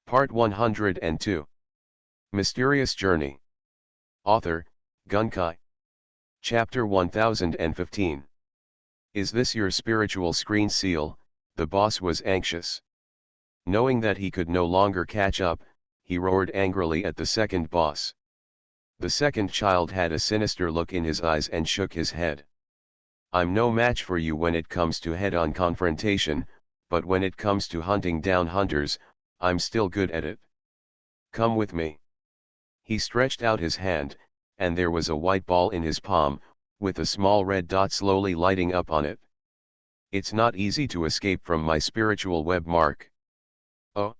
Part 102. Mysterious Journey. Author, Gunkai. Chapter 1015. Is this your spiritual screen seal? The boss was anxious. Knowing that he could no longer catch up, he roared angrily at the second boss. The second child had a sinister look in his eyes and shook his head. I'm no match for you when it comes to head-on confrontation, but when it comes to hunting down hunters, I'm still good at it. Come with me. He stretched out his hand, and there was a white ball in his palm, with a small red dot slowly lighting up on it. It's not easy to escape from my spiritual web, Mark. Oh?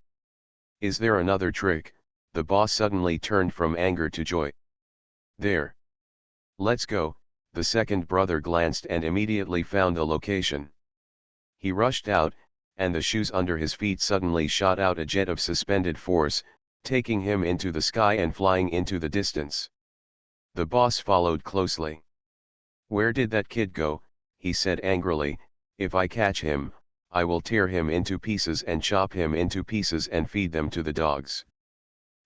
Is there another trick? The boss suddenly turned from anger to joy. There. Let's go. The second brother glanced and immediately found a location. He rushed out, and the shoes under his feet suddenly shot out a jet of suspended force, taking him into the sky and flying into the distance. The boss followed closely. Where did that kid go? He said angrily. If I catch him, I will tear him into pieces and chop him into pieces and feed them to the dogs.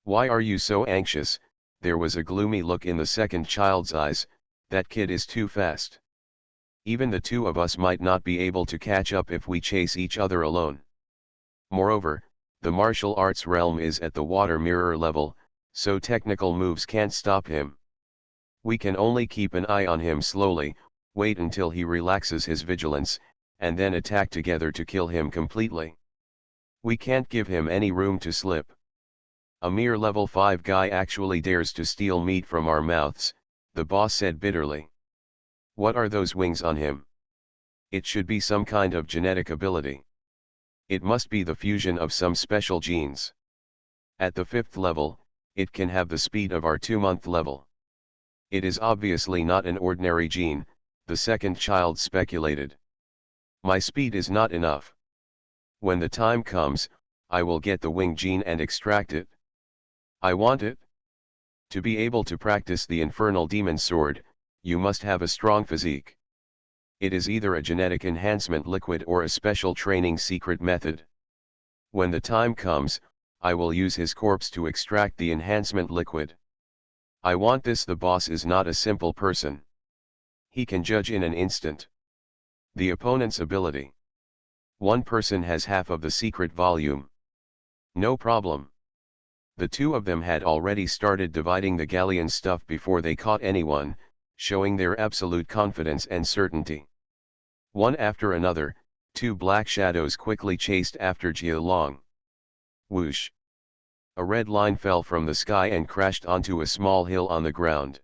Why are you so anxious? There was a gloomy look in the second child's eyes. That kid is too fast. Even the two of us might not be able to catch up if we chase each other alone. Moreover, the martial arts realm is at the water mirror level, so technical moves can't stop him. We can only keep an eye on him slowly, wait until he relaxes his vigilance, and then attack together to kill him completely. We can't give him any room to slip. A mere level 5 guy actually dares to steal meat from our mouths, the boss said bitterly. What are those wings on him? It should be some kind of genetic ability. It must be the fusion of some special genes. At the 5th level, it can have the speed of our 2-month level. It is obviously not an ordinary gene, the second child speculated. My speed is not enough. When the time comes, I will get the wing gene and extract it. I want it. To be able to practice the infernal demon sword, you must have a strong physique. It is either a genetic enhancement liquid or a special training secret method. When the time comes, I will use his corpse to extract the enhancement liquid. I want this. The boss is not a simple person. He can judge in an instant the opponent's ability. One person has half of the secret volume. No problem. The two of them had already started dividing the galleon stuff before they caught anyone, showing their absolute confidence and certainty. One after another, two black shadows quickly chased after Jia Long. Whoosh! A red line fell from the sky and crashed onto a small hill on the ground.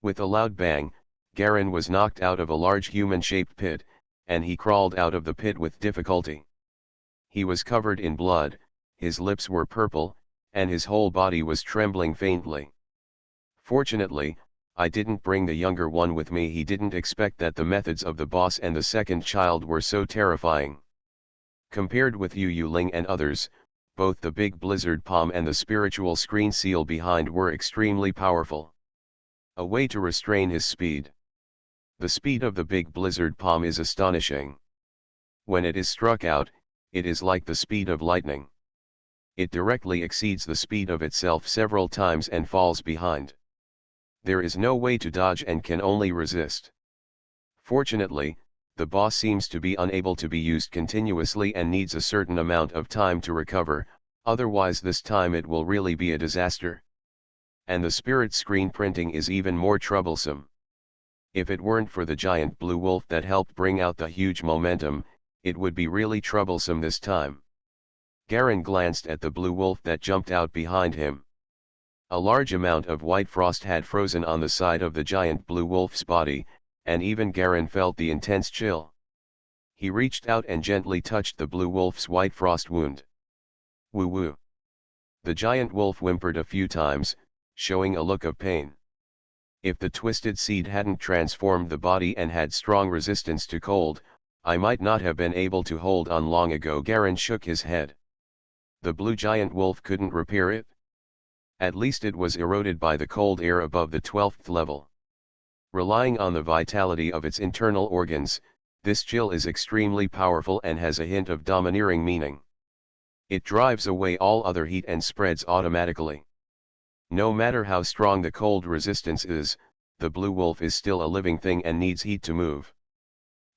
With a loud bang, Garen was knocked out of a large human-shaped pit, and he crawled out of the pit with difficulty. He was covered in blood, his lips were purple, and his whole body was trembling faintly. Fortunately, I didn't bring the younger one with me. He didn't expect that the methods of the boss and the second child were so terrifying. Compared with Yu Ling and others, both the big blizzard palm and the spiritual screen seal behind were extremely powerful. A way to restrain his speed. The speed of the big blizzard palm is astonishing. When it is struck out, it is like the speed of lightning. It directly exceeds the speed of itself several times and falls behind. There is no way to dodge and can only resist. Fortunately, the boss seems to be unable to be used continuously and needs a certain amount of time to recover, otherwise this time it will really be a disaster. And the spirit screen printing is even more troublesome. If it weren't for the giant blue wolf that helped bring out the huge momentum, it would be really troublesome this time. Garen glanced at the blue wolf that jumped out behind him. A large amount of white frost had frozen on the side of the giant blue wolf's body, and even Garen felt the intense chill. He reached out and gently touched the blue wolf's white frost wound. Woo woo. The giant wolf whimpered a few times, showing a look of pain. If the twisted seed hadn't transformed the body and had strong resistance to cold, I might not have been able to hold on long ago. Garen shook his head. The blue giant wolf couldn't repair it. At least it was eroded by the cold air above the 12th level. Relying on the vitality of its internal organs, this chill is extremely powerful and has a hint of domineering meaning. It drives away all other heat and spreads automatically. No matter how strong the cold resistance is, the blue wolf is still a living thing and needs heat to move.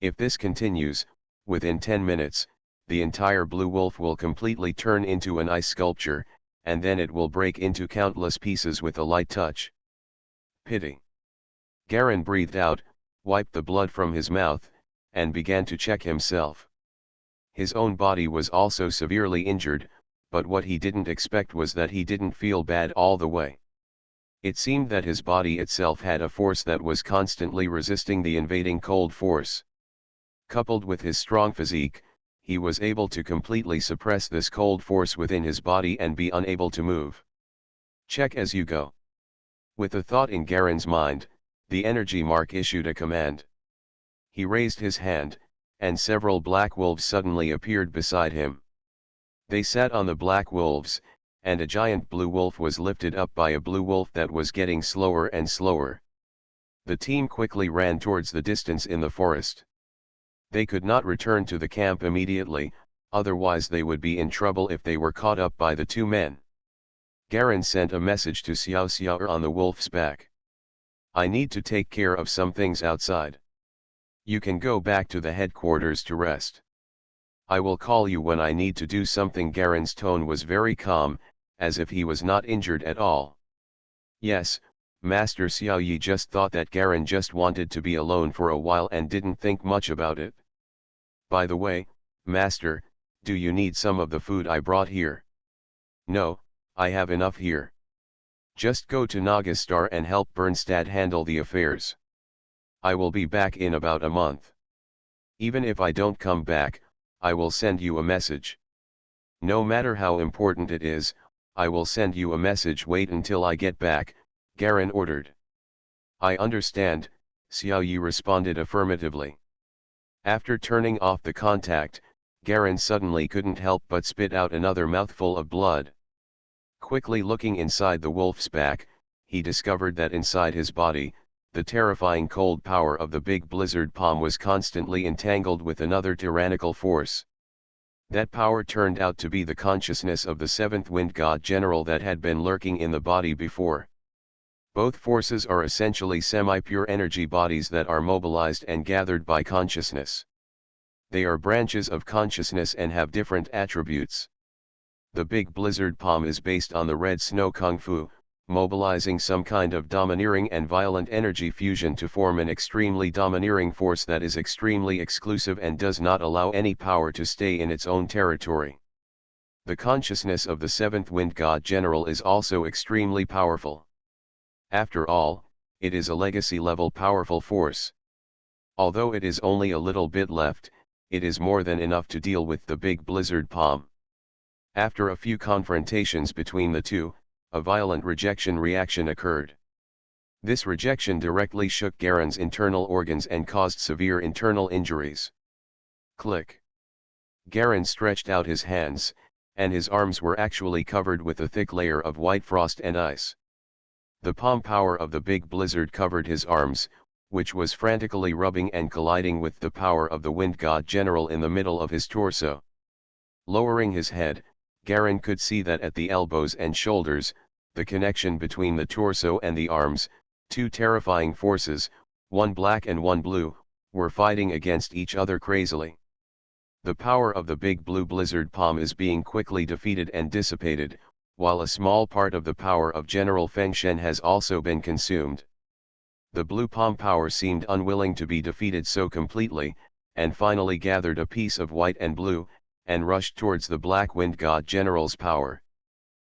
If this continues, within 10 minutes, the entire blue wolf will completely turn into an ice sculpture, and then it will break into countless pieces with a light touch. Pity. Garen breathed out, wiped the blood from his mouth, and began to check himself. His own body was also severely injured, but what he didn't expect was that he didn't feel bad all the way. It seemed that his body itself had a force that was constantly resisting the invading cold force. Coupled with his strong physique, he was able to completely suppress this cold force within his body and be unable to move. Check as you go. With a thought in Garen's mind, the energy mark issued a command. He raised his hand, and several black wolves suddenly appeared beside him. They sat on the black wolves, and a giant blue wolf was lifted up by a blue wolf that was getting slower and slower. The team quickly ran towards the distance in the forest. They could not return to the camp immediately, otherwise they would be in trouble if they were caught up by the two men. Garen sent a message to Xiao Xiao on the wolf's back. I need to take care of some things outside. You can go back to the headquarters to rest. I will call you when I need to do something. Garen's tone was very calm, as if he was not injured at all. Yes, Master Xiao Yi just thought that Garen just wanted to be alone for a while and didn't think much about it. By the way, Master, do you need some of the food I brought here? No, I have enough here. Just go to Nagastar and help Bernstad handle the affairs. I will be back in about a month. Even if I don't come back, I will send you a message. No matter how important it is, I will send you a message. Wait until I get back, Garen ordered. I understand, Xiao Yi responded affirmatively. After turning off the contact, Garen suddenly couldn't help but spit out another mouthful of blood. Quickly looking inside the wolf's back, he discovered that inside his body, the terrifying cold power of the big blizzard palm was constantly entangled with another tyrannical force. That power turned out to be the consciousness of the seventh wind god general that had been lurking in the body before. Both forces are essentially semi-pure energy bodies that are mobilized and gathered by consciousness. They are branches of consciousness and have different attributes. The big blizzard palm is based on the red snow kung fu, mobilizing some kind of domineering and violent energy fusion to form an extremely domineering force that is extremely exclusive and does not allow any power to stay in its own territory. The consciousness of the seventh wind god general is also extremely powerful. After all, it is a legacy-level powerful force. Although it is only a little bit left, it is more than enough to deal with the big blizzard palm. After a few confrontations between the two, a violent rejection reaction occurred. This rejection directly shook Garen's internal organs and caused severe internal injuries. Click. Garen stretched out his hands, and his arms were actually covered with a thick layer of white frost and ice. The palm power of the big blizzard covered his arms, which was frantically rubbing and colliding with the power of the wind god general in the middle of his torso. Lowering his head, Garen could see that at the elbows and shoulders, the connection between the torso and the arms, two terrifying forces, one black and one blue, were fighting against each other crazily. The power of the big blue blizzard palm is being quickly defeated and dissipated, while a small part of the power of General Feng Shen has also been consumed. The blue palm power seemed unwilling to be defeated so completely, and finally gathered a piece of white and blue, and rushed towards the black wind god general's power.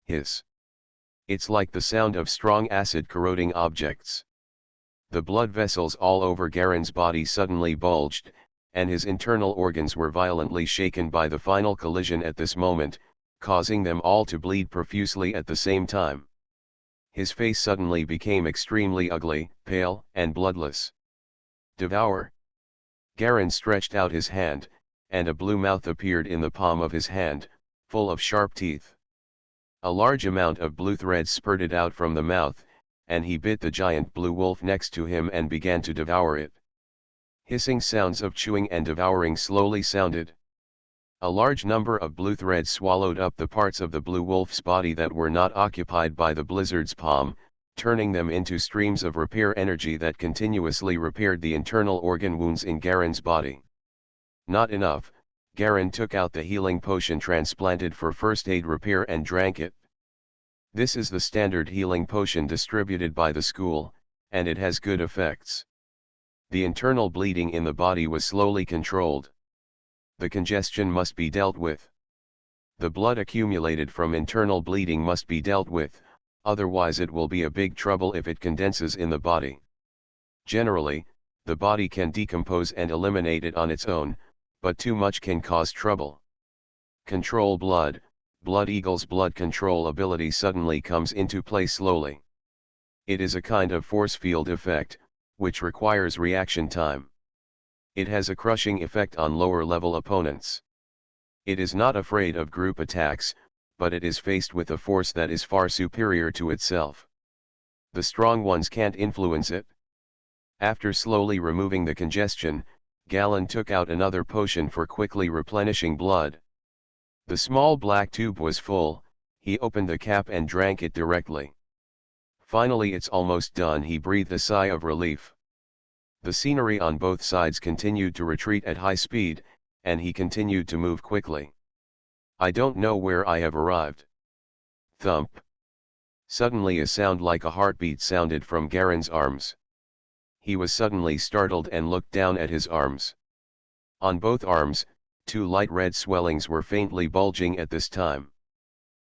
Hiss. It's like the sound of strong acid corroding objects. The blood vessels all over Garen's body suddenly bulged, and his internal organs were violently shaken by the final collision at this moment, causing them all to bleed profusely at the same time. His face suddenly became extremely ugly, pale, and bloodless. Devour. Garen stretched out his hand, and a blue mouth appeared in the palm of his hand, full of sharp teeth. A large amount of blue threads spurted out from the mouth, and he bit the giant blue wolf next to him and began to devour it. Hissing sounds of chewing and devouring slowly sounded. A large number of blue threads swallowed up the parts of the blue wolf's body that were not occupied by the blizzard's palm, turning them into streams of repair energy that continuously repaired the internal organ wounds in Garen's body. Not enough, Garen took out the healing potion transplanted for first aid repair and drank it. This is the standard healing potion distributed by the school, and it has good effects. The internal bleeding in the body was slowly controlled. The congestion must be dealt with. The blood accumulated from internal bleeding must be dealt with, otherwise it will be a big trouble if it condenses in the body. Generally, the body can decompose and eliminate it on its own, but too much can cause trouble. Control blood. Blood Eagle's blood control ability suddenly comes into play slowly. It is a kind of force field effect, which requires reaction time. It has a crushing effect on lower-level opponents. It is not afraid of group attacks, but it is faced with a force that is far superior to itself. The strong ones can't influence it. After slowly removing the congestion, Galen took out another potion for quickly replenishing blood. The small black tube was full, he opened the cap and drank it directly. Finally, it's almost done, he breathed a sigh of relief. The scenery on both sides continued to retreat at high speed, and he continued to move quickly. I don't know where I have arrived. Thump. Suddenly a sound like a heartbeat sounded from Garen's arms. He was suddenly startled and looked down at his arms. On both arms, two light red swellings were faintly bulging at this time.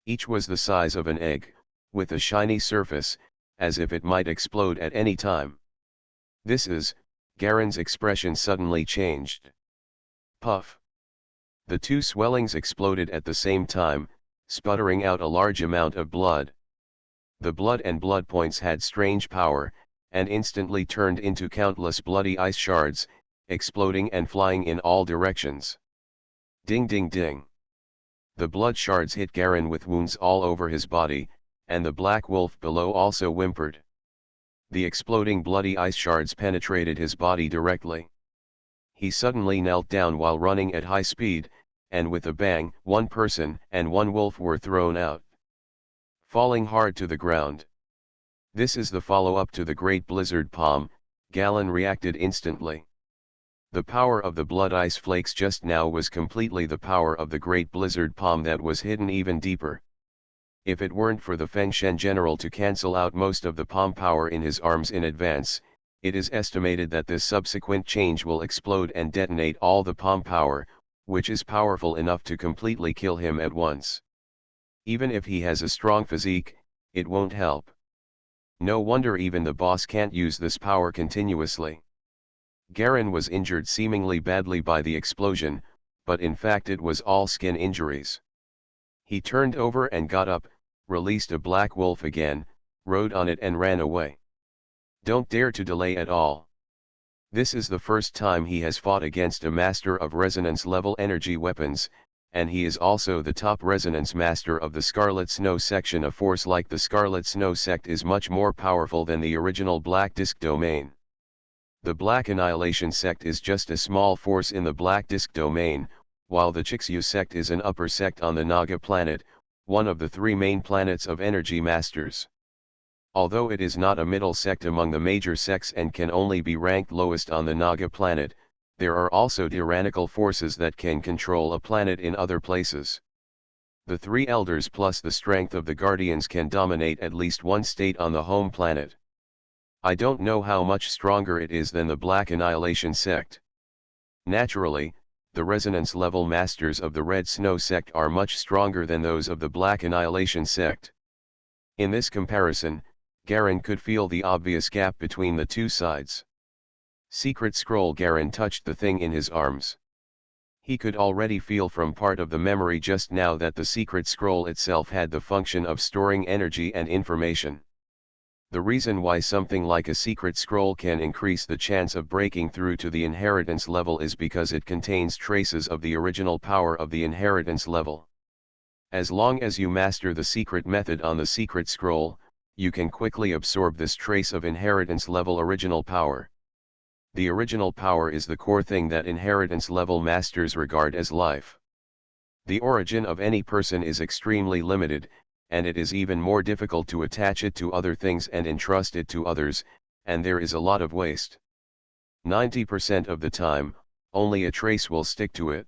Each was the size of an egg, with a shiny surface, as if it might explode at any time. Garen's expression suddenly changed. Puff. The two swellings exploded at the same time, sputtering out a large amount of blood. The blood and blood points had strange power, and instantly turned into countless bloody ice shards, exploding and flying in all directions. Ding ding ding. The blood shards hit Garen with wounds all over his body, and the black wolf below also whimpered. The exploding bloody ice shards penetrated his body directly. He suddenly knelt down while running at high speed, and with a bang, one person and one wolf were thrown out, falling hard to the ground. This is the follow-up to the Great Blizzard Palm, Galen reacted instantly. The power of the blood ice flakes just now was completely the power of the Great Blizzard Palm that was hidden even deeper. If it weren't for the Fengshen general to cancel out most of the palm power in his arms in advance, it is estimated that this subsequent change will explode and detonate all the palm power, which is powerful enough to completely kill him at once. Even if he has a strong physique, it won't help. No wonder even the boss can't use this power continuously. Garen was injured seemingly badly by the explosion, but in fact it was all skin injuries. He turned over and got up, released a black wolf again, rode on it and ran away. Don't dare to delay at all. This is the first time he has fought against a master of resonance-level energy weapons, and he is also the top resonance master of the Scarlet Snow section. A force like the Scarlet Snow sect is much more powerful than the original Black Disk domain. The Black Annihilation sect is just a small force in the Black Disk domain, while the Chixu sect is an upper sect on the Naga planet, one of the three main planets of energy masters. Although it is not a middle sect among the major sects and can only be ranked lowest on the Naga planet, there are also tyrannical forces that can control a planet in other places. The three elders plus the strength of the guardians can dominate at least one state on the home planet. I don't know how much stronger it is than the Black Annihilation sect. Naturally, the resonance level masters of the Red Snow sect are much stronger than those of the Black Annihilation sect. In this comparison, Garen could feel the obvious gap between the two sides. Secret Scroll. Garen touched the thing in his arms. He could already feel from part of the memory just now that the Secret Scroll itself had the function of storing energy and information. The reason why something like a Secret Scroll can increase the chance of breaking through to the inheritance level is because it contains traces of the original power of the inheritance level. As long as you master the secret method on the Secret Scroll, you can quickly absorb this trace of inheritance level original power. The original power is the core thing that inheritance level masters regard as life. The origin of any person is extremely limited, and it is even more difficult to attach it to other things and entrust it to others, and there is a lot of waste. 90% of the time, only a trace will stick to it.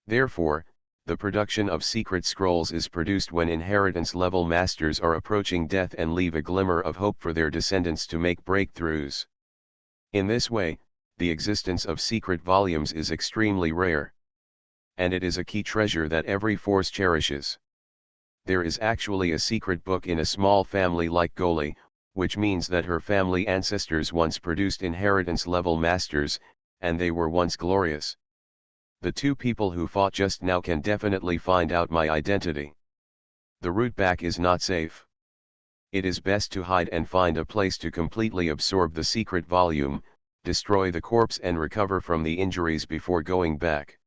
Therefore, the production of secret scrolls is produced when inheritance-level masters are approaching death and leave a glimmer of hope for their descendants to make breakthroughs. In this way, the existence of secret volumes is extremely rare. And it is a key treasure that every force cherishes. There is actually a secret book in a small family like Goli, which means that her family ancestors once produced inheritance-level masters, and they were once glorious. The two people who fought just now can definitely find out my identity. The route back is not safe. It is best to hide and find a place to completely absorb the secret volume, destroy the corpse and recover from the injuries before going back.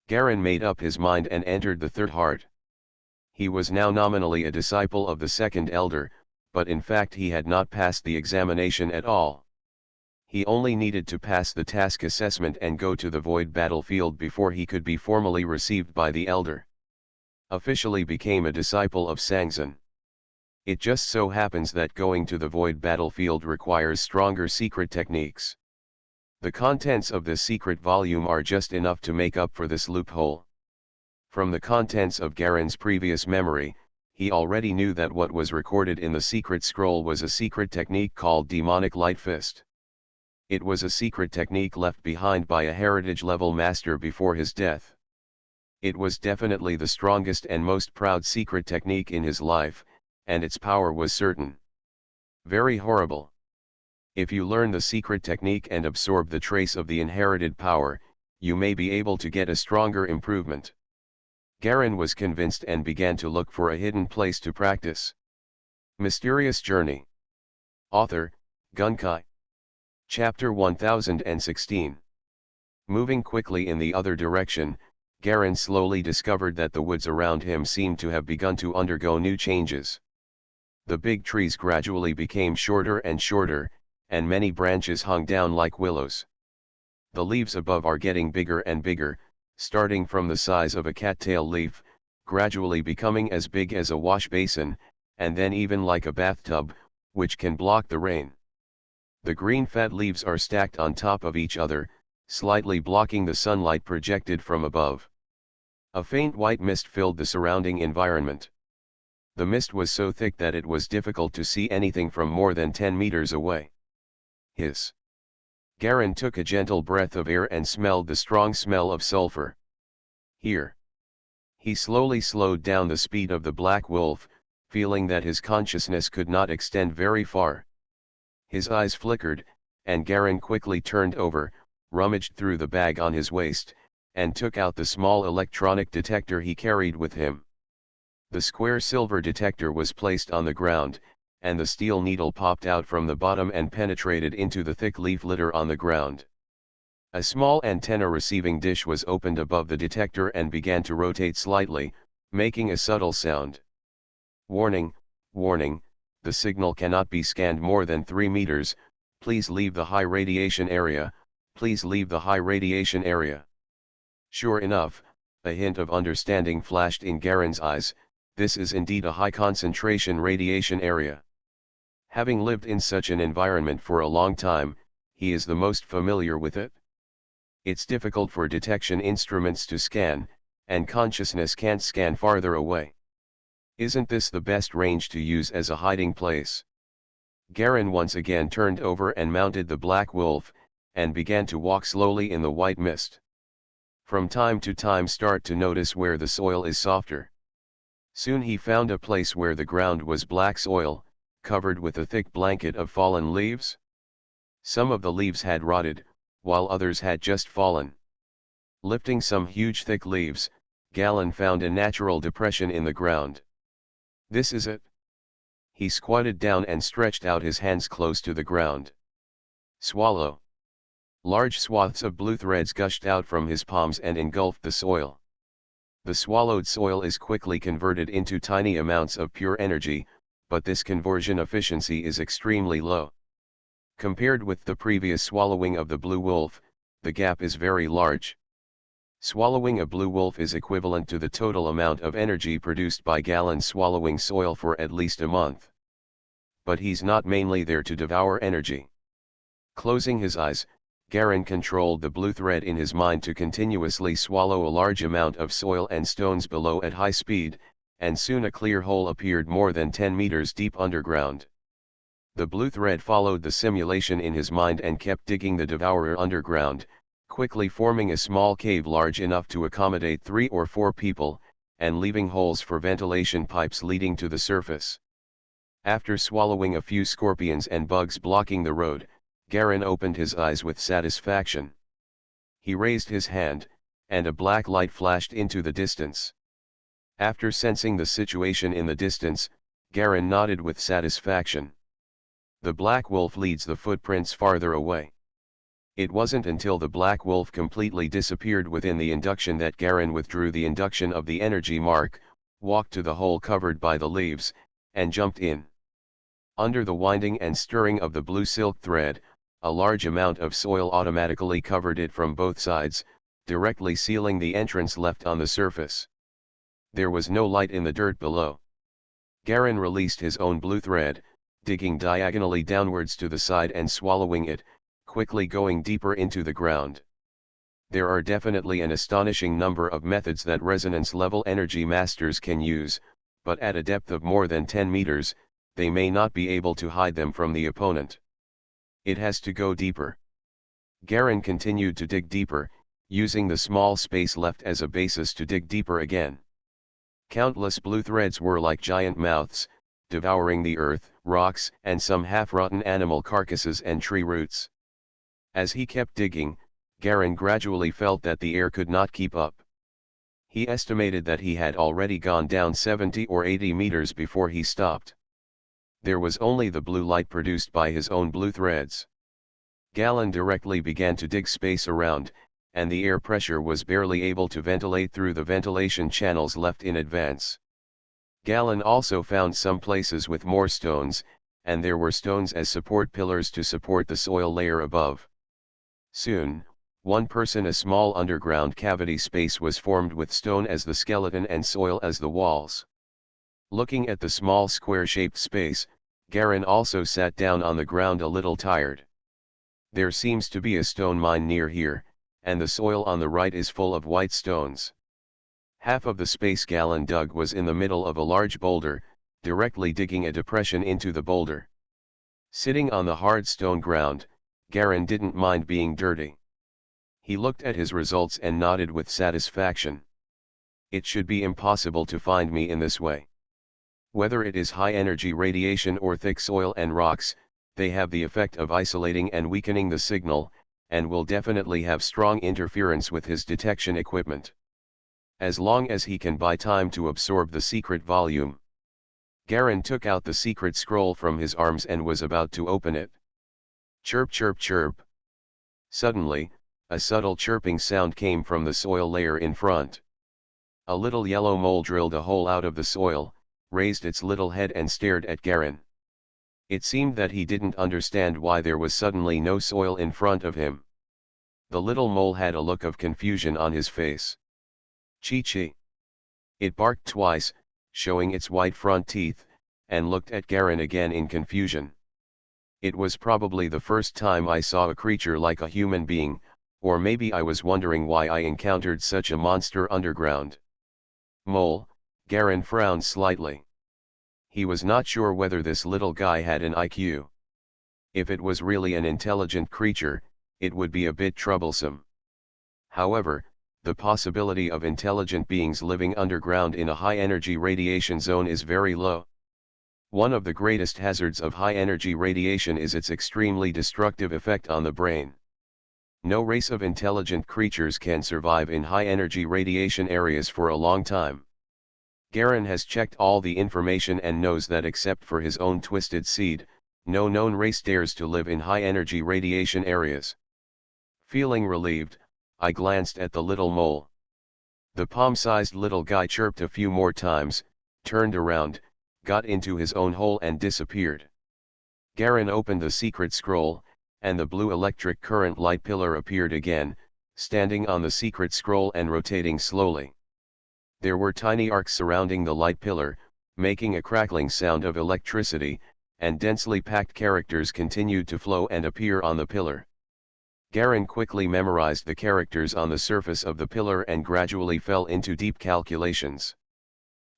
Garen made up his mind and entered the third heart. He was now nominally a disciple of the second elder, but in fact he had not passed the examination at all. He only needed to pass the task assessment and go to the void battlefield before he could be formally received by the elder. Officially became a disciple of Sangzan. It just so happens that going to the void battlefield requires stronger secret techniques. The contents of this secret volume are just enough to make up for this loophole. From the contents of Garen's previous memory, he already knew that what was recorded in the secret scroll was a secret technique called Demonic Light Fist. It was a secret technique left behind by a heritage-level master before his death. It was definitely the strongest and most proud secret technique in his life, and its power was certain. Very horrible. If you learn the secret technique and absorb the trace of the inherited power, you may be able to get a stronger improvement. Garen was convinced and began to look for a hidden place to practice. Mysterious Journey. Author, Gunkai. Chapter 1016. Moving quickly in the other direction, Garen slowly discovered that the woods around him seemed to have begun to undergo new changes. The big trees gradually became shorter and shorter, and many branches hung down like willows. The leaves above are getting bigger and bigger, starting from the size of a cattail leaf, gradually becoming as big as a wash basin, and then even like a bathtub, which can block the rain. The green fat leaves are stacked on top of each other, slightly blocking the sunlight projected from above. A faint white mist filled the surrounding environment. The mist was so thick that it was difficult to see anything from more than 10 meters away. Hiss. Garen took a gentle breath of air and smelled the strong smell of sulfur. Here. He slowly slowed down the speed of the black wolf, feeling that his consciousness could not extend very far. His eyes flickered, and Garen quickly turned over, rummaged through the bag on his waist, and took out the small electronic detector he carried with him. The square silver detector was placed on the ground, and the steel needle popped out from the bottom and penetrated into the thick leaf litter on the ground. A small antenna receiving dish was opened above the detector and began to rotate slightly, making a subtle sound. Warning, warning, the signal cannot be scanned more than 3 meters, please leave the high radiation area, please leave the high radiation area. Sure enough, a hint of understanding flashed in Garen's eyes. This is indeed a high concentration radiation area. Having lived in such an environment for a long time, he is the most familiar with it. It's difficult for detection instruments to scan, and consciousness can't scan farther away. Isn't this the best range to use as a hiding place? Garen once again turned over and mounted the black wolf, and began to walk slowly in the white mist. From time to time start to notice where the soil is softer. Soon he found a place where the ground was black soil, covered with a thick blanket of fallen leaves. Some of the leaves had rotted, while others had just fallen. Lifting some huge thick leaves, Galen found a natural depression in the ground. This is it. He squatted down and stretched out his hands close to the ground. Swallow. Large swaths of blue threads gushed out from his palms and engulfed the soil. The swallowed soil is quickly converted into tiny amounts of pure energy, but this conversion efficiency is extremely low. Compared with the previous swallowing of the blue wolf, the gap is very large. Swallowing a blue wolf is equivalent to the total amount of energy produced by Galen swallowing soil for at least a month. But he's not mainly there to devour energy. Closing his eyes, Garen controlled the blue thread in his mind to continuously swallow a large amount of soil and stones below at high speed, and soon a clear hole appeared more than 10 meters deep underground. The blue thread followed the simulation in his mind and kept digging the devourer underground, quickly forming a small cave large enough to accommodate 3 or 4 people, and leaving holes for ventilation pipes leading to the surface. After swallowing a few scorpions and bugs blocking the road, Garen opened his eyes with satisfaction. He raised his hand, and a black light flashed into the distance. After sensing the situation in the distance, Garen nodded with satisfaction. The black wolf leads the footprints farther away. It wasn't until the black wolf completely disappeared within the induction that Garen withdrew the induction of the energy mark, walked to the hole covered by the leaves, and jumped in. Under the winding and stirring of the blue silk thread, a large amount of soil automatically covered it from both sides, directly sealing the entrance left on the surface. There was no light in the dirt below. Garen released his own blue thread, digging diagonally downwards to the side and swallowing it, quickly going deeper into the ground. There are definitely an astonishing number of methods that resonance-level energy masters can use, but at a depth of more than 10 meters, they may not be able to hide them from the opponent. It has to go deeper. Garen continued to dig deeper, using the small space left as a basis to dig deeper again. Countless blue threads were like giant mouths, devouring the earth, rocks, and some half-rotten animal carcasses and tree roots. As he kept digging, Garen gradually felt that the air could not keep up. He estimated that he had already gone down 70 or 80 meters before he stopped. There was only the blue light produced by his own blue threads. Galen directly began to dig space around, and the air pressure was barely able to ventilate through the ventilation channels left in advance. Galen also found some places with more stones, and there were stones as support pillars to support the soil layer above. Soon, a small underground cavity space was formed with stone as the skeleton and soil as the walls. Looking at the small square-shaped space, Garen also sat down on the ground a little tired. There seems to be a stone mine near here, and the soil on the right is full of white stones. Half of the space Galen dug was in the middle of a large boulder, directly digging a depression into the boulder. Sitting on the hard stone ground, Garen didn't mind being dirty. He looked at his results and nodded with satisfaction. It should be impossible to find me in this way. Whether it is high-energy radiation or thick soil and rocks, they have the effect of isolating and weakening the signal, and will definitely have strong interference with his detection equipment. As long as he can buy time to absorb the secret volume. Garen took out the secret scroll from his arms and was about to open it. Chirp chirp chirp. Suddenly, a subtle chirping sound came from the soil layer in front. A little yellow mole drilled a hole out of the soil, raised its little head and stared at Garen. It seemed that he didn't understand why there was suddenly no soil in front of him. The little mole had a look of confusion on his face. Chi-chi. It barked twice, showing its white front teeth, and looked at Garen again in confusion. It was probably the first time I saw a creature like a human being, or maybe I was wondering why I encountered such a monster underground. Mole, Garen frowned slightly. He was not sure whether this little guy had an IQ. If it was really an intelligent creature, it would be a bit troublesome. However, the possibility of intelligent beings living underground in a high-energy radiation zone is very low. One of the greatest hazards of high-energy radiation is its extremely destructive effect on the brain. No race of intelligent creatures can survive in high-energy radiation areas for a long time. Garen has checked all the information and knows that except for his own twisted seed, no known race dares to live in high-energy radiation areas. Feeling relieved, I glanced at the little mole. The palm-sized little guy chirped a few more times, turned around, got into his own hole and disappeared. Garen opened the secret scroll, and the blue electric current light pillar appeared again, standing on the secret scroll and rotating slowly. There were tiny arcs surrounding the light pillar, making a crackling sound of electricity, and densely packed characters continued to flow and appear on the pillar. Garen quickly memorized the characters on the surface of the pillar and gradually fell into deep calculations.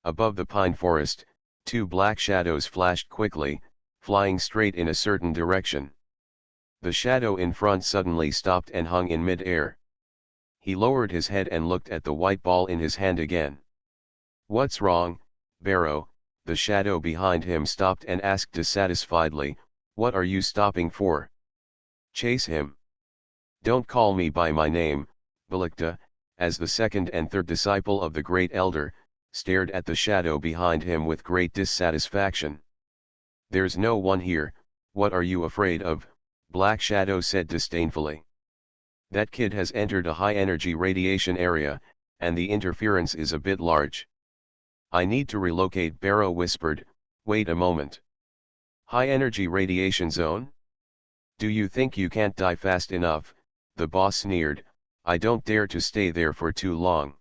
Above the pine forest, two black shadows flashed quickly, flying straight in a certain direction. The shadow in front suddenly stopped and hung in mid-air. He lowered his head and looked at the white ball in his hand again. "What's wrong, Barrow?" The shadow behind him stopped and asked dissatisfiedly, "What are you stopping for? Chase him." "Don't call me by my name," Belicta, as the second and third disciple of the Great Elder, stared at the shadow behind him with great dissatisfaction. "There's no one here, what are you afraid of?" Black Shadow said disdainfully. "That kid has entered a high-energy radiation area, and the interference is a bit large. I need to relocate," Barrow whispered. "Wait a moment. High-energy radiation zone? Do you think you can't die fast enough?" The boss sneered. "I don't dare to stay there for too long.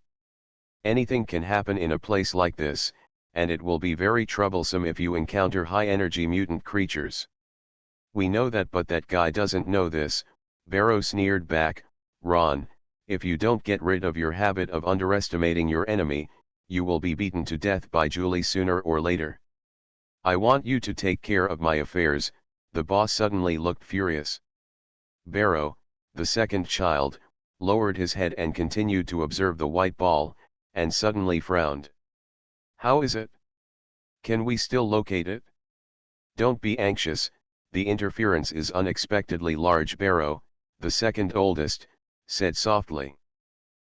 Anything can happen in a place like this, and it will be very troublesome if you encounter high-energy mutant creatures." "We know that, but that guy doesn't know this," Barrow sneered back. "Ron, if you don't get rid of your habit of underestimating your enemy, you will be beaten to death by Julie sooner or later. I want you to take care of my affairs." The boss suddenly looked furious. Barrow, the second child, lowered his head and continued to observe the white ball, and suddenly frowned. "How is it? Can we still locate it?" "Don't be anxious, the interference is unexpectedly large." Barrow, the second oldest, said softly.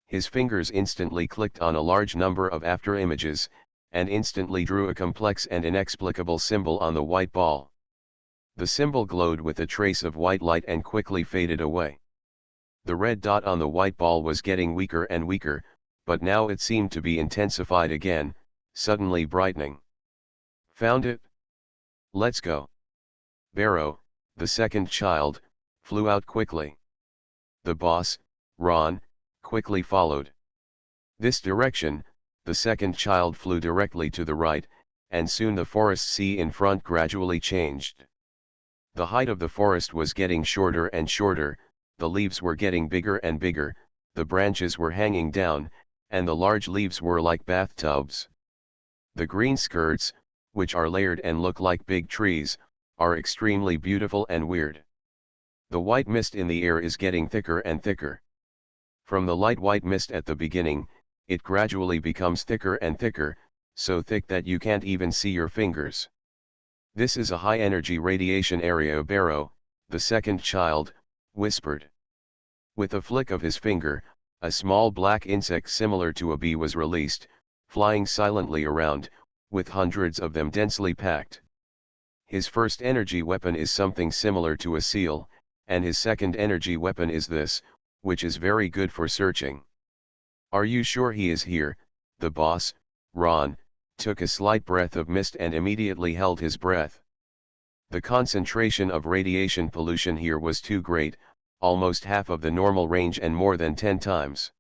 His fingers instantly clicked on a large number of afterimages, and instantly drew a complex and inexplicable symbol on the white ball. The symbol glowed with a trace of white light and quickly faded away. The red dot on the white ball was getting weaker and weaker, but now it seemed to be intensified again, suddenly brightening. "Found it? Let's go." Barrow, the second child, flew out quickly. The boss, Ron, quickly followed. This direction, the second child flew directly to the right, and soon the forest sea in front gradually changed. The height of the forest was getting shorter and shorter, the leaves were getting bigger and bigger, the branches were hanging down, and the large leaves were like bathtubs. The green skirts, which are layered and look like big trees, are extremely beautiful and weird. The white mist in the air is getting thicker and thicker. From the light white mist at the beginning, it gradually becomes thicker and thicker, so thick that you can't even see your fingers. "This is a high-energy radiation area," Barrow, the second child, whispered. With a flick of his finger, a small black insect similar to a bee was released, flying silently around, with hundreds of them densely packed. "His first energy weapon is something similar to a seal, and his second energy weapon is this, which is very good for searching." "Are you sure he is here?" The boss, Ron, took a slight breath of mist and immediately held his breath. The concentration of radiation pollution here was too great, almost half of the normal range and more than 10 times.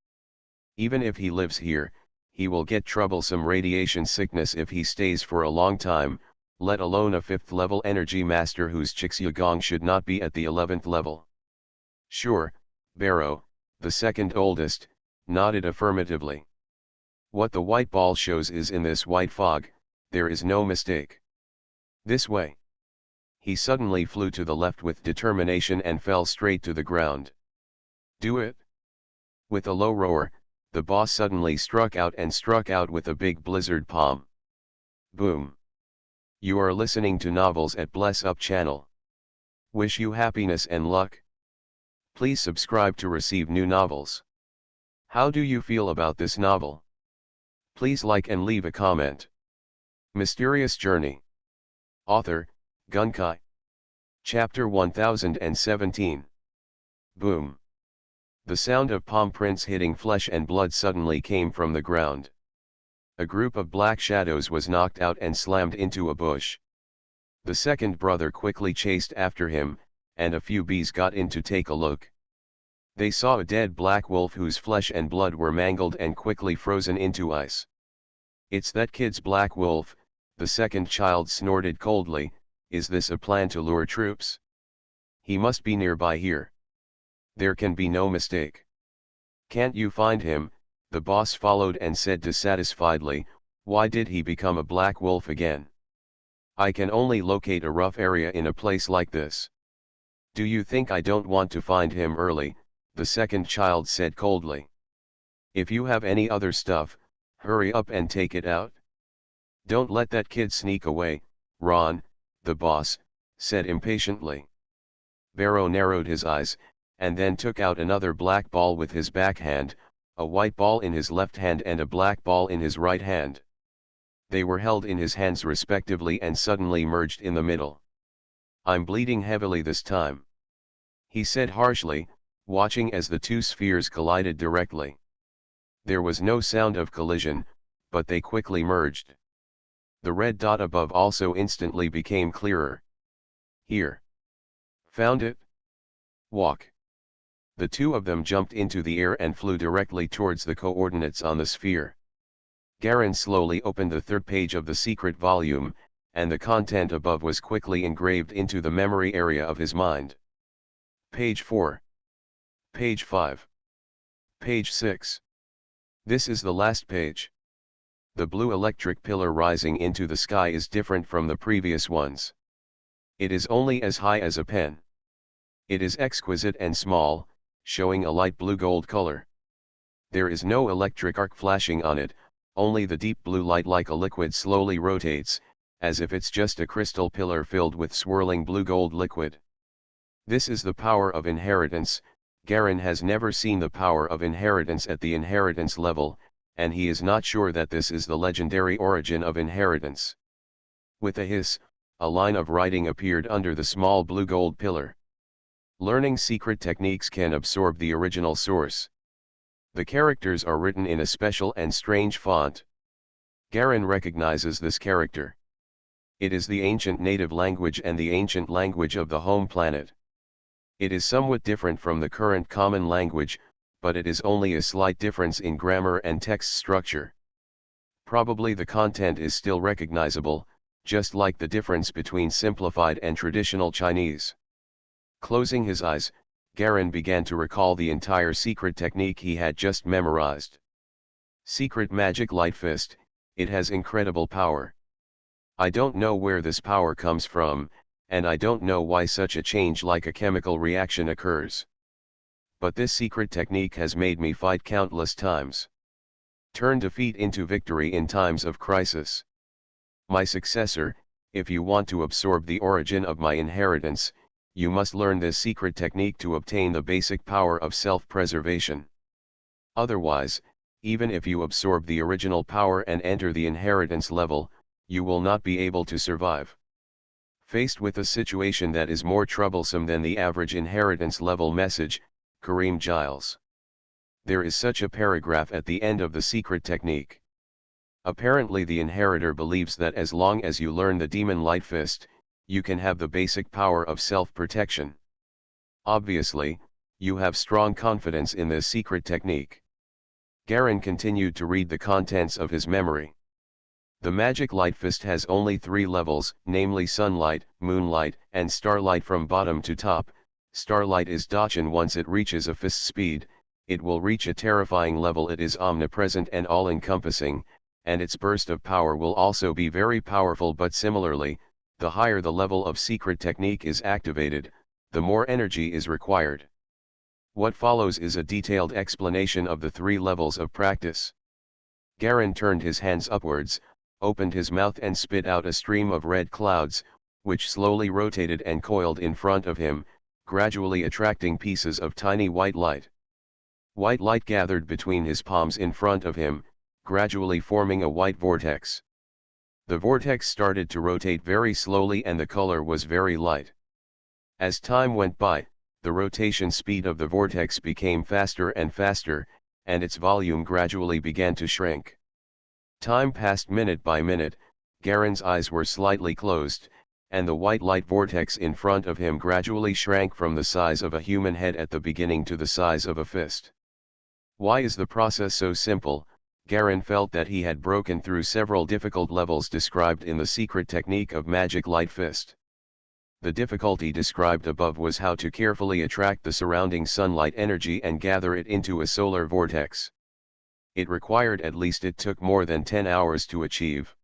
Even if he lives here, he will get troublesome radiation sickness if he stays for a long time, let alone a 5th level energy master whose Chixyagong should not be at the 11th level. "Sure," Barrow, the second oldest, nodded affirmatively. "What the white ball shows is in this white fog, there is no mistake. This way." He suddenly flew to the left with determination and fell straight to the ground. "Do it!" With a low roar, the boss suddenly struck out with a big blizzard palm. Boom! You are listening to Novels at Bless Up channel. Wish you happiness and luck. Please subscribe to receive new novels. How do you feel about this novel? Please like and leave a comment. Mysterious Journey. Author, Gunkai. Chapter 1017. Boom. The sound of palm prints hitting flesh and blood suddenly came from the ground. A group of black shadows was knocked out and slammed into a bush. The second brother quickly chased after him, and a few bees got in to take a look. They saw a dead black wolf whose flesh and blood were mangled and quickly frozen into ice. "It's that kid's black wolf," the second child snorted coldly. "Is this a plan to lure troops? He must be nearby here. There can be no mistake." "Can't you find him?" the boss followed and said dissatisfiedly. "Why did he become a black wolf again? I can only locate a rough area in a place like this." "Do you think I don't want to find him early?" the second child said coldly. "If you have any other stuff, hurry up and take it out. Don't let that kid sneak away, Ron," the boss said impatiently. Barrow narrowed his eyes, and then took out another black ball with his backhand, a white ball in his left hand and a black ball in his right hand. They were held in his hands respectively and suddenly merged in the middle. "I'm bleeding heavily this time," he said harshly, watching as the two spheres collided directly. There was no sound of collision, but they quickly merged. The red dot above also instantly became clearer. "Here. Found it? Walk." The two of them jumped into the air and flew directly towards the coordinates on the sphere. Garen slowly opened the third page of the secret volume, and the content above was quickly engraved into the memory area of his mind. Page 4. Page 5. Page 6. This is the last page. The blue electric pillar rising into the sky is different from the previous ones. It is only as high as a pen. It is exquisite and small, showing a light blue-gold color. There is no electric arc flashing on it, only the deep blue light like a liquid slowly rotates, as if it's just a crystal pillar filled with swirling blue-gold liquid. This is the power of inheritance. Garen has never seen the power of inheritance at the inheritance level, and he is not sure that this is the legendary origin of inheritance. With a hiss, a line of writing appeared under the small blue-gold pillar. Learning secret techniques can absorb the original source. The characters are written in a special and strange font. Garen recognizes this character. It is the ancient native language and the ancient language of the home planet. It is somewhat different from the current common language, but it is only a slight difference in grammar and text structure. Probably the content is still recognizable, just like the difference between simplified and traditional Chinese. Closing his eyes, Garen began to recall the entire secret technique he had just memorized. Secret magic light fist, it has incredible power. I don't know where this power comes from, and I don't know why such a change like a chemical reaction occurs. But this secret technique has made me fight countless times. Turn defeat into victory in times of crisis. My successor, if you want to absorb the origin of my inheritance, you must learn this secret technique to obtain the basic power of self-preservation. Otherwise, even if you absorb the original power and enter the inheritance level, you will not be able to survive. Faced with a situation that is more troublesome than the average inheritance level message, Kareem Giles. There is such a paragraph at the end of the secret technique. Apparently the inheritor believes that as long as you learn the demon light fist, you can have the basic power of self-protection. Obviously, you have strong confidence in this secret technique. Garen continued to read the contents of his memory. The magic light fist has only 3 levels, namely sunlight, moonlight, and starlight from bottom to top. Starlight is Dachan. Once it reaches a fist speed, it will reach a terrifying level. It is omnipresent and all-encompassing, and its burst of power will also be very powerful, but similarly, the higher the level of secret technique is activated, the more energy is required. What follows is a detailed explanation of the 3 levels of practice. Garen turned his hands upwards, opened his mouth and spit out a stream of red clouds, which slowly rotated and coiled in front of him, gradually attracting pieces of tiny white light. White light gathered between his palms in front of him, gradually forming a white vortex. The vortex started to rotate very slowly and the color was very light. As time went by, the rotation speed of the vortex became faster and faster, and its volume gradually began to shrink. Time passed minute by minute. Garen's eyes were slightly closed, and the white light vortex in front of him gradually shrank from the size of a human head at the beginning to the size of a fist. Why is the process so simple? Garen felt that he had broken through several difficult levels described in the secret technique of Magic Light Fist. The difficulty described above was how to carefully attract the surrounding sunlight energy and gather it into a solar vortex. It required it took more than 10 hours to achieve.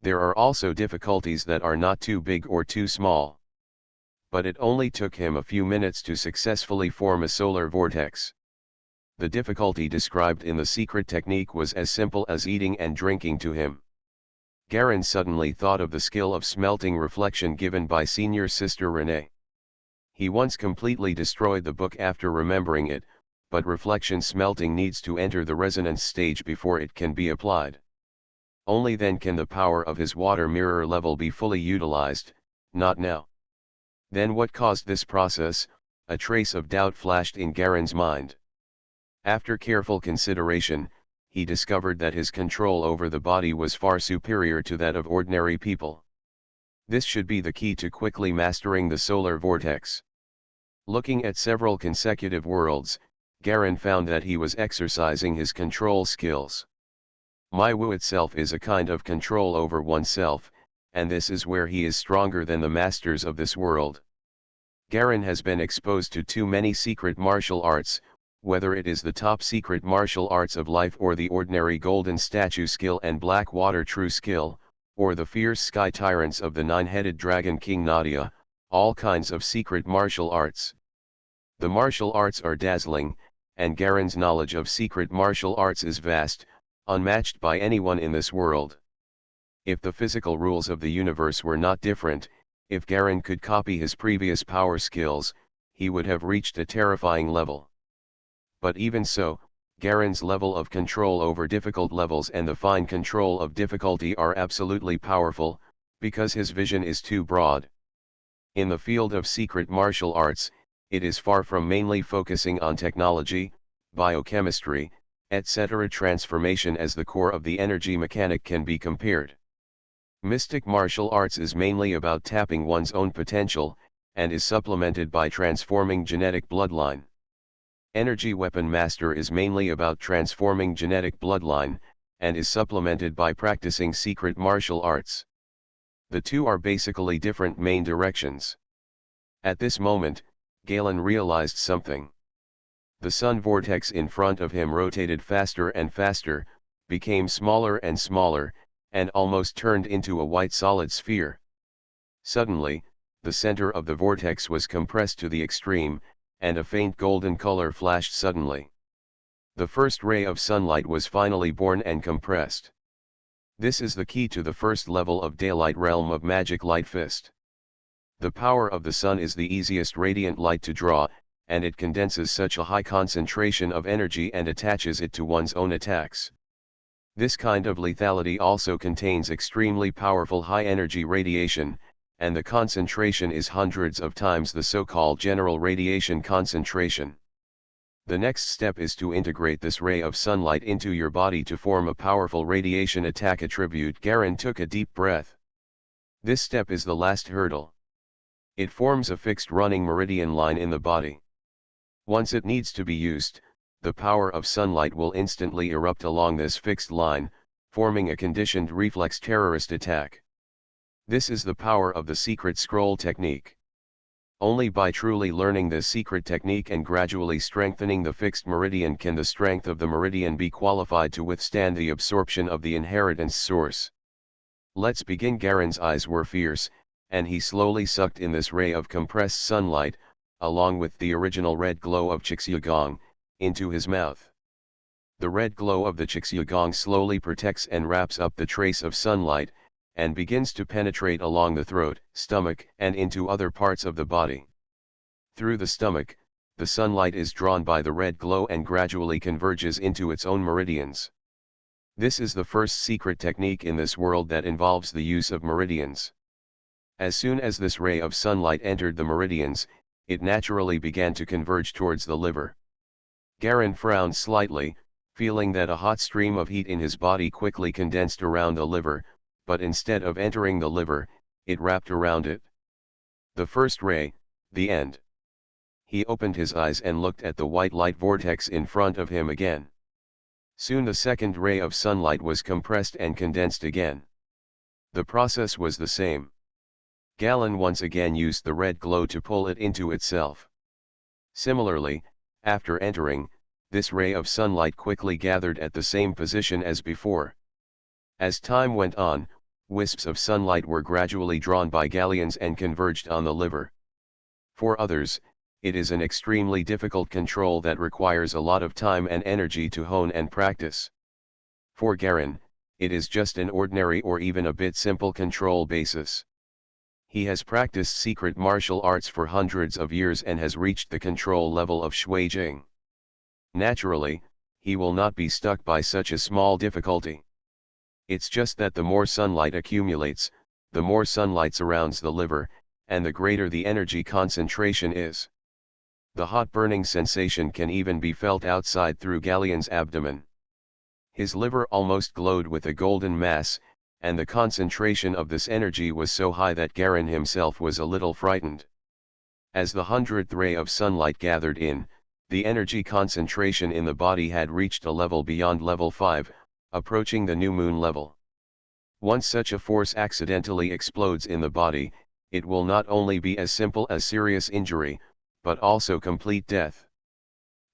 There are also difficulties that are not too big or too small. But it only took him a few minutes to successfully form a solar vortex. The difficulty described in the secret technique was as simple as eating and drinking to him. Garen suddenly thought of the skill of smelting reflection given by senior sister Renee. He once completely destroyed the book after remembering it, but reflection smelting needs to enter the resonance stage before it can be applied. Only then can the power of his water mirror level be fully utilized, not now. Then what caused this process? A trace of doubt flashed in Garen's mind. After careful consideration, he discovered that his control over the body was far superior to that of ordinary people. This should be the key to quickly mastering the solar vortex. Looking at several consecutive worlds, Garen found that he was exercising his control skills. My Wu itself is a kind of control over oneself, and this is where he is stronger than the masters of this world. Garen has been exposed to too many secret martial arts, whether it is the top secret martial arts of life or the ordinary golden statue skill and black water true skill, or the fierce sky tyrants of the nine-headed dragon King Nadia, all kinds of secret martial arts. The martial arts are dazzling, and Garen's knowledge of secret martial arts is vast, unmatched by anyone in this world. If the physical rules of the universe were not different, if Garen could copy his previous power skills, he would have reached a terrifying level. But even so, Garen's level of control over difficult levels and the fine control of difficulty are absolutely powerful, because his vision is too broad. In the field of secret martial arts, it is far from mainly focusing on technology, biochemistry, etc. transformation as the core of the energy mechanic can be compared. Mystic martial arts is mainly about tapping one's own potential, and is supplemented by transforming genetic bloodline. Energy Weapon Master is mainly about transforming genetic bloodline, and is supplemented by practicing secret martial arts. The two are basically different main directions. At this moment, Galen realized something. The sun vortex in front of him rotated faster and faster, became smaller and smaller, and almost turned into a white solid sphere. Suddenly, the center of the vortex was compressed to the extreme, and a faint golden color flashed suddenly. The first ray of sunlight was finally born and compressed. This is the key to the first level of daylight realm of Magic Light Fist. The power of the sun is the easiest radiant light to draw, and it condenses such a high concentration of energy and attaches it to one's own attacks. This kind of lethality also contains extremely powerful high-energy radiation, and the concentration is hundreds of times the so-called general radiation concentration. The next step is to integrate this ray of sunlight into your body to form a powerful radiation attack attribute. Garen took a deep breath. This step is the last hurdle. It forms a fixed running meridian line in the body. Once it needs to be used, the power of sunlight will instantly erupt along this fixed line, forming a conditioned reflex terrorist attack. This is the power of the secret scroll technique. Only by truly learning this secret technique and gradually strengthening the fixed meridian can the strength of the meridian be qualified to withstand the absorption of the inheritance source. Let's begin. Garen's eyes were fierce, and he slowly sucked in this ray of compressed sunlight, along with the original red glow of Chixyagong, into his mouth. The red glow of the Chixyagong slowly protects and wraps up the trace of sunlight, and begins to penetrate along the throat, stomach, and into other parts of the body. Through the stomach, the sunlight is drawn by the red glow and gradually converges into its own meridians. This is the first secret technique in this world that involves the use of meridians. As soon as this ray of sunlight entered the meridians, it naturally began to converge towards the liver. Garen frowned slightly, feeling that a hot stream of heat in his body quickly condensed around the liver, but instead of entering the liver, it wrapped around it. The first ray, the end. He opened his eyes and looked at the white light vortex in front of him again. Soon the second ray of sunlight was compressed and condensed again. The process was the same. Galen once again used the red glow to pull it into itself. Similarly, after entering, this ray of sunlight quickly gathered at the same position as before. As time went on, wisps of sunlight were gradually drawn by galleons and converged on the liver. For others, it is an extremely difficult control that requires a lot of time and energy to hone and practice. For Garen, it is just an ordinary or even a bit simple control basis. He has practiced secret martial arts for hundreds of years and has reached the control level of Shui Jing. Naturally, he will not be stuck by such a small difficulty. It's just that the more sunlight accumulates, the more sunlight surrounds the liver, and the greater the energy concentration is. The hot burning sensation can even be felt outside through Galleon's abdomen. His liver almost glowed with a golden mass, and the concentration of this energy was so high that Garen himself was a little frightened. As the 100th ray of sunlight gathered in, the energy concentration in the body had reached a level beyond level 5, approaching the new moon level. Once such a force accidentally explodes in the body, it will not only be as simple as serious injury, but also complete death.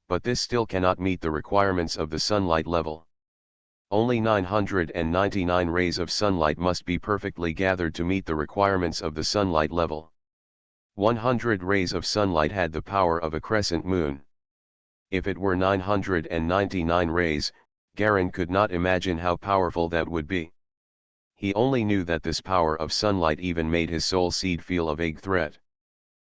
But this still cannot meet the requirements of the sunlight level. Only 999 rays of sunlight must be perfectly gathered to meet the requirements of the sunlight level. 100 rays of sunlight had the power of a crescent moon. If it were 999 rays, Garen could not imagine how powerful that would be. He only knew that this power of sunlight even made his soul seed feel a vague threat.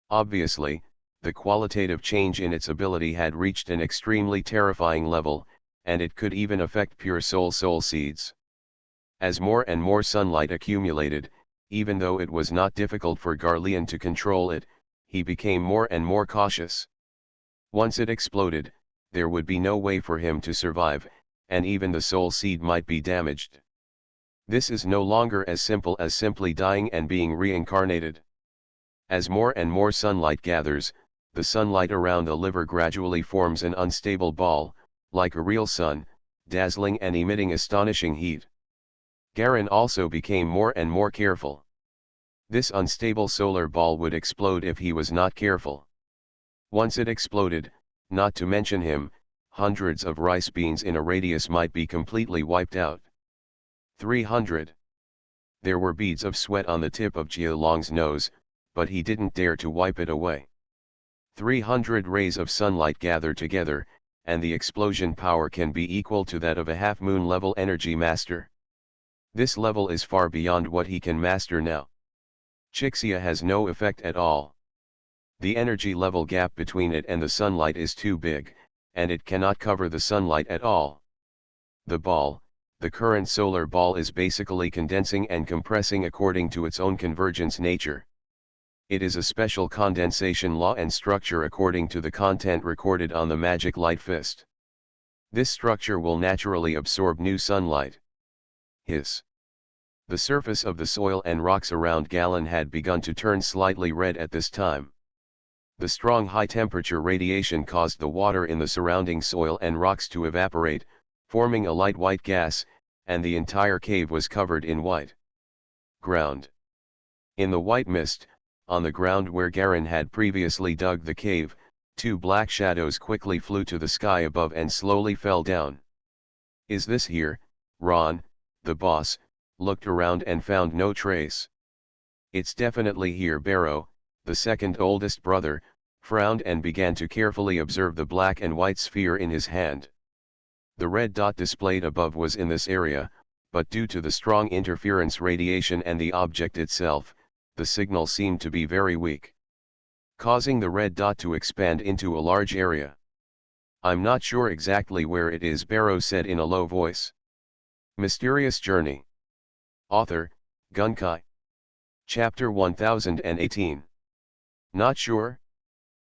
Obviously, the qualitative change in its ability had reached an extremely terrifying level, and it could even affect pure soul seeds. As more and more sunlight accumulated, even though it was not difficult for Garlean to control it, he became more and more cautious. Once it exploded, there would be no way for him to survive, and even the soul seed might be damaged. This is no longer as simple as simply dying and being reincarnated. As more and more sunlight gathers, the sunlight around the liver gradually forms an unstable ball, like a real sun, dazzling and emitting astonishing heat. Garen also became more and more careful. This unstable solar ball would explode if he was not careful. Once it exploded, not to mention him, hundreds of rice beans in a radius might be completely wiped out. 300. There were beads of sweat on the tip of Jia Long's nose, but he didn't dare to wipe it away. 300 rays of sunlight gather together, and the explosion power can be equal to that of a half-moon level energy master. This level is far beyond what he can master now. Chixia has no effect at all. The energy level gap between it and the sunlight is too big, and it cannot cover the sunlight at all. The ball, the current solar ball, is basically condensing and compressing according to its own convergence nature. It is a special condensation law and structure according to the content recorded on the magic light fist. This structure will naturally absorb new sunlight. The surface of the soil and rocks around Galen had begun to turn slightly red at this time. The strong high-temperature radiation caused the water in the surrounding soil and rocks to evaporate, forming a light white gas, and the entire cave was covered in white ground. In the white mist, on the ground where Garen had previously dug the cave, two black shadows quickly flew to the sky above and slowly fell down. "Is this here?" Ron, the boss, looked around and found no trace. "It's definitely here." Barrow, the second oldest brother, frowned and began to carefully observe the black and white sphere in his hand. The red dot displayed above was in this area, but due to the strong interference radiation and the object itself, the signal seemed to be very weak, causing the red dot to expand into a large area. "I'm not sure exactly where it is," Barrow said in a low voice. Mysterious Journey. Author, Gunkai. Chapter 1018. Not sure?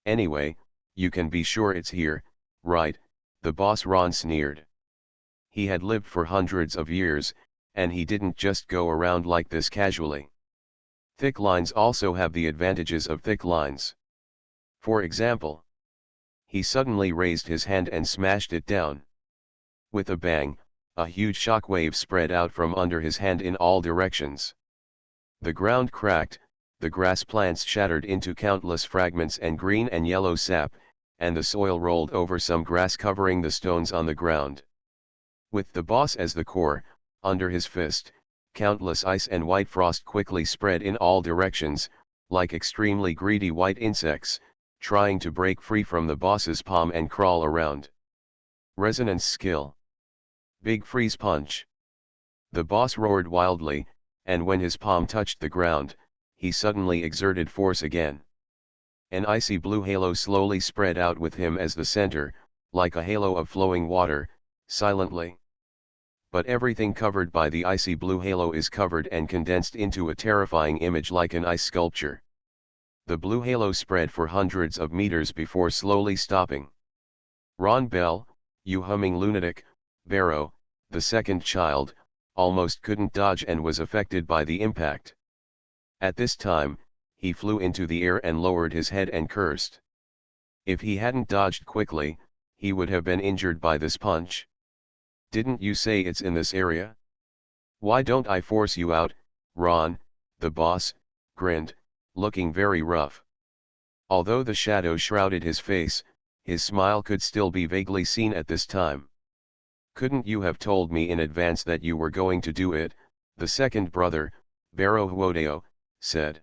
Anyway, you can be sure it's here, right? The boss Ron sneered. He had lived for hundreds of years, and he didn't just go around like this casually. Thick lines also have the advantages of thick lines. For example, he suddenly raised his hand and smashed it down. With a bang, a huge shock wave spread out from under his hand in all directions. The ground cracked, the grass plants shattered into countless fragments and green and yellow sap, and the soil rolled over some grass covering the stones on the ground. With the boss as the core, under his fist, countless ice and white frost quickly spread in all directions, like extremely greedy white insects, trying to break free from the boss's palm and crawl around. Resonance skill. Big freeze punch. The boss roared wildly, and when his palm touched the ground, he suddenly exerted force again. An icy blue halo slowly spread out with him as the center, like a halo of flowing water, silently. But everything covered by the icy blue halo is covered and condensed into a terrifying image like an ice sculpture. The blue halo spread for hundreds of meters before slowly stopping. Ron Bell, you humming lunatic, Barrow, the second child, almost couldn't dodge and was affected by the impact. At this time, he flew into the air and lowered his head and cursed. If he hadn't dodged quickly, he would have been injured by this punch. Didn't you say it's in this area? Why don't I force you out? Ron, the boss, grinned, looking very rough. Although the shadow shrouded his face, his smile could still be vaguely seen at this time. Couldn't you have told me in advance that you were going to do it? The second brother, Barrow Huodeo, said.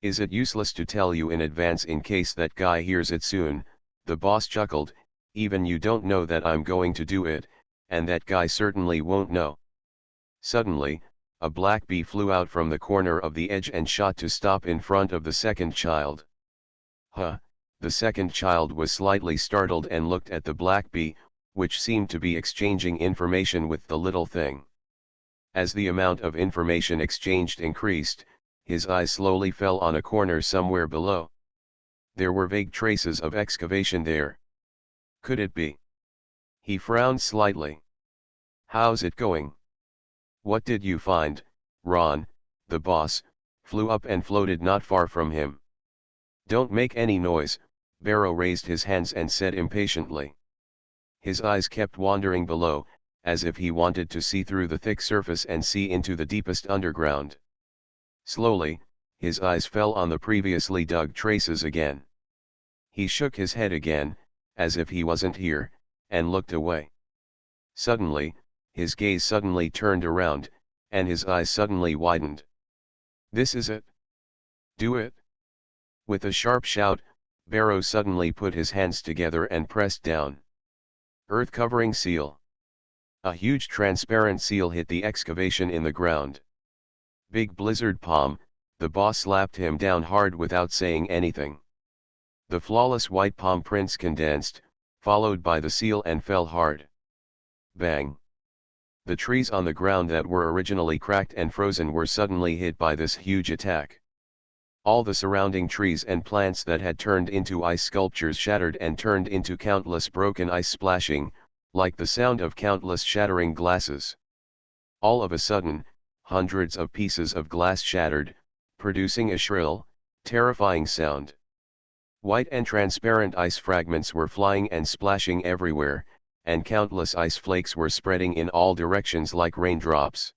Is it useless to tell you in advance in case that guy hears it soon? The boss chuckled, even you don't know that I'm going to do it, and that guy certainly won't know. Suddenly, a black bee flew out from the corner of the edge and shot to stop in front of the second child. Huh, the second child was slightly startled and looked at the black bee, which seemed to be exchanging information with the little thing. As the amount of information exchanged increased, his eyes slowly fell on a corner somewhere below. There were vague traces of excavation there. Could it be? He frowned slightly. How's it going? What did you find? Ron, the boss, flew up and floated not far from him. Don't make any noise, Barrow raised his hands and said impatiently. His eyes kept wandering below, as if he wanted to see through the thick surface and see into the deepest underground. Slowly, his eyes fell on the previously dug traces again. He shook his head again, as if he wasn't here, and looked away. Suddenly, his gaze suddenly turned around, and his eyes suddenly widened. This is it. Do it. With a sharp shout, Barrow suddenly put his hands together and pressed down. Earth covering seal. A huge transparent seal hit the excavation in the ground. Big blizzard palm, the boss slapped him down hard without saying anything. The flawless white palm prints condensed, followed by the seal and fell hard. Bang. The trees on the ground that were originally cracked and frozen were suddenly hit by this huge attack. All the surrounding trees and plants that had turned into ice sculptures shattered and turned into countless broken ice splashing, like the sound of countless shattering glasses. All of a sudden, hundreds of pieces of glass shattered, producing a shrill, terrifying sound. White and transparent ice fragments were flying and splashing everywhere, and countless ice flakes were spreading in all directions like raindrops.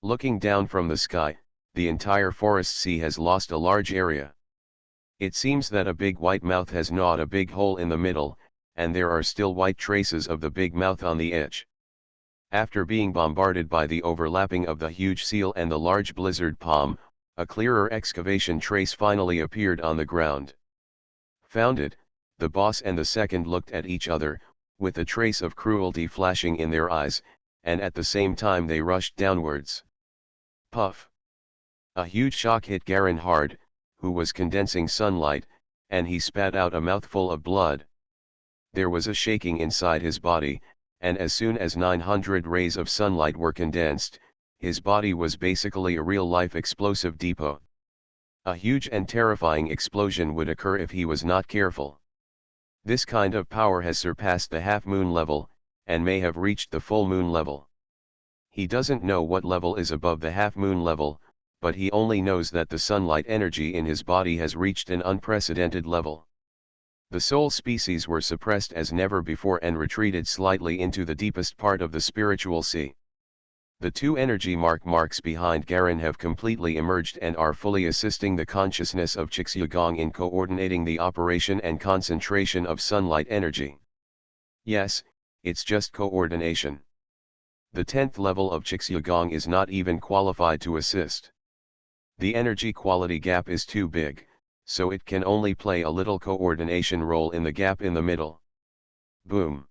Looking down from the sky, the entire forest sea has lost a large area. It seems that a big white mouth has gnawed a big hole in the middle, and there are still white traces of the big mouth on the edge. After being bombarded by the overlapping of the huge seal and the large blizzard palm, a clearer excavation trace finally appeared on the ground. Found it, the boss and the second looked at each other, with a trace of cruelty flashing in their eyes, and at the same time they rushed downwards. Puff! A huge shock hit Garin hard, who was condensing sunlight, and he spat out a mouthful of blood. There was a shaking inside his body, and as soon as 900 rays of sunlight were condensed, his body was basically a real-life explosive depot. A huge and terrifying explosion would occur if he was not careful. This kind of power has surpassed the half-moon level, and may have reached the full moon level. He doesn't know what level is above the half-moon level, but he only knows that the sunlight energy in his body has reached an unprecedented level. The soul species were suppressed as never before and retreated slightly into the deepest part of the spiritual sea. The two energy marks behind Garen have completely emerged and are fully assisting the consciousness of Chixyagong in coordinating the operation and concentration of sunlight energy. Yes, it's just coordination. The 10th level of Chixyagong is not even qualified to assist. The energy quality gap is too big, so it can only play a little coordination role in the gap in the middle. Boom.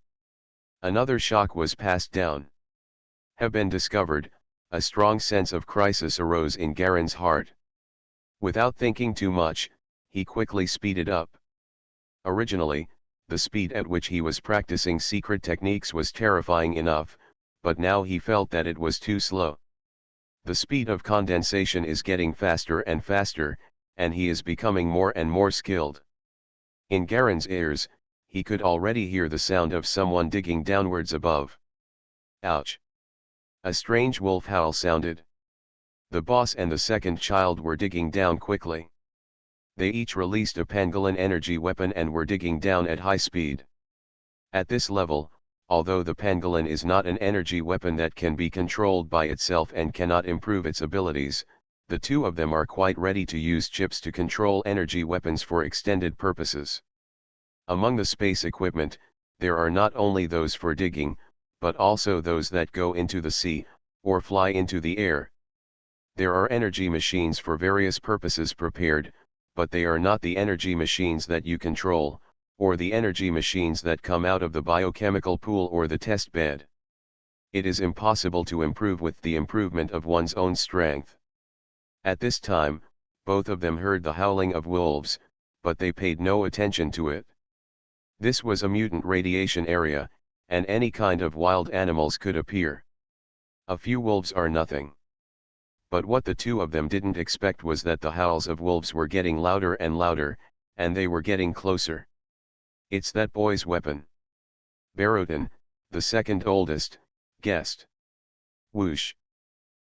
Another shock was passed down. Have been discovered, a strong sense of crisis arose in Garen's heart. Without thinking too much, he quickly speeded up. Originally, the speed at which he was practicing secret techniques was terrifying enough, but now he felt that it was too slow. The speed of condensation is getting faster and faster, and he is becoming more and more skilled. In Garen's ears, he could already hear the sound of someone digging downwards above. Ouch! A strange wolf howl sounded. The boss and the second child were digging down quickly. They each released a pangolin energy weapon and were digging down at high speed. At this level, although the pangolin is not an energy weapon that can be controlled by itself and cannot improve its abilities, the two of them are quite ready to use chips to control energy weapons for extended purposes. Among the space equipment, there are not only those for digging, but also those that go into the sea, or fly into the air. There are energy machines for various purposes prepared, but they are not the energy machines that you control, or the energy machines that come out of the biochemical pool or the test bed. It is impossible to improve with the improvement of one's own strength. At this time, both of them heard the howling of wolves, but they paid no attention to it. This was a mutant radiation area, and any kind of wild animals could appear. A few wolves are nothing. But what the two of them didn't expect was that the howls of wolves were getting louder and louder, and they were getting closer. It's that boy's weapon. Barotin, the second oldest, guessed. Whoosh!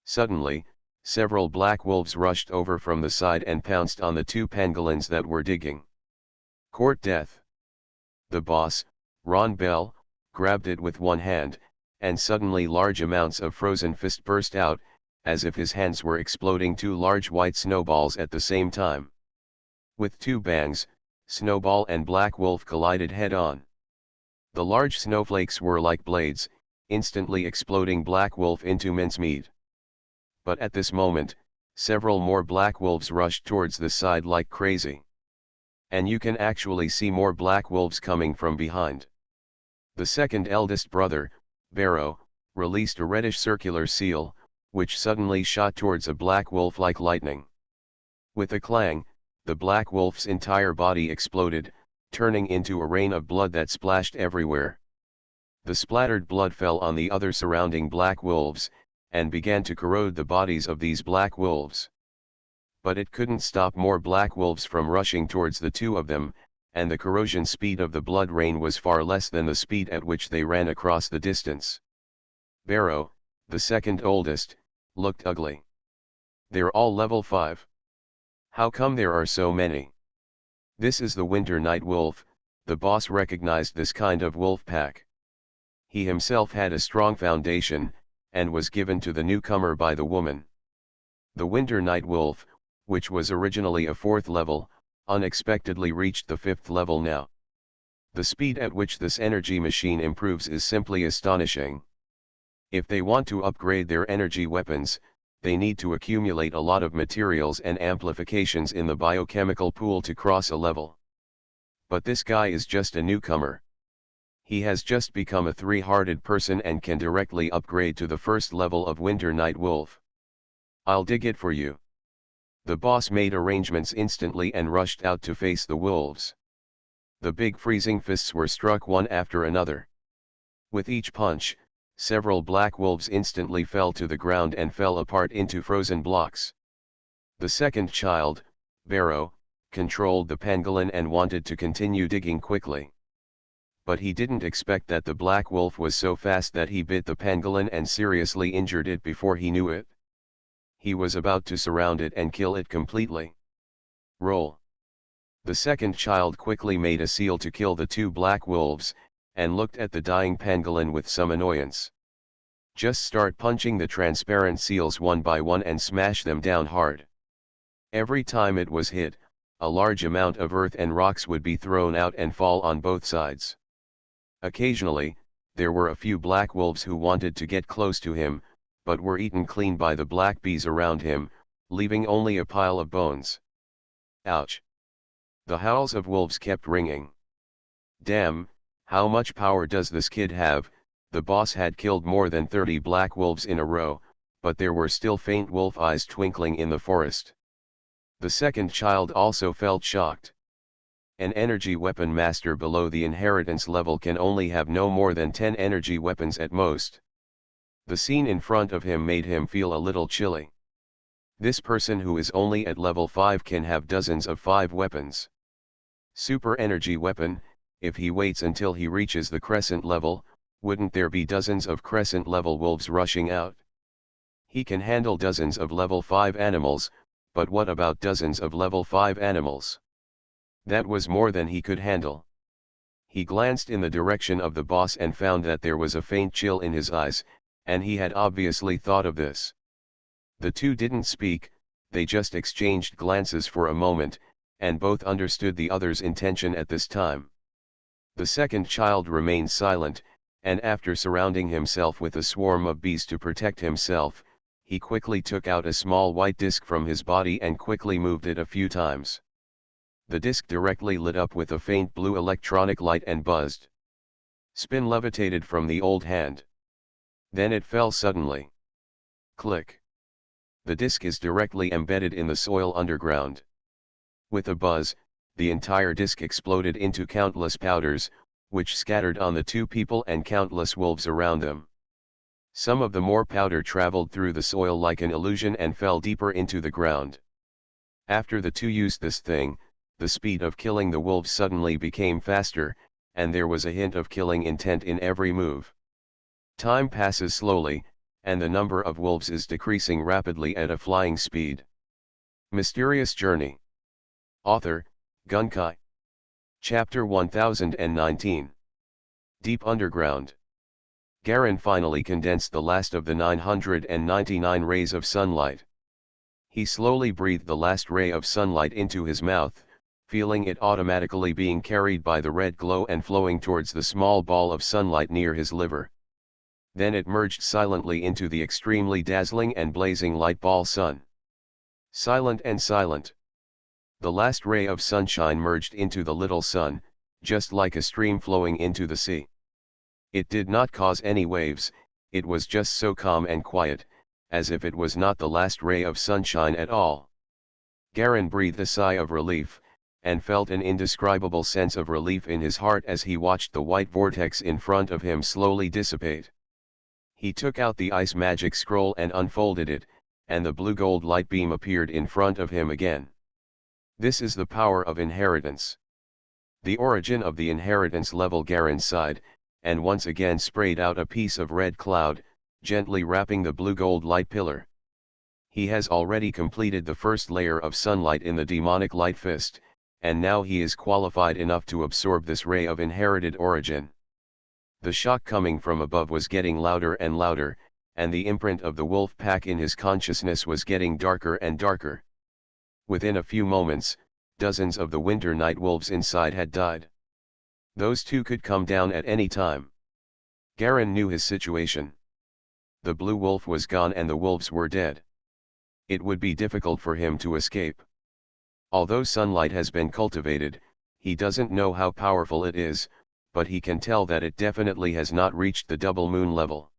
Suddenly, several black wolves rushed over from the side and pounced on the two pangolins that were digging. Court death. The boss, Ron Bell, grabbed it with one hand, and suddenly large amounts of frozen fist burst out, as if his hands were exploding two large white snowballs at the same time. With two bangs, Snowball and Black Wolf collided head-on. The large snowflakes were like blades, instantly exploding Black Wolf into mincemeat. But at this moment, several more Black Wolves rushed towards the side like crazy. And you can actually see more Black Wolves coming from behind. The second eldest brother, Barrow, released a reddish circular seal, which suddenly shot towards a black wolf like lightning. With a clang, the black wolf's entire body exploded, turning into a rain of blood that splashed everywhere. The splattered blood fell on the other surrounding black wolves, and began to corrode the bodies of these black wolves. But it couldn't stop more black wolves from rushing towards the two of them, and the corrosion speed of the blood rain was far less than the speed at which they ran across the distance. Barrow, the second oldest, looked ugly. They're all level 5. How come there are so many? This is the winter night wolf. The boss recognized this kind of wolf pack. He himself had a strong foundation, and was given to the newcomer by the woman. The winter night wolf, which was originally a 4th level, unexpectedly reached the 5th level now. The speed at which this energy machine improves is simply astonishing. If they want to upgrade their energy weapons, they need to accumulate a lot of materials and amplifications in the biochemical pool to cross a level. But this guy is just a newcomer. He has just become a 3-hearted person and can directly upgrade to the 1st level of Winter Night Wolf. I'll dig it for you. The boss made arrangements instantly and rushed out to face the wolves. The big freezing fists were struck one after another. With each punch, several black wolves instantly fell to the ground and fell apart into frozen blocks. The second child, Barrow, controlled the pangolin and wanted to continue digging quickly. But he didn't expect that the black wolf was so fast that he bit the pangolin and seriously injured it before he knew it. He was about to surround it and kill it completely. Roll. The second child quickly made a seal to kill the two black wolves, and looked at the dying pangolin with some annoyance. Just start punching the transparent seals one by one and smash them down hard. Every time it was hit, a large amount of earth and rocks would be thrown out and fall on both sides. Occasionally, there were a few black wolves who wanted to get close to him, but were eaten clean by the black bees around him, leaving only a pile of bones. Ouch! The howls of wolves kept ringing. Damn, how much power does this kid have? The boss had killed more than 30 black wolves in a row, but there were still faint wolf eyes twinkling in the forest. The second child also felt shocked. An energy weapon master below the inheritance level can only have no more than 10 energy weapons at most. The scene in front of him made him feel a little chilly. This person who is only at level 5 can have dozens of 5 weapons. Super energy weapon, if he waits until he reaches the crescent level, wouldn't there be dozens of crescent level wolves rushing out? He can handle dozens of level 5 animals, but what about dozens of level 5 animals? That was more than he could handle. He glanced in the direction of the boss and found that there was a faint chill in his eyes, and he had obviously thought of this. The two didn't speak, they just exchanged glances for a moment, and both understood the other's intention at this time. The second child remained silent, and after surrounding himself with a swarm of bees to protect himself, he quickly took out a small white disc from his body and quickly moved it a few times. The disc directly lit up with a faint blue electronic light and buzzed. Spin levitated from the old hand. Then it fell suddenly. Click. The disc is directly embedded in the soil underground. With a buzz, the entire disc exploded into countless powders, which scattered on the two people and countless wolves around them. Some of the more powder traveled through the soil like an illusion and fell deeper into the ground. After the two used this thing, the speed of killing the wolves suddenly became faster, and there was a hint of killing intent in every move. Time passes slowly, and the number of wolves is decreasing rapidly at a flying speed. Mysterious Journey. Author, Gunkai. Chapter 1019. Deep Underground. Garen finally condensed the last of the 999 rays of sunlight. He slowly breathed the last ray of sunlight into his mouth, feeling it automatically being carried by the red glow and flowing towards the small ball of sunlight near his liver. Then it merged silently into the extremely dazzling and blazing light ball sun. Silent and silent. The last ray of sunshine merged into the little sun, just like a stream flowing into the sea. It did not cause any waves, it was just so calm and quiet, as if it was not the last ray of sunshine at all. Garen breathed a sigh of relief, and felt an indescribable sense of relief in his heart as he watched the white vortex in front of him slowly dissipate. He took out the ice magic scroll and unfolded it, and the blue-gold light beam appeared in front of him again. This is the power of inheritance. The origin of the inheritance level. Garen sighed, and once again sprayed out a piece of red cloud, gently wrapping the blue-gold light pillar. He has already completed the first layer of sunlight in the demonic light fist, and now he is qualified enough to absorb this ray of inherited origin. The shock coming from above was getting louder and louder, and the imprint of the wolf pack in his consciousness was getting darker and darker. Within a few moments, dozens of the winter night wolves inside had died. Those two could come down at any time. Garen knew his situation. The blue wolf was gone and the wolves were dead. It would be difficult for him to escape. Although sunlight has been cultivated, he doesn't know how powerful it is, but he can tell that it definitely has not reached the double moon level.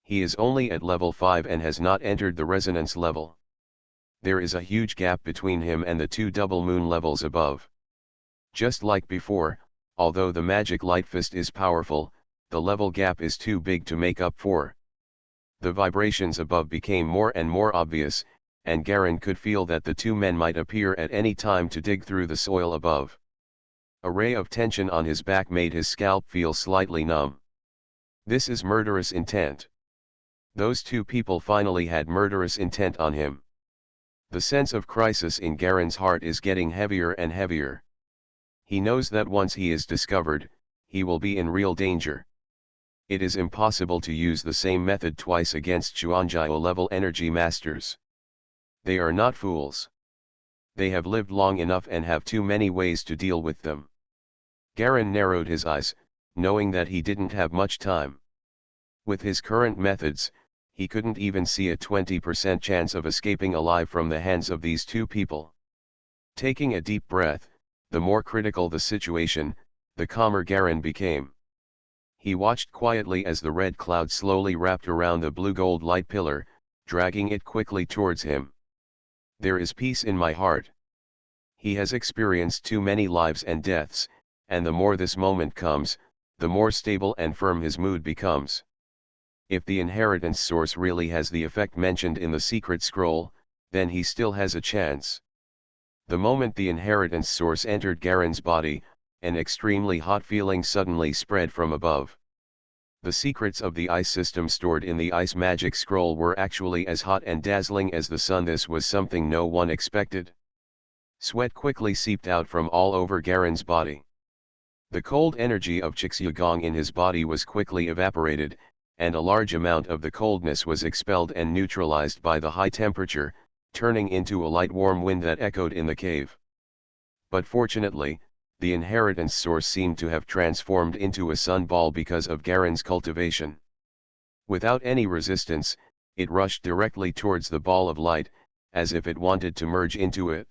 He is only at level 5 and has not entered the resonance level. There is a huge gap between him and the two double moon levels above. Just like before, although the magic light fist is powerful, the level gap is too big to make up for. The vibrations above became more and more obvious, and Garen could feel that the two men might appear at any time to dig through the soil above. A ray of tension on his back made his scalp feel slightly numb. This is murderous intent. Those two people finally had murderous intent on him. The sense of crisis in Garen's heart is getting heavier and heavier. He knows that once he is discovered, he will be in real danger. It is impossible to use the same method twice against Chuanjiao-level energy masters. They are not fools. They have lived long enough and have too many ways to deal with them. Garen narrowed his eyes, knowing that he didn't have much time. With his current methods, he couldn't even see a 20% chance of escaping alive from the hands of these two people. Taking a deep breath, the more critical the situation, the calmer Garen became. He watched quietly as the red cloud slowly wrapped around the blue-gold light pillar, dragging it quickly towards him. There is peace in my heart. He has experienced too many lives and deaths, and the more this moment comes, the more stable and firm his mood becomes. If the inheritance source really has the effect mentioned in the secret scroll, then he still has a chance. The moment the inheritance source entered Garen's body, an extremely hot feeling suddenly spread from above. The secrets of the ice system stored in the ice magic scroll were actually as hot and dazzling as the sun. This was something no one expected. Sweat quickly seeped out from all over Garen's body. The cold energy of Chixyagong in his body was quickly evaporated, and a large amount of the coldness was expelled and neutralized by the high temperature, turning into a light warm wind that echoed in the cave. But fortunately, the inheritance source seemed to have transformed into a sun ball because of Garen's cultivation. Without any resistance, it rushed directly towards the ball of light, as if it wanted to merge into it.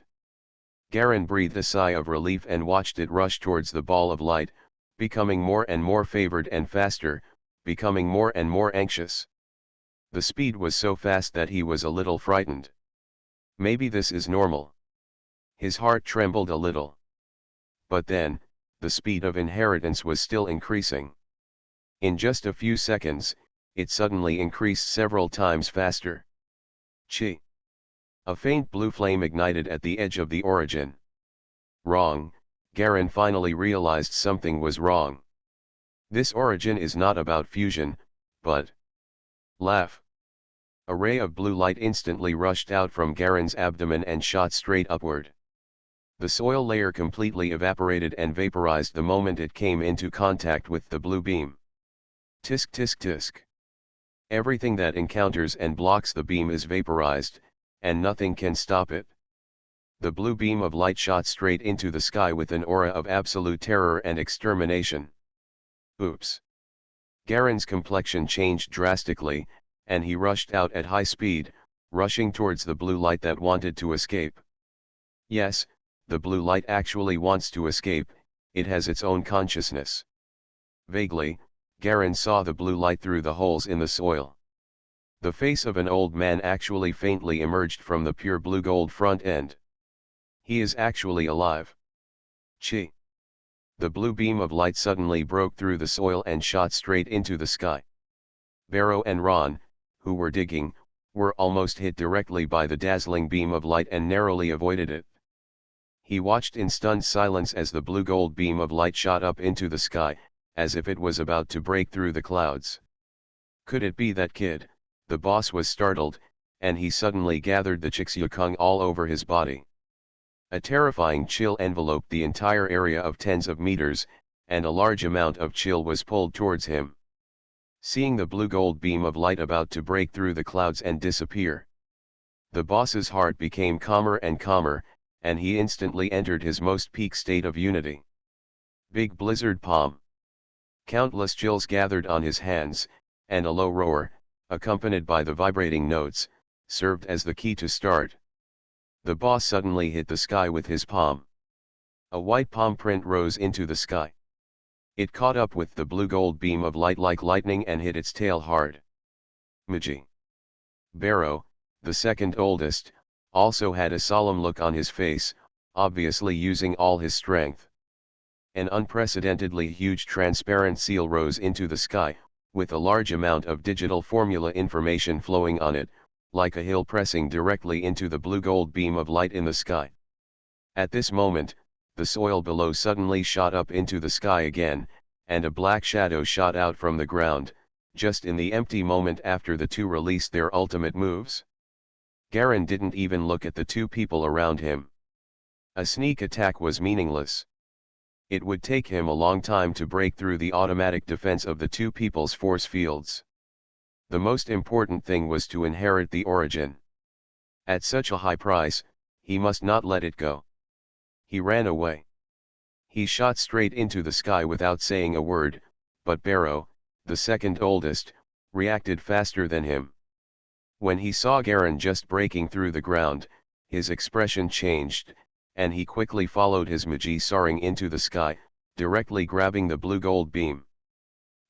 Garen breathed a sigh of relief and watched it rush towards the ball of light, becoming more and more favored and faster, becoming more and more anxious. The speed was so fast that he was a little frightened. Maybe this is normal. His heart trembled a little. But then, the speed of inheritance was still increasing. In just a few seconds, it suddenly increased several times faster. Chi! A faint blue flame ignited at the edge of the origin. Wrong, Garen finally realized something was wrong. This origin is not about fusion, but... Laugh! A ray of blue light instantly rushed out from Garen's abdomen and shot straight upward. The soil layer completely evaporated and vaporized the moment it came into contact with the blue beam. Tisk tisk tisk. Everything that encounters and blocks the beam is vaporized, and nothing can stop it. The blue beam of light shot straight into the sky with an aura of absolute terror and extermination. Oops! Garen's complexion changed drastically, and he rushed out at high speed, rushing towards the blue light that wanted to escape. Yes, the blue light actually wants to escape, it has its own consciousness. Vaguely, Garen saw the blue light through the holes in the soil. The face of an old man actually faintly emerged from the pure blue gold front end. He is actually alive. Chi! The blue beam of light suddenly broke through the soil and shot straight into the sky. Barrow and Ron, who were digging, were almost hit directly by the dazzling beam of light and narrowly avoided it. He watched in stunned silence as the blue-gold beam of light shot up into the sky, as if it was about to break through the clouds. Could it be that kid? The boss was startled, and he suddenly gathered the Chixyakung all over his body. A terrifying chill enveloped the entire area of tens of meters, and a large amount of chill was pulled towards him. Seeing the blue-gold beam of light about to break through the clouds and disappear, the boss's heart became calmer and calmer, and he instantly entered his most peak state of unity. Big blizzard palm. Countless chills gathered on his hands, and a low roar, accompanied by the vibrating notes, served as the key to start. The boss suddenly hit the sky with his palm. A white palm print rose into the sky. It caught up with the blue-gold beam of light like lightning and hit its tail hard. Magi. Barrow, the second oldest, also had a solemn look on his face, obviously using all his strength. An unprecedentedly huge transparent seal rose into the sky, with a large amount of digital formula information flowing on it, like a hill pressing directly into the blue-gold beam of light in the sky. At this moment, the soil below suddenly shot up into the sky again, and a black shadow shot out from the ground, just in the empty moment after the two released their ultimate moves. Garen didn't even look at the two people around him. A sneak attack was meaningless. It would take him a long time to break through the automatic defense of the two people's force fields. The most important thing was to inherit the origin. At such a high price, he must not let it go. He ran away. He shot straight into the sky without saying a word, but Barrow, the second oldest, reacted faster than him. When he saw Garen just breaking through the ground, his expression changed, and he quickly followed his Magi soaring into the sky, directly grabbing the blue gold beam.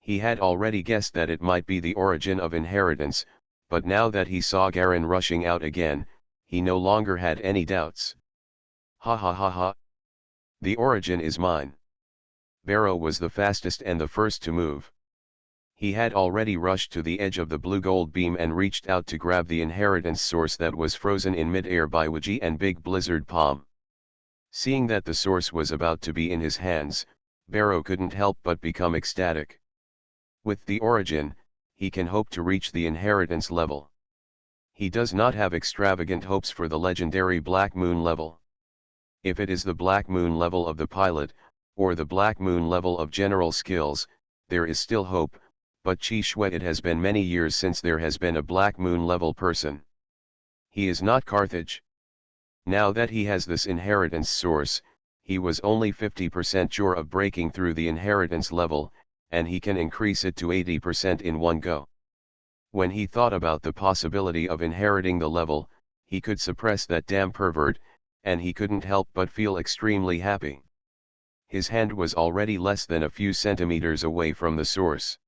He had already guessed that it might be the origin of inheritance, but now that he saw Garen rushing out again, he no longer had any doubts. Ha ha ha ha. The origin is mine. Barrow was the fastest and the first to move. He had already rushed to the edge of the blue gold beam and reached out to grab the inheritance source that was frozen in mid-air by Wiji and Big Blizzard Palm. Seeing that the source was about to be in his hands, Barrow couldn't help but become ecstatic. With the origin, he can hope to reach the inheritance level. He does not have extravagant hopes for the legendary Black Moon level. If it is the Black Moon level of the pilot, or the Black Moon level of general skills, there is still hope, but Chi Shui, it has been many years since there has been a Black Moon level person. He is not Carthage. Now that he has this inheritance source, he was only 50% sure of breaking through the inheritance level, and he can increase it to 80% in one go. When he thought about the possibility of inheriting the level, he could suppress that damn pervert, and he couldn't help but feel extremely happy. His hand was already less than a few centimeters away from the source.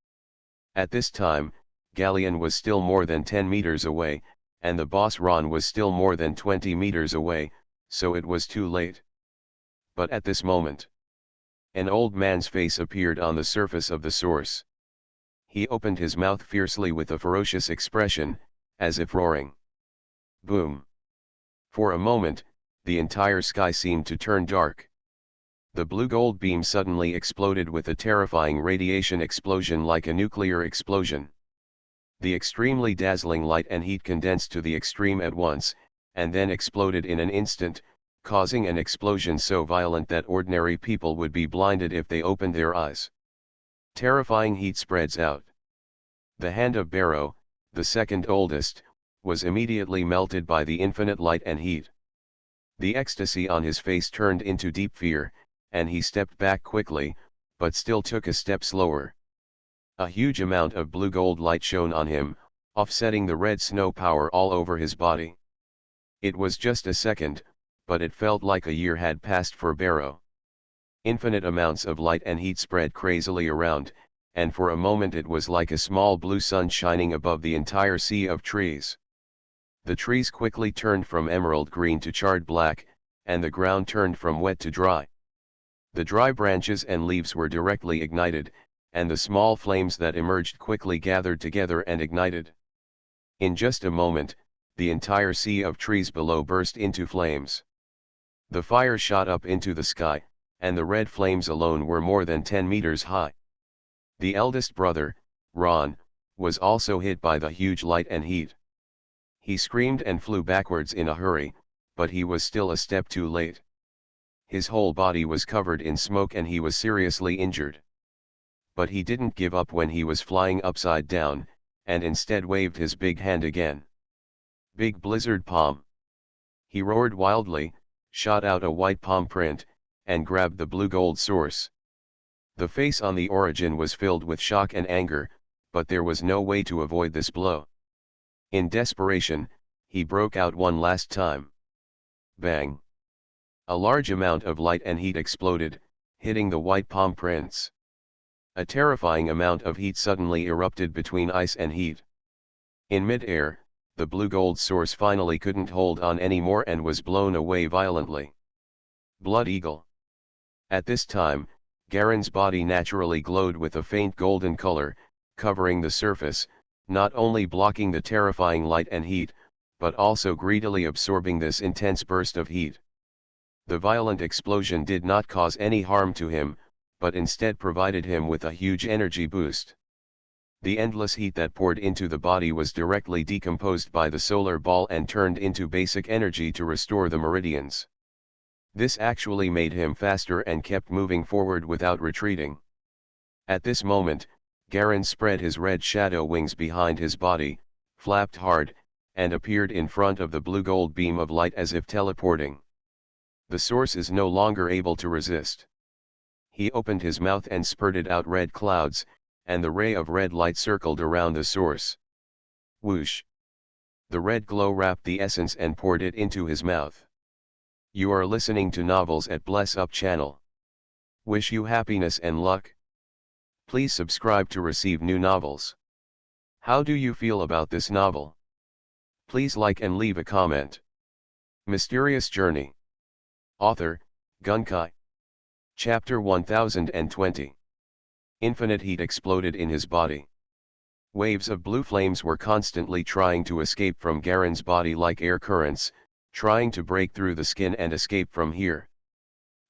At this time, Galleon was still more than 10 meters away, and the boss Ron was still more than 20 meters away, so it was too late. But at this moment, an old man's face appeared on the surface of the source. He opened his mouth fiercely with a ferocious expression, as if roaring. Boom! For a moment, the entire sky seemed to turn dark. The blue gold beam suddenly exploded with a terrifying radiation explosion like a nuclear explosion. The extremely dazzling light and heat condensed to the extreme at once, and then exploded in an instant, causing an explosion so violent that ordinary people would be blinded if they opened their eyes. Terrifying heat spreads out. The hand of Barrow, the second oldest, was immediately melted by the infinite light and heat. The ecstasy on his face turned into deep fear, and he stepped back quickly, but still took a step slower. A huge amount of blue gold light shone on him, offsetting the red snow power all over his body. It was just a second, but it felt like a year had passed for Barrow. Infinite amounts of light and heat spread crazily around, and for a moment it was like a small blue sun shining above the entire sea of trees. The trees quickly turned from emerald green to charred black, and the ground turned from wet to dry. The dry branches and leaves were directly ignited, and the small flames that emerged quickly gathered together and ignited. In just a moment, the entire sea of trees below burst into flames. The fire shot up into the sky, and the red flames alone were more than 10 meters high. The eldest brother, Ron, was also hit by the huge light and heat. He screamed and flew backwards in a hurry, but he was still a step too late. His whole body was covered in smoke and he was seriously injured. But he didn't give up when he was flying upside down, and instead waved his big hand again. Big Blizzard Palm. He roared wildly, shot out a white palm print, and grabbed the blue gold source. The face on the origin was filled with shock and anger, but there was no way to avoid this blow. In desperation, he broke out one last time. Bang! A large amount of light and heat exploded, hitting the white palm prints. A terrifying amount of heat suddenly erupted between ice and heat. In mid-air, the blue gold source finally couldn't hold on anymore and was blown away violently. Blood Eagle. At this time, Garen's body naturally glowed with a faint golden color, covering the surface, not only blocking the terrifying light and heat, but also greedily absorbing this intense burst of heat. The violent explosion did not cause any harm to him, but instead provided him with a huge energy boost. The endless heat that poured into the body was directly decomposed by the solar ball and turned into basic energy to restore the meridians. This actually made him faster and kept moving forward without retreating. At this moment, Garen spread his red shadow wings behind his body, flapped hard, and appeared in front of the blue-gold beam of light as if teleporting. The source is no longer able to resist. He opened his mouth and spurted out red clouds, and the ray of red light circled around the source. Whoosh! The red glow wrapped the essence and poured it into his mouth. You are listening to Novels at Bless Up channel. Wish you happiness and luck. Please subscribe to receive new novels. How do you feel about this novel? Please like and leave a comment. Mysterious Journey. Author, Gunkai. Chapter 1020. Infinite heat exploded in his body. Waves of blue flames were constantly trying to escape from Garen's body like air currents, trying to break through the skin and escape from here.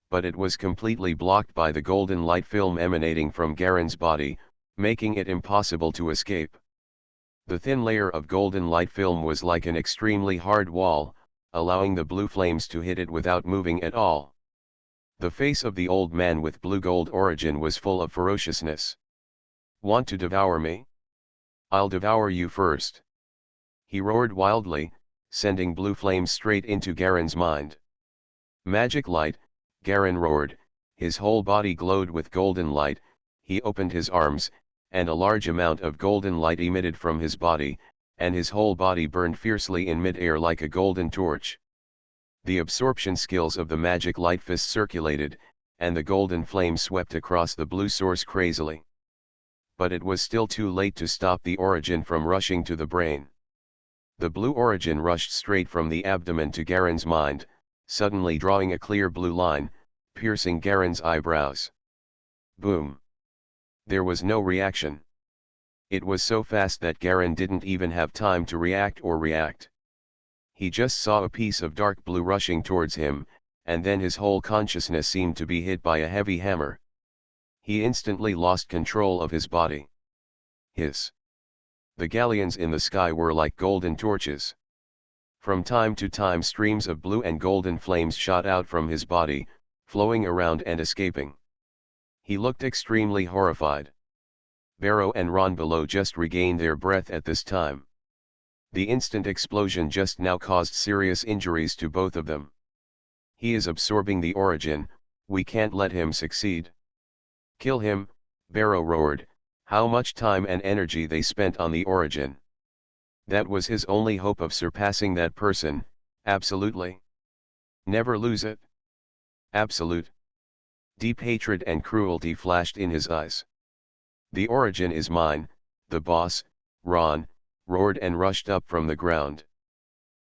But it was completely blocked by the golden light film emanating from Garen's body, making it impossible to escape. The thin layer of golden light film was like an extremely hard wall, allowing the blue flames to hit it without moving at all. The face of the old man with blue-gold origin was full of ferociousness. Want to devour me? I'll devour you first. He roared wildly, sending blue flames straight into Garen's mind. Magic light, Garen roared, his whole body glowed with golden light. He opened his arms, and a large amount of golden light emitted from his body, and his whole body burned fiercely in mid-air like a golden torch. The absorption skills of the magic light fist circulated, and the golden flame swept across the blue source crazily. But it was still too late to stop the origin from rushing to the brain. The blue origin rushed straight from the abdomen to Garen's mind, suddenly drawing a clear blue line, piercing Garen's eyebrows. Boom! There was no reaction. It was so fast that Garen didn't even have time to react. He just saw a piece of dark blue rushing towards him, and then his whole consciousness seemed to be hit by a heavy hammer. He instantly lost control of his body. Hiss! The galleons in the sky were like golden torches. From time to time streams of blue and golden flames shot out from his body, flowing around and escaping. He looked extremely horrified. Barrow and Ron below just regained their breath at this time. The instant explosion just now caused serious injuries to both of them. He is absorbing the origin, we can't let him succeed. Kill him, Barrow roared. How much time and energy they spent on the origin. That was his only hope of surpassing that person, absolutely. Never lose it. Absolute. Deep hatred and cruelty flashed in his eyes. The origin is mine, the boss, Ron, roared and rushed up from the ground.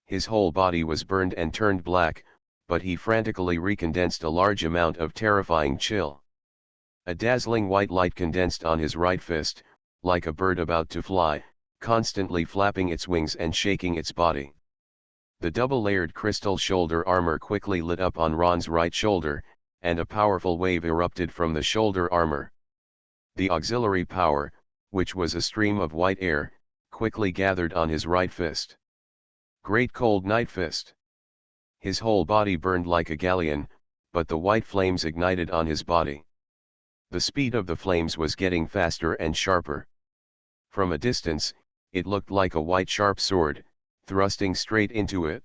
His whole body was burned and turned black, but he frantically recondensed a large amount of terrifying chill. A dazzling white light condensed on his right fist, like a bird about to fly, constantly flapping its wings and shaking its body. The double-layered crystal shoulder armor quickly lit up on Ron's right shoulder, and a powerful wave erupted from the shoulder armor. The auxiliary power, which was a stream of white air, quickly gathered on his right fist. Great cold night fist. His whole body burned like a galleon, but the white flames ignited on his body. The speed of the flames was getting faster and sharper. From a distance, it looked like a white sharp sword, thrusting straight into it.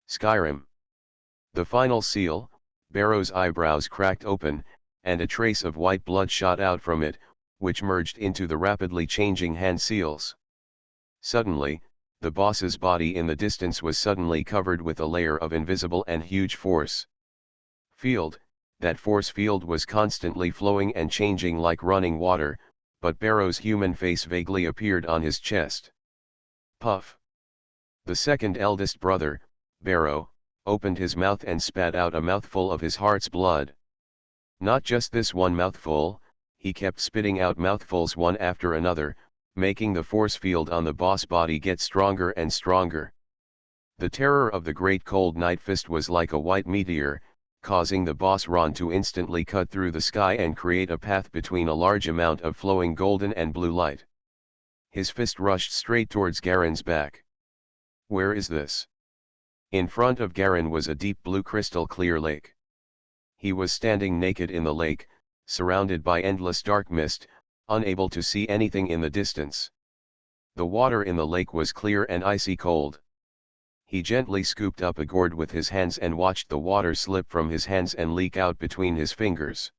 Skyrim. The final seal, Barrow's eyebrows cracked open, and a trace of white blood shot out from it, which merged into the rapidly changing hand seals. Suddenly, the boss's body in the distance was suddenly covered with a layer of invisible and huge force field. That force field was constantly flowing and changing like running water, but Barrow's human face vaguely appeared on his chest. Puff! The second eldest brother, Barrow, opened his mouth and spat out a mouthful of his heart's blood. Not just this one mouthful, he kept spitting out mouthfuls one after another, making the force field on the boss body get stronger and stronger. The terror of the great cold night fist was like a white meteor, causing the boss Ron to instantly cut through the sky and create a path between a large amount of flowing golden and blue light. His fist rushed straight towards Garen's back. Where is this? In front of Garen was a deep blue crystal clear lake. He was standing naked in the lake, surrounded by endless dark mist, unable to see anything in the distance. The water in the lake was clear and icy cold. He gently scooped up a gourd with his hands and watched the water slip from his hands and leak out between his fingers.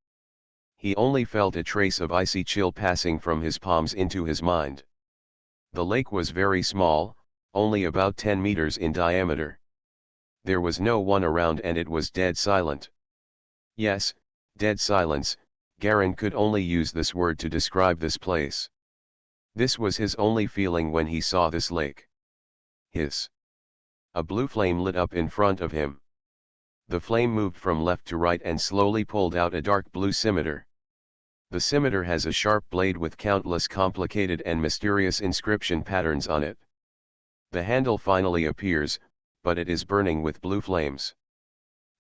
He only felt a trace of icy chill passing from his palms into his mind. The lake was very small, only about 10 meters in diameter. There was no one around and it was dead silent. Yes, dead silence. Garen could only use this word to describe this place. This was his only feeling when he saw this lake. Hiss. A blue flame lit up in front of him. The flame moved from left to right and slowly pulled out a dark blue scimitar. The scimitar has a sharp blade with countless complicated and mysterious inscription patterns on it. The handle finally appears, but it is burning with blue flames.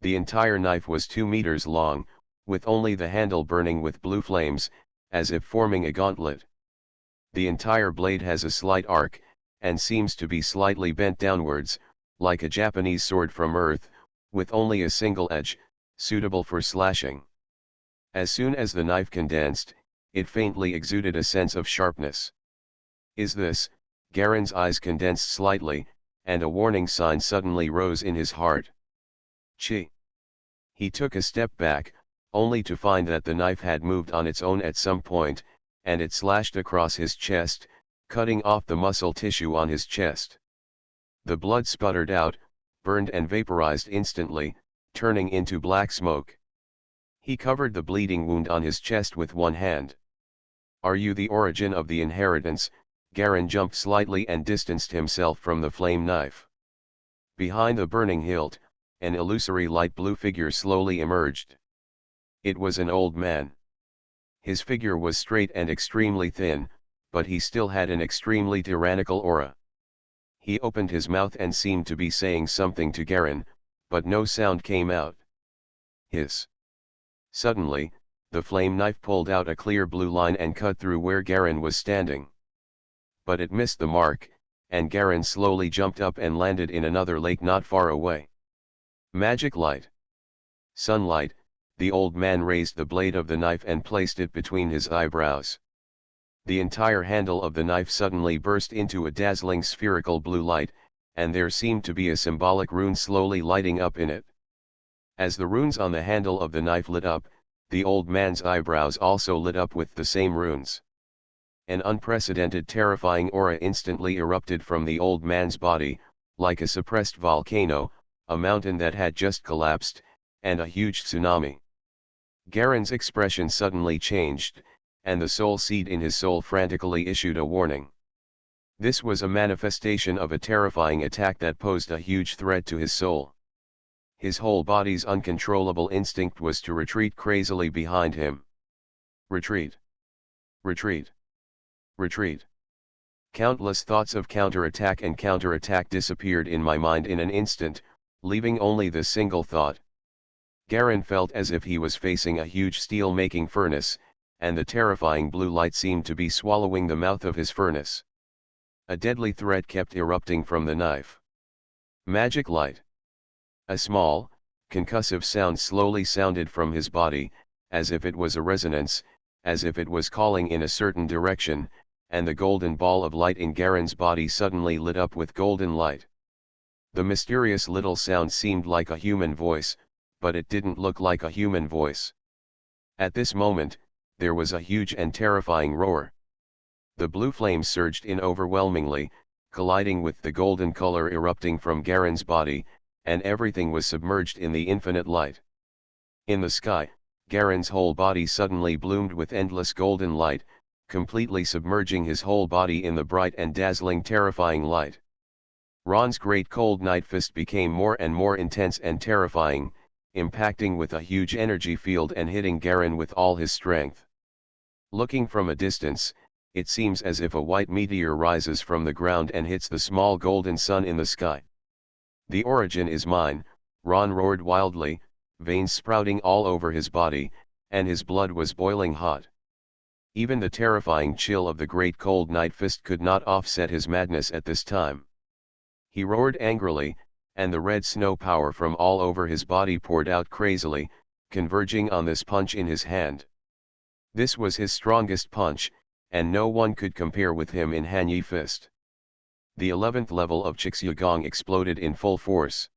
The entire knife was 2 meters long, with only the handle burning with blue flames, as if forming a gauntlet. The entire blade has a slight arc, and seems to be slightly bent downwards, like a Japanese sword from earth, with only a single edge, suitable for slashing. As soon as the knife condensed, it faintly exuded a sense of sharpness. Is this? Garen's eyes condensed slightly, and a warning sign suddenly rose in his heart. Chi. He took a step back, only to find that the knife had moved on its own at some point, and it slashed across his chest, cutting off the muscle tissue on his chest. The blood sputtered out, burned and vaporized instantly, turning into black smoke. He covered the bleeding wound on his chest with one hand. Are you the origin of the inheritance? Garen jumped slightly and distanced himself from the flame knife. Behind the burning hilt, an illusory light blue figure slowly emerged. It was an old man. His figure was straight and extremely thin, but he still had an extremely tyrannical aura. He opened his mouth and seemed to be saying something to Garen, but no sound came out. Hiss. Suddenly, the flame knife pulled out a clear blue line and cut through where Garen was standing. But it missed the mark, and Garen slowly jumped up and landed in another lake not far away. Magic light. Sunlight. The old man raised the blade of the knife and placed it between his eyebrows. The entire handle of the knife suddenly burst into a dazzling spherical blue light, and there seemed to be a symbolic rune slowly lighting up in it. As the runes on the handle of the knife lit up, the old man's eyebrows also lit up with the same runes. An unprecedented terrifying aura instantly erupted from the old man's body, like a suppressed volcano, a mountain that had just collapsed, and a huge tsunami. Garen's expression suddenly changed, and the soul seed in his soul frantically issued a warning. This was a manifestation of a terrifying attack that posed a huge threat to his soul. His whole body's uncontrollable instinct was to retreat crazily behind him. Retreat. Retreat. Retreat. Countless thoughts of counterattack and counterattack disappeared in my mind in an instant, leaving only this single thought. Garen felt as if he was facing a huge steel-making furnace, and the terrifying blue light seemed to be swallowing the mouth of his furnace. A deadly threat kept erupting from the knife. Magic light. A small, concussive sound slowly sounded from his body, as if it was a resonance, as if it was calling in a certain direction, and the golden ball of light in Garen's body suddenly lit up with golden light. The mysterious little sound seemed like a human voice, but it didn't look like a human voice. At this moment, there was a huge and terrifying roar. The blue flames surged in overwhelmingly, colliding with the golden color erupting from Garen's body, and everything was submerged in the infinite light. In the sky, Garen's whole body suddenly bloomed with endless golden light, completely submerging his whole body in the bright and dazzling terrifying light. Ron's great cold night fist became more and more intense and terrifying, impacting with a huge energy field and hitting Garen with all his strength. Looking from a distance, it seems as if a white meteor rises from the ground and hits the small golden sun in the sky. The origin is mine, Ron roared wildly, veins sprouting all over his body, and his blood was boiling hot. Even the terrifying chill of the great cold night fist could not offset his madness at this time. He roared angrily, and the red snow power from all over his body poured out crazily, converging on this punch in his hand. This was his strongest punch, and no one could compare with him in Hanyi fist. The 11th level of Chixyagong exploded in full force.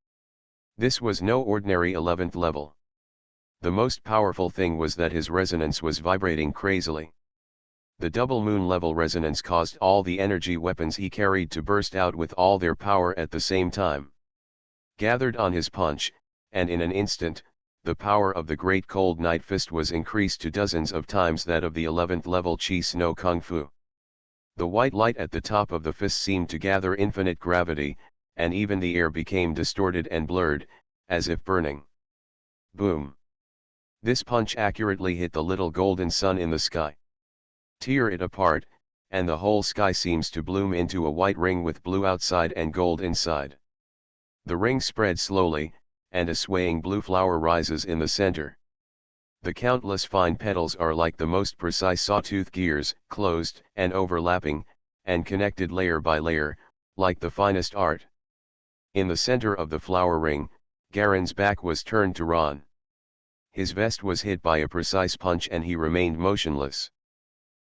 This was no ordinary 11th level. The most powerful thing was that his resonance was vibrating crazily. The double moon level resonance caused all the energy weapons he carried to burst out with all their power at the same time. Gathered on his punch, and in an instant, the power of the great cold night fist was increased to dozens of times that of the 11th level Chi Snow Kung Fu. The white light at the top of the fist seemed to gather infinite gravity, and even the air became distorted and blurred, as if burning. Boom! This punch accurately hit the little golden sun in the sky. Tear it apart, and the whole sky seems to bloom into a white ring with blue outside and gold inside. The ring spread slowly, and a swaying blue flower rises in the center. The countless fine petals are like the most precise sawtooth gears, closed and overlapping, and connected layer by layer, like the finest art. In the center of the flower ring, Garen's back was turned to Ron. His vest was hit by a precise punch and he remained motionless.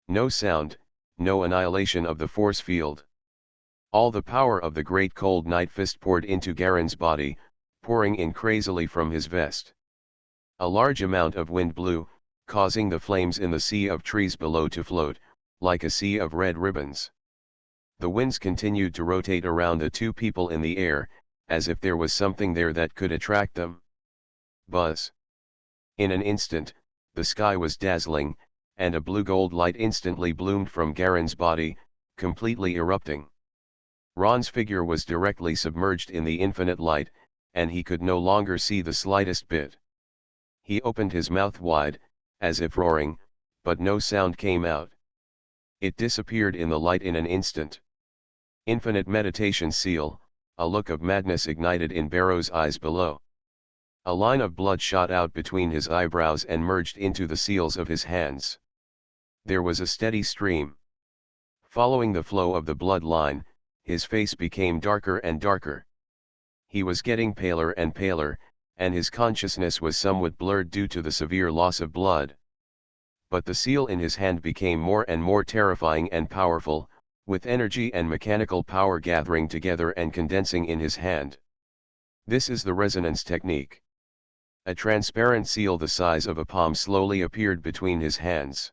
No sound, no annihilation of the force field. All the power of the great cold night fist poured into Garen's body, pouring in crazily from his vest. A large amount of wind blew, causing the flames in the sea of trees below to float, like a sea of red ribbons. The winds continued to rotate around the two people in the air, as if there was something there that could attract them. Buzz. In an instant, the sky was dazzling, and a blue-gold light instantly bloomed from Garen's body, completely erupting. Ron's figure was directly submerged in the infinite light, and he could no longer see the slightest bit. He opened his mouth wide, as if roaring, but no sound came out. It disappeared in the light in an instant. Infinite meditation seal, a look of madness ignited in Barrow's eyes below. A line of blood shot out between his eyebrows and merged into the seals of his hands. There was a steady stream. Following the flow of the blood line, his face became darker and darker. He was getting paler and paler, and his consciousness was somewhat blurred due to the severe loss of blood. But the seal in his hand became more and more terrifying and powerful, with energy and mechanical power gathering together and condensing in his hand. This is the resonance technique. A transparent seal the size of a palm slowly appeared between his hands.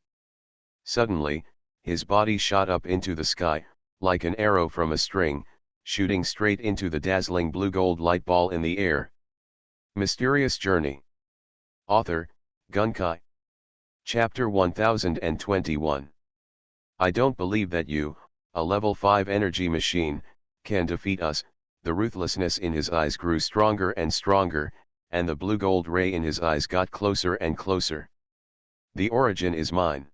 Suddenly, his body shot up into the sky, like an arrow from a string, shooting straight into the dazzling blue-gold light ball in the air. Mysterious Journey. Author, Gunkai. Chapter 1021. I don't believe that you, a level 5 energy machine, can defeat us. The ruthlessness in his eyes grew stronger and stronger, and the blue-gold ray in his eyes got closer and closer. The origin is mine.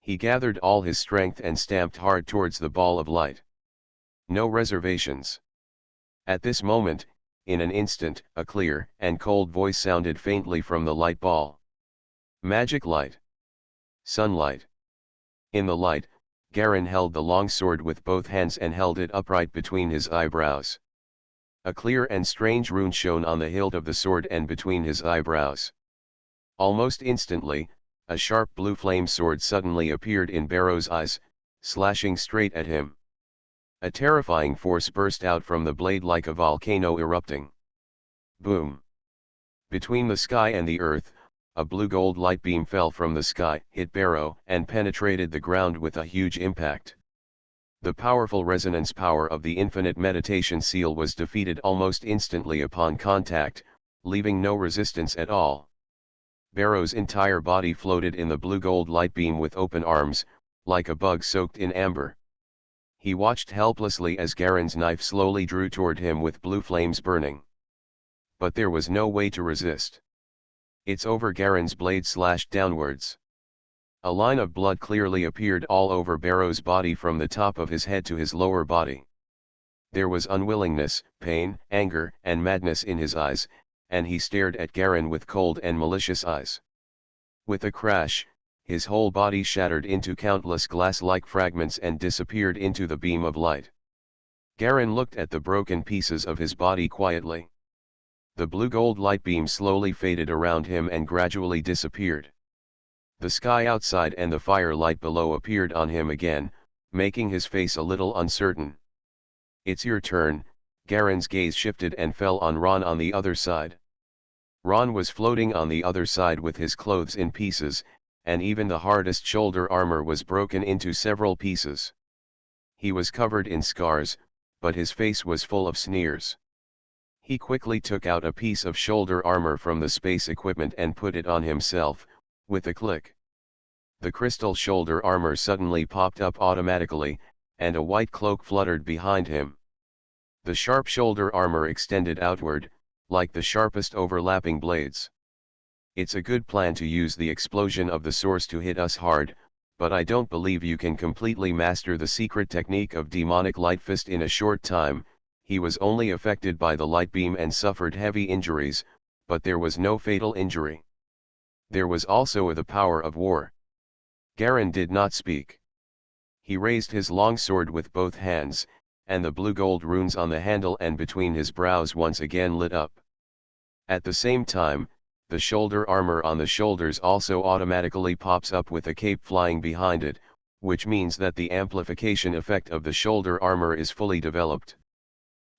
He gathered all his strength and stamped hard towards the ball of light. No reservations. At this moment, in an instant, a clear and cold voice sounded faintly from the light ball. Magic light. Sunlight. In the light, Garen held the long sword with both hands and held it upright between his eyebrows. A clear and strange rune shone on the hilt of the sword and between his eyebrows. Almost instantly, a sharp blue flame sword suddenly appeared in Barrow's eyes, slashing straight at him. A terrifying force burst out from the blade like a volcano erupting. Boom! Between the sky and the earth, a blue-gold light beam fell from the sky, hit Barrow, and penetrated the ground with a huge impact. The powerful resonance power of the infinite meditation seal was defeated almost instantly upon contact, leaving no resistance at all. Barrow's entire body floated in the blue-gold light beam with open arms, like a bug soaked in amber. He watched helplessly as Garen's knife slowly drew toward him with blue flames burning. But there was no way to resist. It's over. Garen's blade slashed downwards. A line of blood clearly appeared all over Barrow's body from the top of his head to his lower body. There was unwillingness, pain, anger, and madness in his eyes, and he stared at Garen with cold and malicious eyes. With a crash, his whole body shattered into countless glass-like fragments and disappeared into the beam of light. Garen looked at the broken pieces of his body quietly. The blue-gold light beam slowly faded around him and gradually disappeared. The sky outside and the firelight below appeared on him again, making his face a little uncertain. "It's your turn." Garen's gaze shifted and fell on Ron on the other side. Ron was floating on the other side with his clothes in pieces, and even the hardest shoulder armor was broken into several pieces. He was covered in scars, but his face was full of sneers. He quickly took out a piece of shoulder armor from the space equipment and put it on himself, with a click. The crystal shoulder armor suddenly popped up automatically, and a white cloak fluttered behind him. The sharp shoulder armor extended outward, like the sharpest overlapping blades. "It's a good plan to use the explosion of the source to hit us hard, but I don't believe you can completely master the secret technique of demonic light fist in a short time." He was only affected by the light beam and suffered heavy injuries, but there was no fatal injury. There was also the power of war. Garen did not speak. He raised his long sword with both hands, and the blue-gold runes on the handle and between his brows once again lit up. At the same time, the shoulder armor on the shoulders also automatically pops up with a cape flying behind it, which means that the amplification effect of the shoulder armor is fully developed.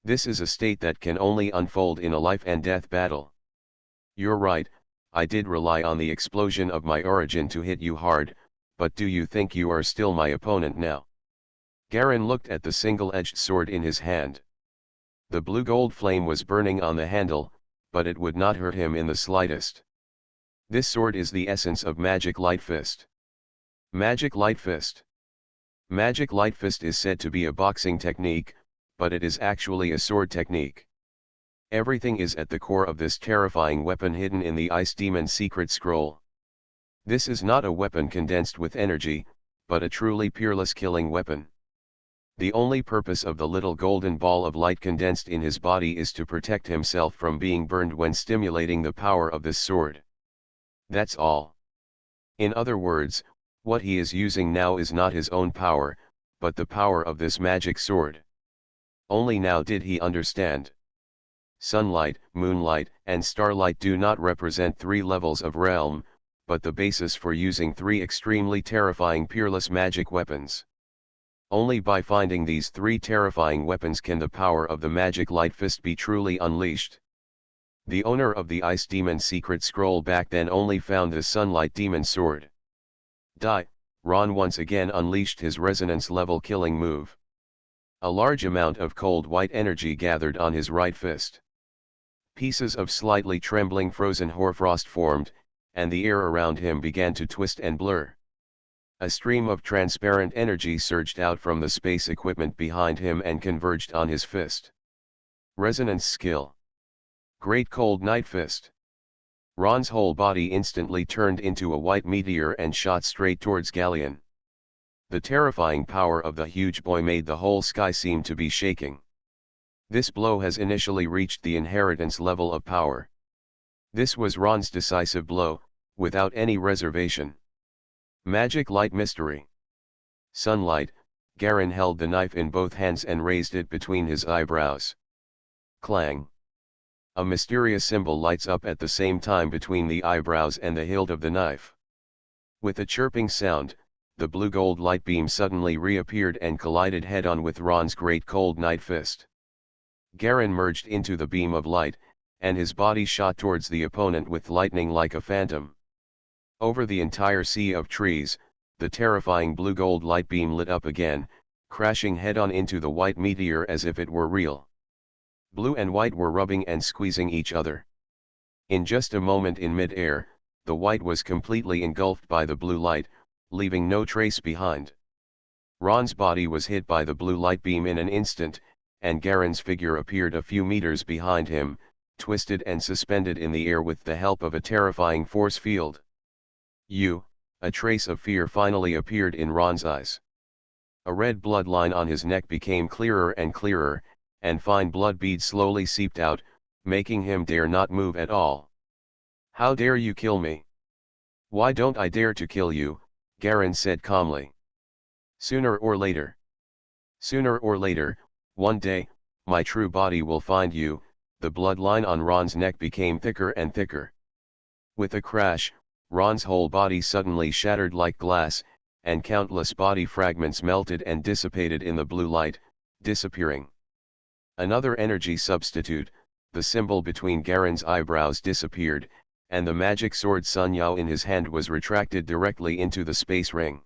This is a state that can only unfold in a life-and-death battle. "You're right, I did rely on the explosion of my origin to hit you hard, but do you think you are still my opponent now?" Garen looked at the single-edged sword in his hand. The blue-gold flame was burning on the handle, but it would not hurt him in the slightest. This sword is the essence of Magic Light Fist. Magic Light Fist. Magic Light Fist is said to be a boxing technique, but it is actually a sword technique. Everything is at the core of this terrifying weapon hidden in the Ice Demon's secret scroll. This is not a weapon condensed with energy, but a truly peerless killing weapon. The only purpose of the little golden ball of light condensed in his body is to protect himself from being burned when stimulating the power of this sword. That's all. In other words, what he is using now is not his own power, but the power of this magic sword. Only now did he understand. Sunlight, moonlight, and starlight do not represent 3 levels of realm, but the basis for using 3 extremely terrifying peerless magic weapons. Only by finding these 3 terrifying weapons can the power of the Magic Light Fist be truly unleashed. The owner of the Ice Demon's secret scroll back then only found the Sunlight Demon sword. Ron once again unleashed his resonance level killing move. A large amount of cold white energy gathered on his right fist. Pieces of slightly trembling frozen hoarfrost formed, and the air around him began to twist and blur. A stream of transparent energy surged out from the space equipment behind him and converged on his fist. Resonance skill. Great Cold Night Fist. Ron's whole body instantly turned into a white meteor and shot straight towards Galleon. The terrifying power of the huge boy made the whole sky seem to be shaking. This blow has initially reached the inheritance level of power. This was Ron's decisive blow, without any reservation. Magic Light Mystery. Sunlight. Garen held the knife in both hands and raised it between his eyebrows. Clang. A mysterious symbol lights up at the same time between the eyebrows and the hilt of the knife. With a chirping sound, the blue-gold light beam suddenly reappeared and collided head-on with Ron's Great Cold Night Fist. Garen merged into the beam of light, and his body shot towards the opponent with lightning like a phantom. Over the entire sea of trees, the terrifying blue-gold light beam lit up again, crashing head-on into the white meteor as if it were real. Blue and white were rubbing and squeezing each other. In just a moment in mid-air, the white was completely engulfed by the blue light, leaving no trace behind. Ron's body was hit by the blue light beam in an instant, and Garen's figure appeared a few meters behind him, twisted and suspended in the air with the help of a terrifying force field. A trace of fear finally appeared in Ron's eyes. A red bloodline on his neck became clearer and clearer, and fine blood beads slowly seeped out, making him dare not move at all. "How dare you kill me? Why don't I dare to kill you, Garen said calmly. Sooner or later. Sooner or later, one day, my true body will find you. The bloodline on Ron's neck became thicker and thicker. With a crash, Ron's whole body suddenly shattered like glass, and countless body fragments melted and dissipated in the blue light, disappearing. Another energy substitute, the symbol between Garen's eyebrows disappeared, and the magic sword Sun Yao in his hand was retracted directly into the space ring.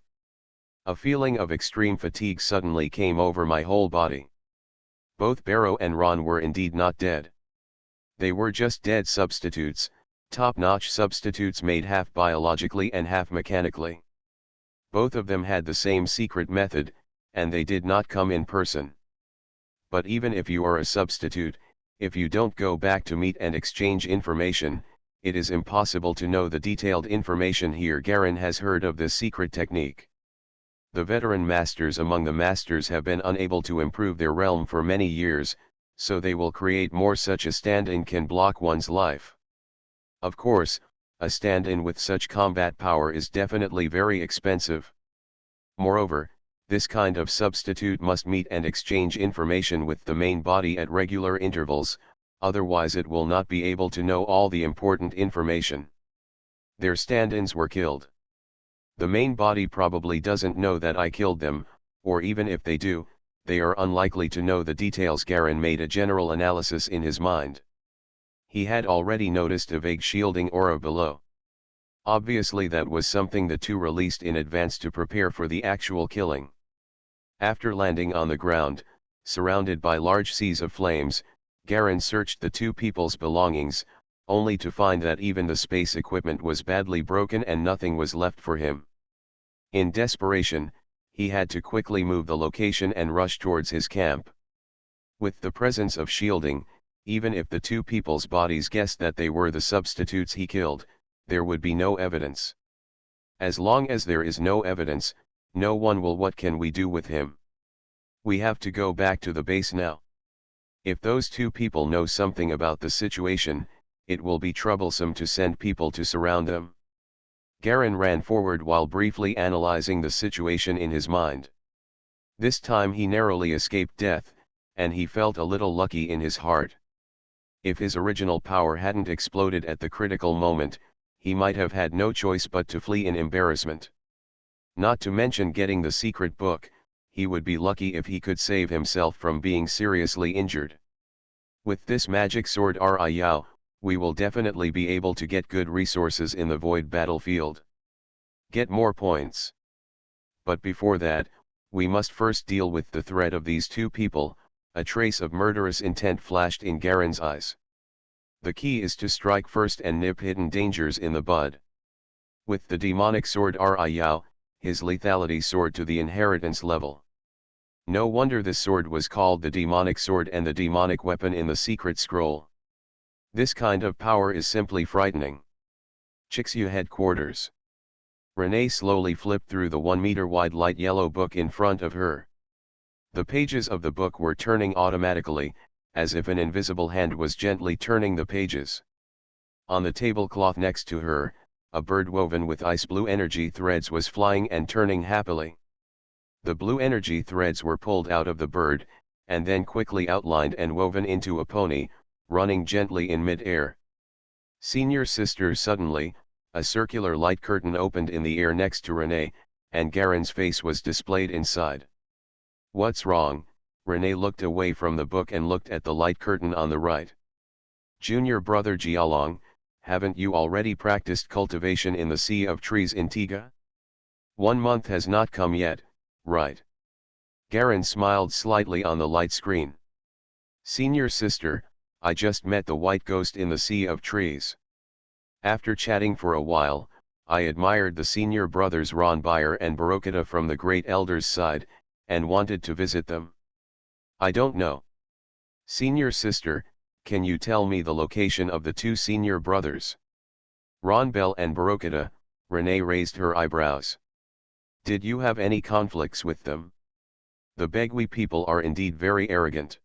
A feeling of extreme fatigue suddenly came over my whole body. Both Barrow and Ron were indeed not dead. They were just dead substitutes, top-notch substitutes made half biologically and half mechanically. Both of them had the same secret method, and they did not come in person. But even if you are a substitute, if you don't go back to meet and exchange information, it is impossible to know the detailed information here. Garen has heard of this secret technique. The veteran masters among the masters have been unable to improve their realm for many years, so they will create more. Such a stand-in can block one's life. Of course, a stand-in with such combat power is definitely very expensive. Moreover, this kind of substitute must meet and exchange information with the main body at regular intervals, otherwise it will not be able to know all the important information. Their stand-ins were killed. The main body probably doesn't know that I killed them, or even if they do, they are unlikely to know the details. Garen made a general analysis in his mind. He had already noticed a vague shielding aura below. Obviously that was something the two released in advance to prepare for the actual killing. After landing on the ground, surrounded by large seas of flames, Garen searched the two people's belongings, only to find that even the space equipment was badly broken and nothing was left for him. In desperation, he had to quickly move the location and rush towards his camp. With the presence of shielding, even if the two people's bodies guessed that they were the substitutes he killed, there would be no evidence. As long as there is no evidence, no one will. What can we do with him? We have to go back to the base now. If those two people know something about the situation, it will be troublesome to send people to surround them. Garen ran forward while briefly analyzing the situation in his mind. This time he narrowly escaped death, and he felt a little lucky in his heart. If his original power hadn't exploded at the critical moment, he might have had no choice but to flee in embarrassment. Not to mention getting the secret book, he would be lucky if he could save himself from being seriously injured. With this magic sword Riyao, we will definitely be able to get good resources in the void battlefield. Get more points. But before that, we must first deal with the threat of these two people. A trace of murderous intent flashed in Garen's eyes. The key is to strike first and nip hidden dangers in the bud. With the demonic sword Riyao, his lethality soared to the inheritance level. No wonder this sword was called the demonic sword and the demonic weapon in the secret scroll. This kind of power is simply frightening. Chixia headquarters. Renee slowly flipped through the 1-meter-wide light yellow book in front of her. The pages of the book were turning automatically, as if an invisible hand was gently turning the pages. On the tablecloth next to her, a bird woven with ice blue energy threads was flying and turning happily. The blue energy threads were pulled out of the bird, and then quickly outlined and woven into a pony, running gently in mid-air. Senior sister. Suddenly, a circular light curtain opened in the air next to Renee, and Garen's face was displayed inside. What's wrong? Renee looked away from the book and looked at the light curtain on the right. Junior brother Jialong, haven't you already practiced cultivation in the Sea of Trees in Tiga? 1 month has not come yet, right? Garen smiled slightly on the light screen. Senior sister, I just met the white ghost in the Sea of Trees. After chatting for a while, I admired the senior brothers Ron Bayer and Barokita from the Great Elder's side, and wanted to visit them. I don't know. Senior sister, can you tell me the location of the two senior brothers? Ron Bell and Barokita. Renee raised her eyebrows. Did you have any conflicts with them? The Begui people are indeed very arrogant.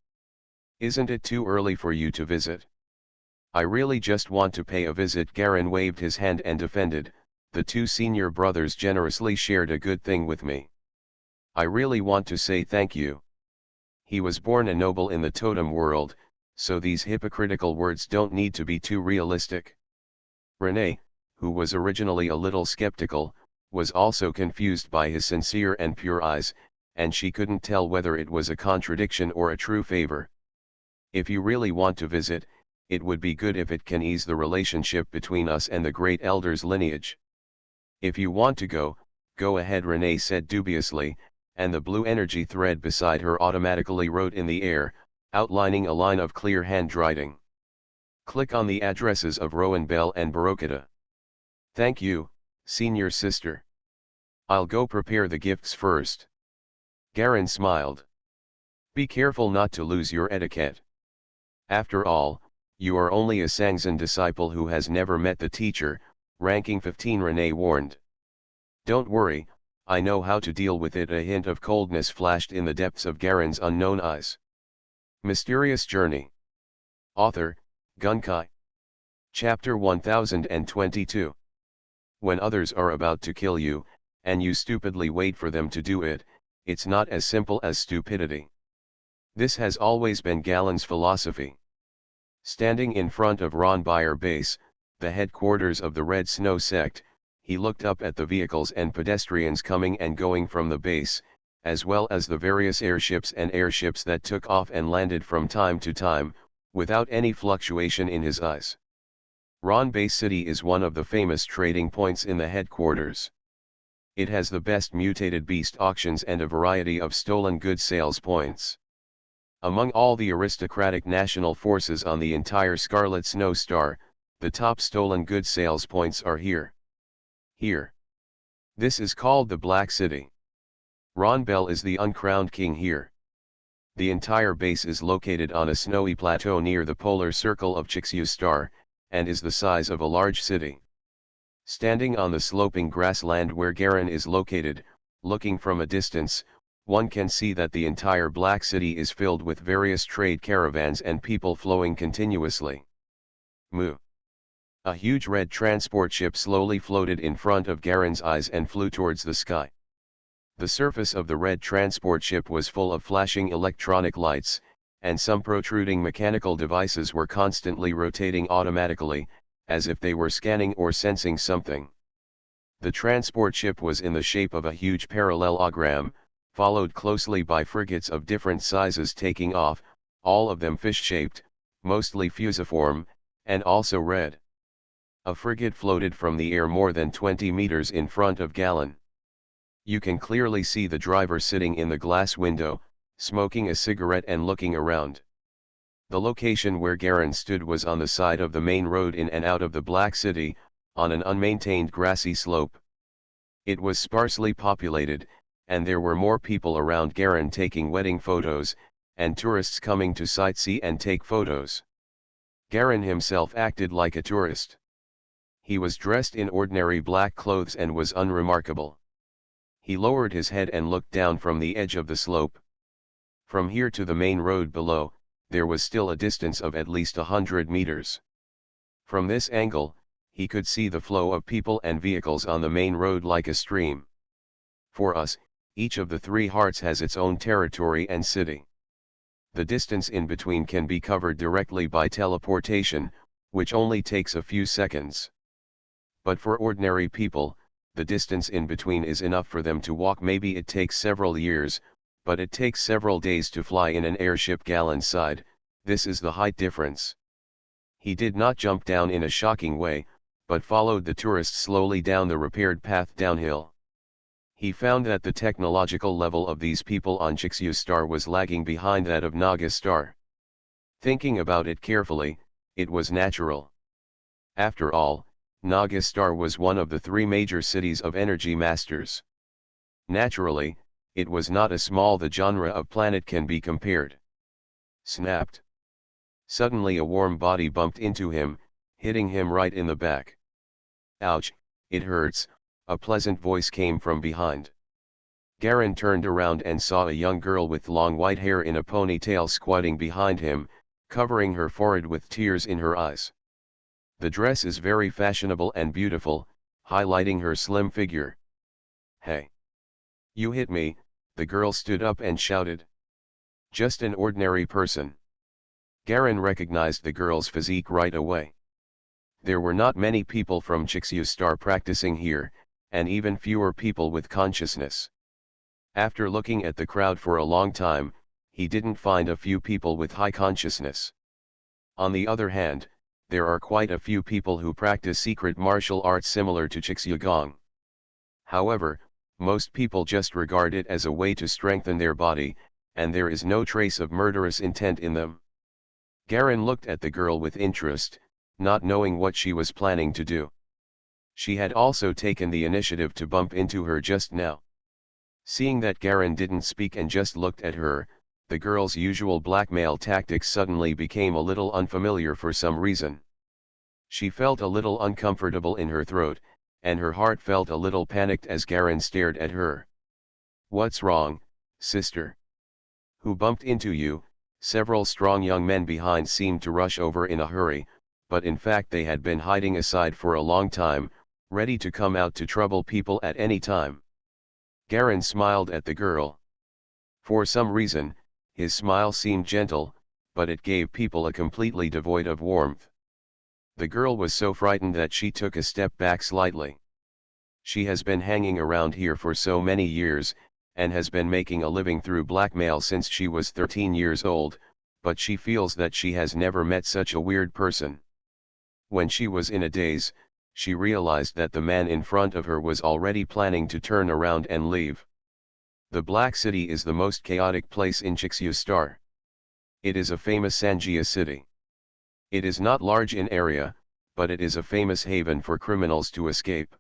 Isn't it too early for you to visit? I really just want to pay a visit. Garen waved his hand and defended, the two senior brothers generously shared a good thing with me. I really want to say thank you. He was born a noble in the totem world, so these hypocritical words don't need to be too realistic. Renee, who was originally a little skeptical, was also confused by his sincere and pure eyes, and she couldn't tell whether it was a contradiction or a true favor. If you really want to visit, it would be good if it can ease the relationship between us and the great elder's lineage. If you want to go, go ahead, Renee said dubiously, and the blue energy thread beside her automatically wrote in the air, outlining a line of clear handwriting. Click on the addresses of Rowan Bell and Barokata. Thank you, senior sister. I'll go prepare the gifts first. Garen smiled. Be careful not to lose your etiquette. After all, you are only a Sangzan disciple who has never met the teacher, ranking 15, Renee warned. Don't worry, I know how to deal with it. A hint of coldness flashed in the depths of Garen's unknown eyes. Mysterious Journey. Author, Gunkai. Chapter 1022. When others are about to kill you, and you stupidly wait for them to do it, it's not as simple as stupidity. This has always been Galen's philosophy. Standing in front of Ronbire Base, the headquarters of the Red Snow sect, he looked up at the vehicles and pedestrians coming and going from the base, as well as the various airships and airships that took off and landed from time to time, without any fluctuation in his eyes. Ron Bay City is one of the famous trading points in the headquarters. It has the best mutated beast auctions and a variety of stolen goods sales points. Among all the aristocratic national forces on the entire Scarlet Snow Star, the top stolen goods sales points are here. Here. This is called the Black City. Ron Bell is the uncrowned king here. The entire base is located on a snowy plateau near the polar circle of Chixu Star, and is the size of a large city. Standing on the sloping grassland where Garen is located, looking from a distance, one can see that the entire Black City is filled with various trade caravans and people flowing continuously. Moo. A huge red transport ship slowly floated in front of Garen's eyes and flew towards the sky. The surface of the red transport ship was full of flashing electronic lights, and some protruding mechanical devices were constantly rotating automatically, as if they were scanning or sensing something. The transport ship was in the shape of a huge parallelogram, followed closely by frigates of different sizes taking off, all of them fish-shaped, mostly fusiform, and also red. A frigate floated from the air more than 20 meters in front of Galen. You can clearly see the driver sitting in the glass window, smoking a cigarette and looking around. The location where Garen stood was on the side of the main road in and out of the Black City, on an unmaintained grassy slope. It was sparsely populated, and there were more people around Garen taking wedding photos, and tourists coming to sightsee and take photos. Garen himself acted like a tourist. He was dressed in ordinary black clothes and was unremarkable. He lowered his head and looked down from the edge of the slope. From here to the main road below, there was still a distance of at least 100 meters. From this angle, he could see the flow of people and vehicles on the main road like a stream. For us, each of the three hearts has its own territory and city. The distance in between can be covered directly by teleportation, which only takes a few seconds. But for ordinary people, the distance in between is enough for them to walk. Maybe it takes several years, but it takes several days to fly in an airship. Galen sighed. This is the height difference. He did not jump down in a shocking way, but followed the tourists slowly down the repaired path downhill. He found that the technological level of these people on Chixu Star was lagging behind that of Naga Star. Thinking about it carefully, it was natural. After all, Naga Star was one of the three major cities of energy masters. Naturally, it was not a small the genre of planet can be compared. Snapped. Suddenly a warm body bumped into him, hitting him right in the back. Ouch, it hurts, a pleasant voice came from behind. Garen turned around and saw a young girl with long white hair in a ponytail squatting behind him, covering her forehead with tears in her eyes. The dress is very fashionable and beautiful, highlighting her slim figure. "Hey! You hit me," the girl stood up and shouted. "Just an ordinary person." Garen recognized the girl's physique right away. There were not many people from Star practicing here, and even fewer people with consciousness. After looking at the crowd for a long time, he didn't find a few people with high consciousness. On the other hand, there are quite a few people who practice secret martial arts similar to Gong. However, most people just regard it as a way to strengthen their body, and there is no trace of murderous intent in them. Garen looked at the girl with interest, not knowing what she was planning to do. She had also taken the initiative to bump into her just now. Seeing that Garen didn't speak and just looked at her, the girl's usual blackmail tactics suddenly became a little unfamiliar for some reason. She felt a little uncomfortable in her throat, and her heart felt a little panicked as Garen stared at her. "What's wrong, sister? Who bumped into you?" Several strong young men behind seemed to rush over in a hurry, but in fact they had been hiding aside for a long time, ready to come out to trouble people at any time. Garen smiled at the girl. For some reason, his smile seemed gentle, but it gave people a completely devoid of warmth. The girl was so frightened that she took a step back slightly. She has been hanging around here for so many years, and has been making a living through blackmail since she was 13 years old, but she feels that she has never met such a weird person. When she was in a daze, she realized that the man in front of her was already planning to turn around and leave. The Black City is the most chaotic place in Star. It is a famous Sanjia city. It is not large in area, but it is a famous haven for criminals to escape.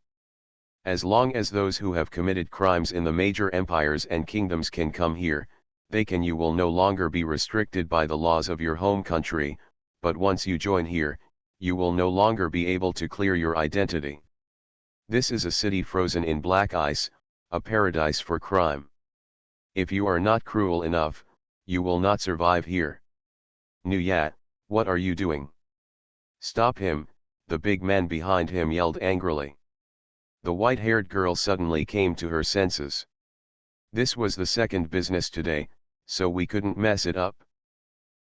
As long as those who have committed crimes in the major empires and kingdoms can come here, you will no longer be restricted by the laws of your home country, but once you join here, you will no longer be able to clear your identity. This is a city frozen in black ice, a paradise for crime. If you are not cruel enough, you will not survive here. Nuya, what are you doing? Stop him, the big man behind him yelled angrily. The white-haired girl suddenly came to her senses. This was the second business today, so we couldn't mess it up.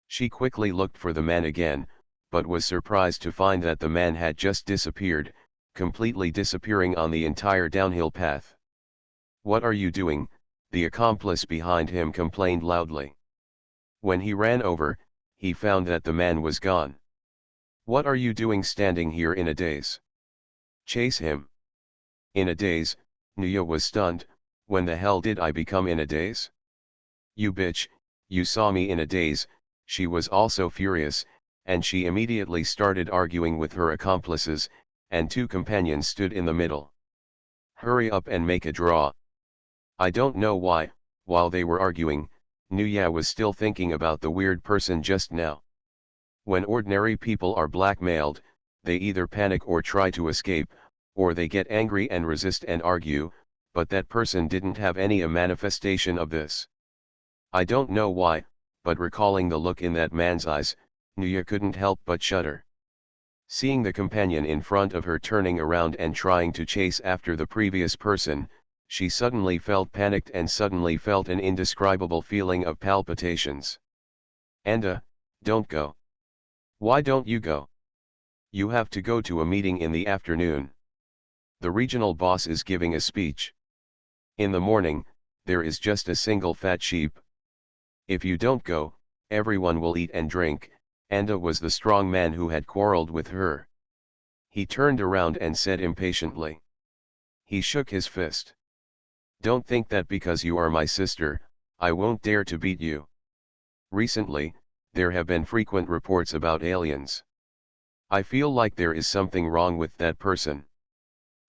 She quickly looked for the man again, but was surprised to find that the man had just disappeared, completely disappearing on the entire downhill path. "What are you doing?" the accomplice behind him complained loudly. When he ran over, he found that the man was gone. "What are you doing standing here in a daze? Chase him." In a daze, Nuya was stunned. "When the hell did I become in a daze? You bitch, you saw me in a daze." She was also furious, and she immediately started arguing with her accomplices, and two companions stood in the middle. "Hurry up and make a draw." I don't know why, while they were arguing, Nuya was still thinking about the weird person just now. When ordinary people are blackmailed, they either panic or try to escape, or they get angry and resist and argue, but that person didn't have any manifestation of this. I don't know why, but recalling the look in that man's eyes, Nuya couldn't help but shudder. Seeing the companion in front of her turning around and trying to chase after the previous person, she suddenly felt panicked and suddenly felt an indescribable feeling of palpitations. "Anda, don't go. Why don't you go? You have to go to a meeting in the afternoon. The regional boss is giving a speech. In the morning, there is just a single fat sheep. If you don't go, everyone will eat and drink." Anda was the strong man who had quarreled with her. He turned around and said impatiently. He shook his fist. "Don't think that because you are my sister, I won't dare to beat you. Recently, there have been frequent reports about aliens. I feel like there is something wrong with that person.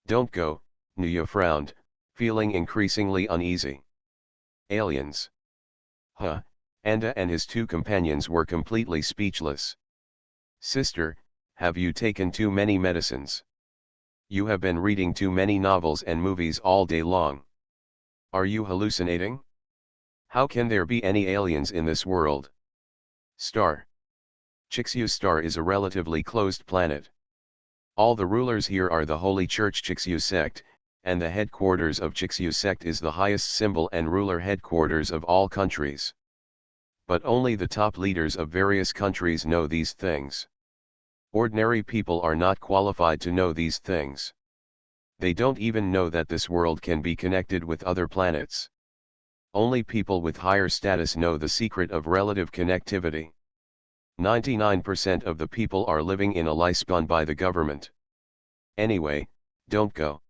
Don't go." Nuya frowned, feeling increasingly uneasy. Aliens? Huh? Anda and his two companions were completely speechless. "Sister, have you taken too many medicines? You have been reading too many novels and movies all day long. Are you hallucinating? How can there be any aliens in this world? Star. Star is a relatively closed planet. All the rulers here are the Holy Church Chikyu sect, and the headquarters of Chikyu sect is the highest symbol and ruler headquarters of all countries. But only the top leaders of various countries know these things. Ordinary people are not qualified to know these things. They don't even know that this world can be connected with other planets. Only people with higher status know the secret of relative connectivity. 99% of the people are living in a lie spun by the government. Anyway, don't go.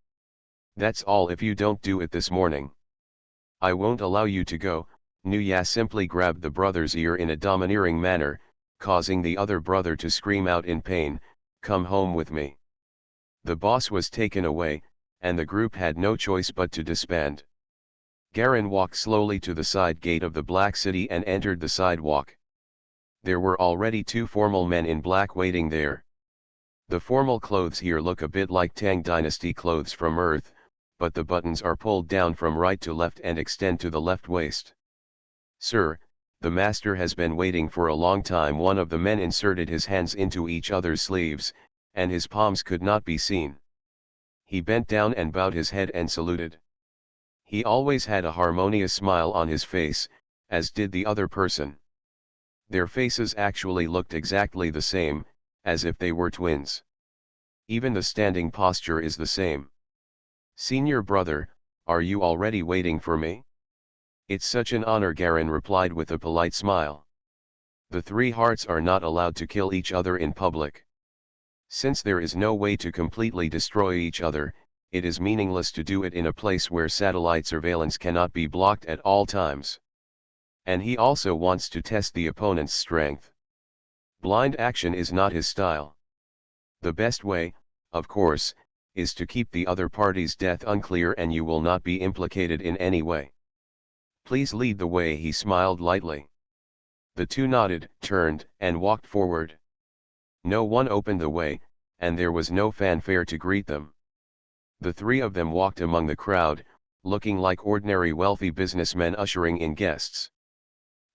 That's all if you don't do it this morning. I won't allow you to go. Nuya simply grabbed the brother's ear in a domineering manner, causing the other brother to scream out in pain, "Come home with me." The boss was taken away, and the group had no choice but to disband. Garen walked slowly to the side gate of the Black City and entered the sidewalk. There were already two formal men in black waiting there. The formal clothes here look a bit like Tang Dynasty clothes from Earth, but the buttons are pulled down from right to left and extend to the left waist. "Sir, the master has been waiting for a long time." One of the men inserted his hands into each other's sleeves, and his palms could not be seen. He bent down and bowed his head and saluted. He always had a harmonious smile on his face, as did the other person. Their faces actually looked exactly the same, as if they were twins. Even the standing posture is the same. "Senior brother, are you already waiting for me?" "It's such an honor," Garen replied with a polite smile. The three hearts are not allowed to kill each other in public. Since there is no way to completely destroy each other, it is meaningless to do it in a place where satellite surveillance cannot be blocked at all times. And he also wants to test the opponent's strength. Blind action is not his style. The best way, of course, is to keep the other party's death unclear and you will not be implicated in any way. "Please lead the way," he smiled lightly. The two nodded, turned, and walked forward. No one opened the way, and there was no fanfare to greet them. The three of them walked among the crowd, looking like ordinary wealthy businessmen ushering in guests.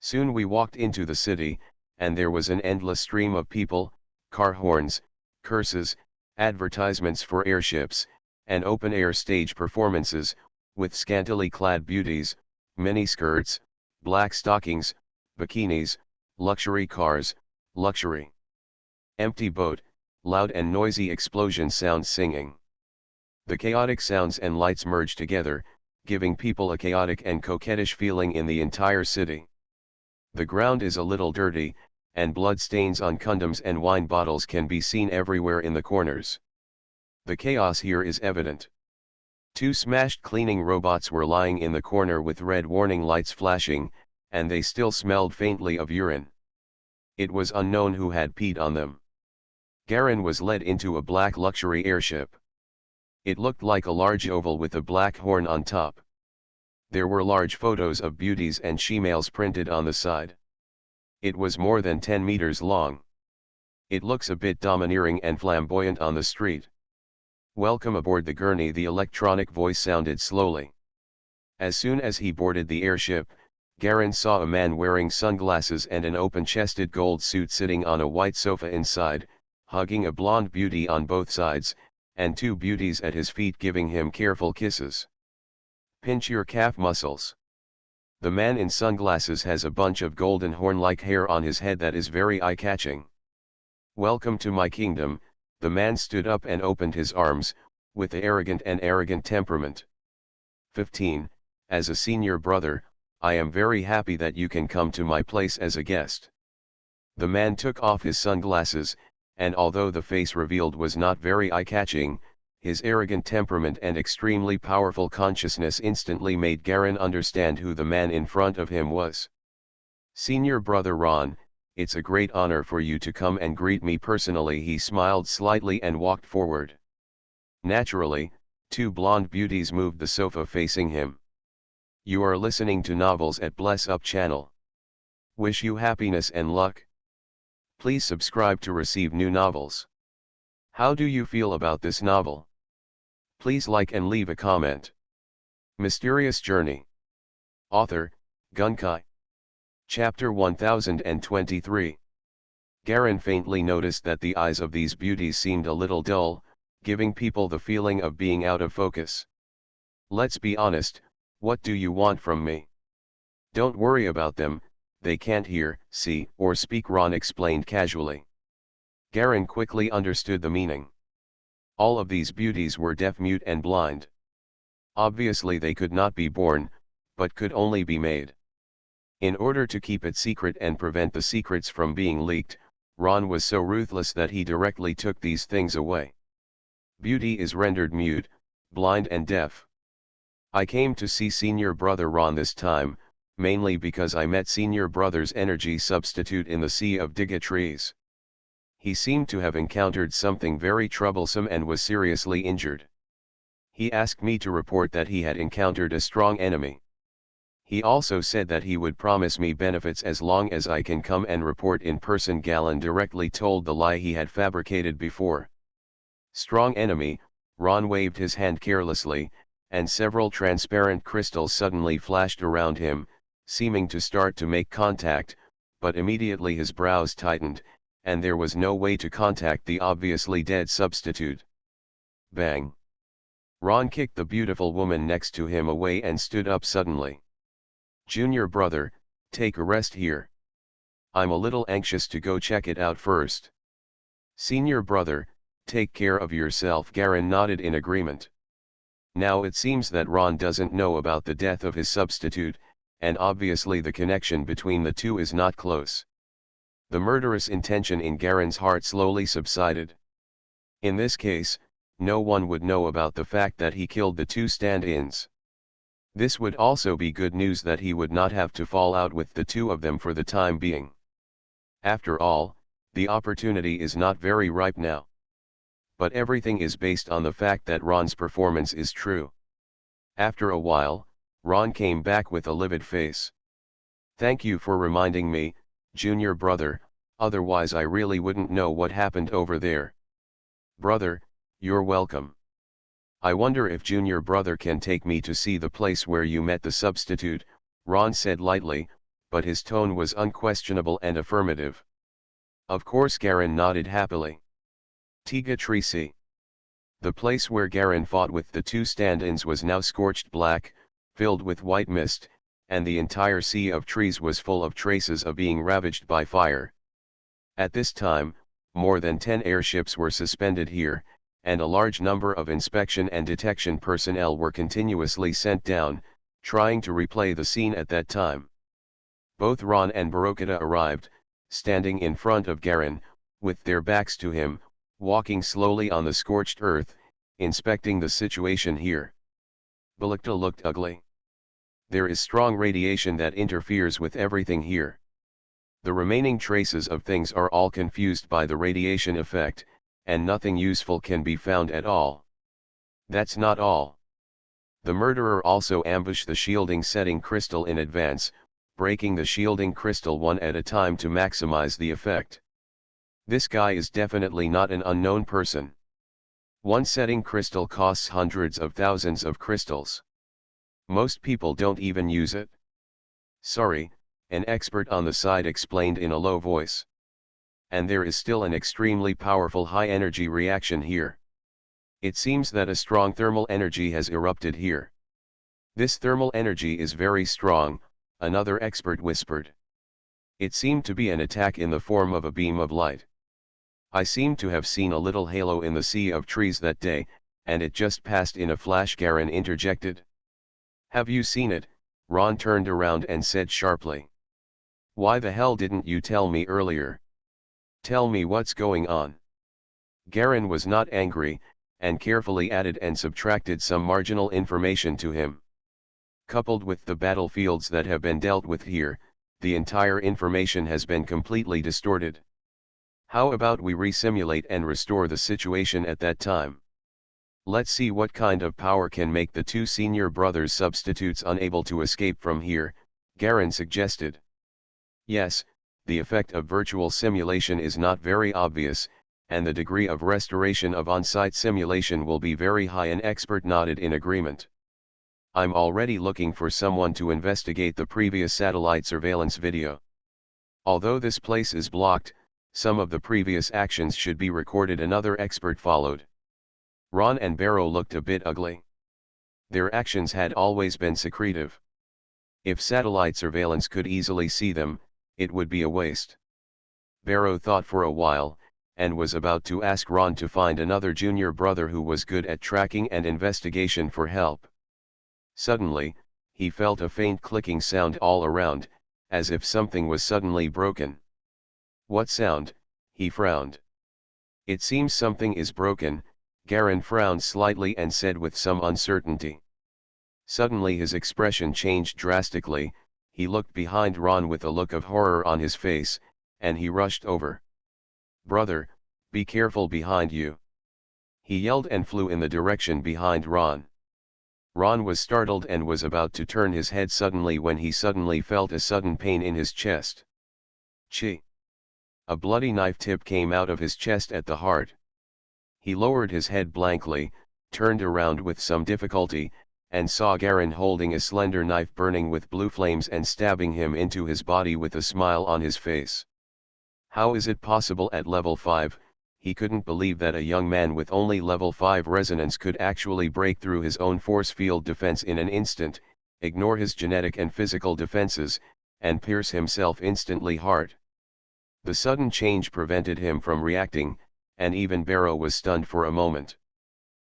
Soon we walked into the city, and there was an endless stream of people, car horns, curses, advertisements for airships, and open-air stage performances, with scantily clad beauties, miniskirts, black stockings, bikinis, luxury cars, luxury. Empty boat, loud and noisy explosion sounds singing. The chaotic sounds and lights merge together, giving people a chaotic and coquettish feeling in the entire city. The ground is a little dirty, and blood stains on condoms and wine bottles can be seen everywhere in the corners. The chaos here is evident. Two smashed cleaning robots were lying in the corner with red warning lights flashing, and they still smelled faintly of urine. It was unknown who had peed on them. Garen was led into a black luxury airship. It looked like a large oval with a black horn on top. There were large photos of beauties and shemales printed on the side. It was more than 10 meters long. It looks a bit domineering and flamboyant on the street. "Welcome aboard the gurney," the electronic voice sounded slowly. As soon as he boarded the airship, Garen saw a man wearing sunglasses and an open-chested gold suit sitting on a white sofa inside, hugging a blonde beauty on both sides, and two beauties at his feet giving him careful kisses. "Pinch your calf muscles." The man in sunglasses has a bunch of golden horn-like hair on his head that is very eye-catching. "Welcome to my kingdom." The man stood up and opened his arms, with the arrogant temperament. 15. As a senior brother, I am very happy that you can come to my place as a guest. The man took off his sunglasses, and although the face revealed was not very eye-catching, his arrogant temperament and extremely powerful consciousness instantly made Garen understand who the man in front of him was. "Senior brother Ron, it's a great honor for you to come and greet me personally." He smiled slightly and walked forward. Naturally, two blonde beauties moved the sofa facing him. "You are listening to novels at Bless Up channel. Wish you happiness and luck. Please subscribe to receive new novels. How do you feel about this novel? Please like and leave a comment." Mysterious Journey. Author, Gunkai. Chapter 1023. Garen faintly noticed that the eyes of these beauties seemed a little dull, giving people the feeling of being out of focus. Let's be honest, what do you want from me? Don't worry about them, they can't hear, see, or speak, Ron explained casually. Garen quickly understood the meaning. All of these beauties were deaf, mute and blind. Obviously they could not be born, but could only be made. In order to keep it secret and prevent the secrets from being leaked, Ron was so ruthless that he directly took these things away. Beauty is rendered mute, blind and deaf. I came to see Senior Brother Ron this time, mainly because I met Senior Brother's energy substitute in the Sea of Diga trees. He seemed to have encountered something very troublesome and was seriously injured. He asked me to report that he had encountered a strong enemy. He also said that he would promise me benefits as long as I can come and report in person. Galen directly told the lie he had fabricated before. Strong enemy, Ron waved his hand carelessly, and several transparent crystals suddenly flashed around him, seeming to start to make contact, but immediately his brows tightened, and there was no way to contact the obviously dead substitute. Bang! Ron kicked the beautiful woman next to him away and stood up suddenly. Junior Brother, take a rest here. I'm a little anxious to go check it out first. Senior Brother, take care of yourself. Garen nodded in agreement. Now it seems that Ron doesn't know about the death of his substitute, and obviously the connection between the two is not close. The murderous intention in Garen's heart slowly subsided. In this case, no one would know about the fact that he killed the two stand-ins. This would also be good news that he would not have to fall out with the two of them for the time being. After all, the opportunity is not very ripe now. But everything is based on the fact that Ron's performance is true. After a while, Ron came back with a livid face. Thank you for reminding me, Junior Brother, otherwise I really wouldn't know what happened over there. Brother, you're welcome. I wonder if Junior Brother can take me to see the place where you met the substitute, Ron said lightly, but his tone was unquestionable and affirmative. Of course. Garen nodded happily. Tiga Tree Sea. The place where Garen fought with the two stand-ins was now scorched black, filled with white mist, and the entire sea of trees was full of traces of being ravaged by fire. At this time, more than 10 airships were suspended here, and a large number of inspection and detection personnel were continuously sent down, trying to replay the scene at that time. Both Ron and Barokata arrived, standing in front of Garen, with their backs to him, walking slowly on the scorched earth, inspecting the situation here. Barokata looked ugly. There is strong radiation that interferes with everything here. The remaining traces of things are all confused by the radiation effect, and nothing useful can be found at all. That's not all. The murderer also ambushed the shielding setting crystal in advance, breaking the shielding crystal one at a time to maximize the effect. This guy is definitely not an unknown person. One setting crystal costs hundreds of thousands of crystals. Most people don't even use it. Sorry, an expert on the side explained in a low voice. And there is still an extremely powerful high-energy reaction here. It seems that a strong thermal energy has erupted here. This thermal energy is very strong, another expert whispered. It seemed to be an attack in the form of a beam of light. I seem to have seen a little halo in the sea of trees that day, and it just passed in a flash. Garen interjected. Have you seen it? Ron turned around and said sharply. Why the hell didn't you tell me earlier? Tell me what's going on. Garen was not angry, and carefully added and subtracted some marginal information to him. Coupled with the battlefields that have been dealt with here, the entire information has been completely distorted. How about we resimulate and restore the situation at that time? Let's see what kind of power can make the two senior brothers substitutes unable to escape from here, Garen suggested. Yes, the effect of virtual simulation is not very obvious, and the degree of restoration of on-site simulation will be very high. An expert nodded in agreement. I'm already looking for someone to investigate the previous satellite surveillance video. Although this place is blocked, Some of the previous actions should be recorded. Another expert followed. Ron and Barrow looked a bit ugly. Their actions had always been secretive. If satellite surveillance could easily see them, it would be a waste. Barrow thought for a while, and was about to ask Ron to find another junior brother who was good at tracking and investigation for help. Suddenly, he felt a faint clicking sound all around, as if something was suddenly broken. What sound? He frowned. It seems something is broken. Garin frowned slightly and said with some uncertainty. Suddenly his expression changed drastically. He looked behind Ron with a look of horror on his face, and he rushed over. "Brother, be careful behind you!" he yelled and flew in the direction behind Ron. Ron was startled and was about to turn his head suddenly when he suddenly felt a sudden pain in his chest. Chi! A bloody knife tip came out of his chest at the heart. He lowered his head blankly, turned around with some difficulty, and saw Garin holding a slender knife burning with blue flames and stabbing him into his body with a smile on his face. How is it possible at level 5? He couldn't believe that a young man with only level 5 resonance could actually break through his own force field defense in an instant, ignore his genetic and physical defenses, and pierce himself instantly hard. The sudden change prevented him from reacting, and even Barrow was stunned for a moment.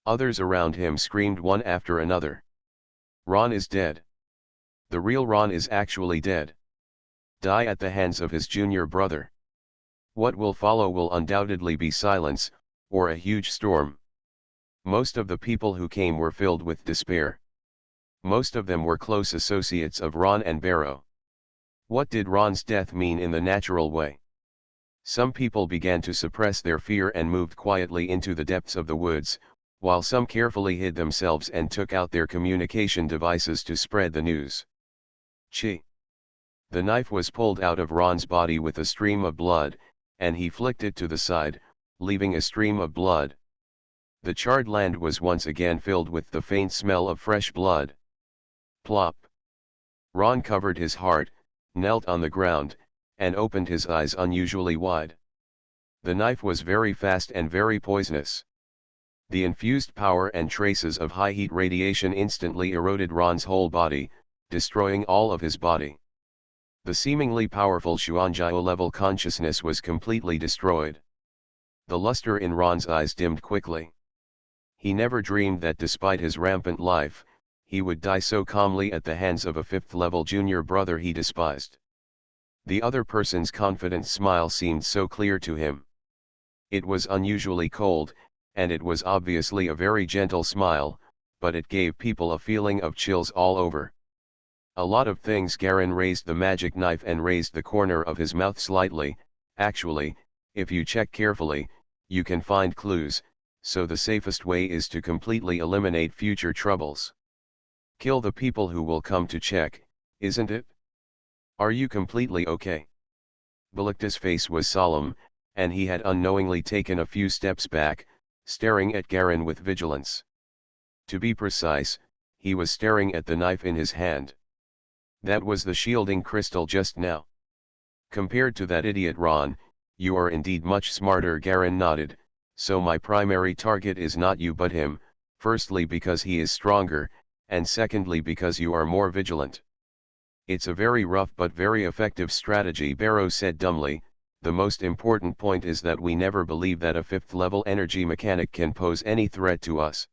Others around him screamed one after another. Ron is dead. The real Ron is actually dead. Die at the hands of his junior brother. What will follow will undoubtedly be silence, or a huge storm. Most of the people who came were filled with despair. Most of them were close associates of Ron and Barrow. What did Ron's death mean in the natural way? Some people began to suppress their fear and moved quietly into the depths of the woods, while some carefully hid themselves and took out their communication devices to spread the news. Chi! The knife was pulled out of Ron's body with a stream of blood, and he flicked it to the side, leaving a stream of blood. The charred land was once again filled with the faint smell of fresh blood. Plop! Ron covered his heart, knelt on the ground, and opened his eyes unusually wide. The knife was very fast and very poisonous. The infused power and traces of high heat radiation instantly eroded Ron's whole body, destroying all of his body. The seemingly powerful Xuanjiao level consciousness was completely destroyed. The luster in Ron's eyes dimmed quickly. He never dreamed that despite his rampant life, he would die so calmly at the hands of a 5th-level junior brother he despised. The other person's confident smile seemed so clear to him. It was unusually cold, and it was obviously a very gentle smile, but it gave people a feeling of chills all over. A lot of things. Garin raised the magic knife and raised the corner of his mouth slightly. Actually, if you check carefully, you can find clues, so the safest way is to completely eliminate future troubles. Kill the people who will come to check, isn't it? Are you completely okay? Belicta's face was solemn, and he had unknowingly taken a few steps back, staring at Garin with vigilance. To be precise, he was staring at the knife in his hand. That was the shielding crystal just now. Compared to that idiot Ron, you are indeed much smarter. Garin nodded. So my primary target is not you but him, firstly because he is stronger, and secondly because you are more vigilant. It's a very rough but very effective strategy, Barrow said dumbly. The most important point is that we never believe that a 5th-level energy mechanic can pose any threat to us.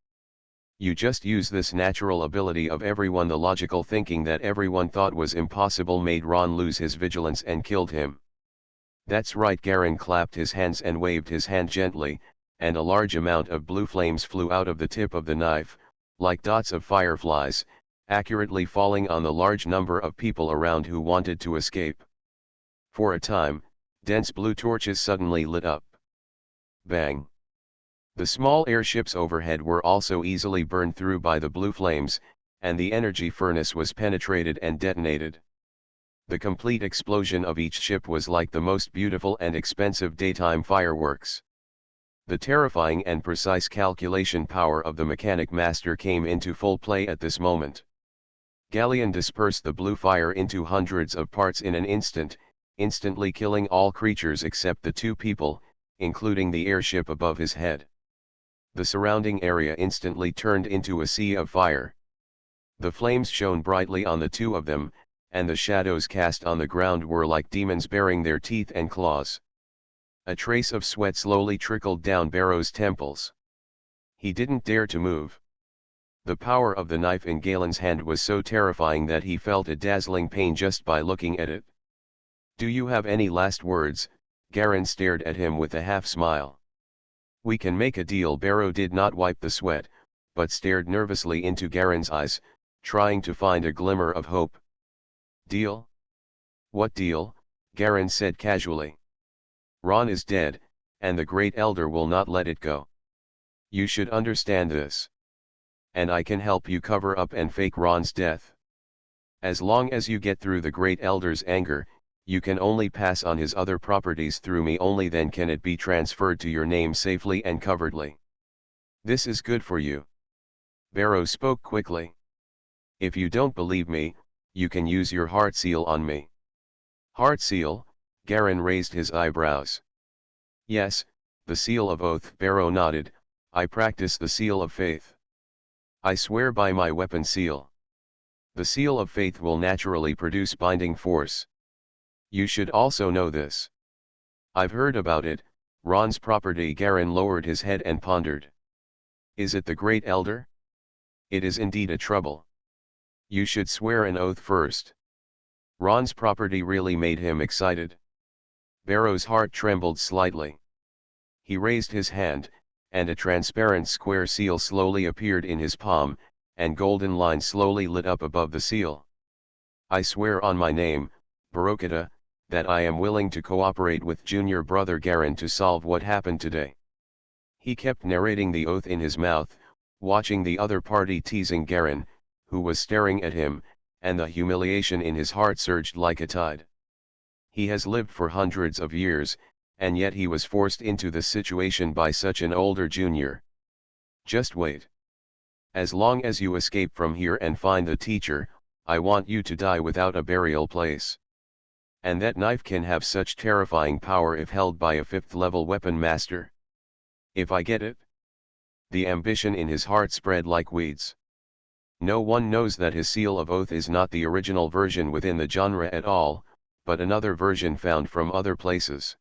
You just use this natural ability of everyone. The logical thinking that everyone thought was impossible made Ron lose his vigilance and killed him. That's right. Garin clapped his hands and waved his hand gently, and a large amount of blue flames flew out of the tip of the knife, like dots of fireflies, accurately falling on the large number of people around who wanted to escape. For a time, dense blue torches suddenly lit up. Bang! The small airships overhead were also easily burned through by the blue flames, and the energy furnace was penetrated and detonated. The complete explosion of each ship was like the most beautiful and expensive daytime fireworks. The terrifying and precise calculation power of the mechanic master came into full play at this moment. Galleon dispersed the blue fire into hundreds of parts in an instant, instantly killing all creatures except the two people, including the airship above his head. The surrounding area instantly turned into a sea of fire. The flames shone brightly on the two of them, and the shadows cast on the ground were like demons baring their teeth and claws. A trace of sweat slowly trickled down Barrow's temples. He didn't dare to move. The power of the knife in Galen's hand was so terrifying that he felt a dazzling pain just by looking at it. "Do you have any last words?" Garen stared at him with a half-smile. "We can make a deal." Barrow did not wipe the sweat, but stared nervously into Garen's eyes, trying to find a glimmer of hope. "Deal? What deal?" Garen said casually. "Ron is dead, and the Great Elder will not let it go. You should understand this. And I can help you cover up and fake Ron's death. As long as you get through the Great Elder's anger, you can only pass on his other properties through me. Only then can it be transferred to your name safely and covertly. This is good for you." Barrow spoke quickly. "If you don't believe me, you can use your heart seal on me." "Heart seal?" Garen raised his eyebrows. "Yes, the seal of oath." Barrow nodded. "I practice the seal of faith. I swear by my weapon seal. The seal of faith will naturally produce binding force. You should also know this." "I've heard about it, Ron's property." Garen lowered his head and pondered. "Is it the Great Elder?" "It is indeed a trouble. You should swear an oath first." Ron's property really made him excited. Barrow's heart trembled slightly. He raised his hand, and a transparent square seal slowly appeared in his palm, and golden lines slowly lit up above the seal. "I swear on my name, Barokata, that I am willing to cooperate with Junior Brother Garen to solve what happened today." He kept narrating the oath in his mouth, watching the other party teasing Garen, who was staring at him, and the humiliation in his heart surged like a tide. He has lived for hundreds of years, and yet he was forced into this situation by such an older junior. "Just wait. As long as you escape from here and find the teacher, I want you to die without a burial place. And that knife can have such terrifying power if held by a 5th-level weapon master. If I get it." The ambition in his heart spread like weeds. No one knows that his seal of oath is not the original version within the genre at all, but another version found from other places.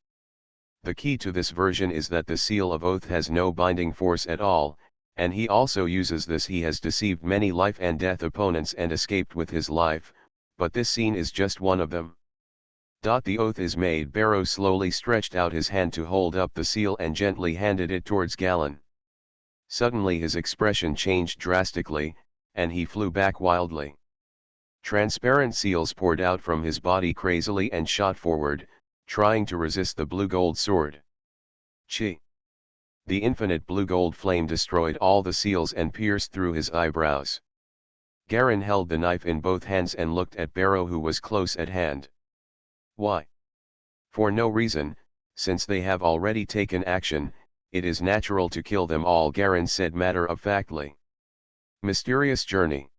The key to this version is that the seal of oath has no binding force at all, and he also uses this. He has deceived many life and death opponents and escaped with his life, but this scene is just one of them. The oath is made. Barrow slowly stretched out his hand to hold up the seal and gently handed it towards Galen. Suddenly his expression changed drastically, and he flew back wildly. Transparent seals poured out from his body crazily and shot forward, trying to resist the blue-gold sword. Chi! The infinite blue-gold flame destroyed all the seals and pierced through his eyebrows. Garen held the knife in both hands and looked at Barrow, who was close at hand. "Why?" "For no reason, since they have already taken action. It is natural to kill them all," Garen said matter-of-factly. Mysterious Journey.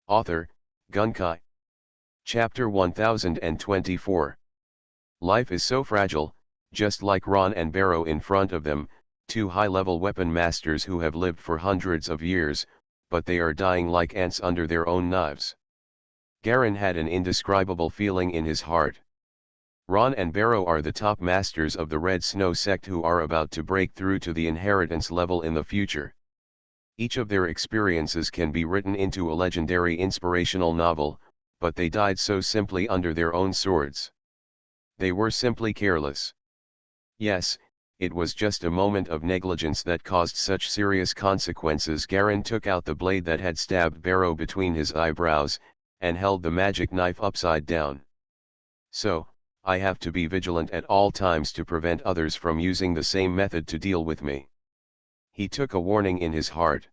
Author, Gunkai. Chapter 1024. Life is so fragile, just like Ron and Barrow in front of them, two high-level weapon masters who have lived for hundreds of years, but they are dying like ants under their own knives. Garen had an indescribable feeling in his heart. Ron and Barrow are the top masters of the Red Snow sect who are about to break through to the inheritance level in the future. Each of their experiences can be written into a legendary inspirational novel, but they died so simply under their own swords. They were simply careless. Yes, it was just a moment of negligence that caused such serious consequences. Garen took out the blade that had stabbed Barrow between his eyebrows, and held the magic knife upside down. "So, I have to be vigilant at all times to prevent others from using the same method to deal with me." He took a warning in his heart.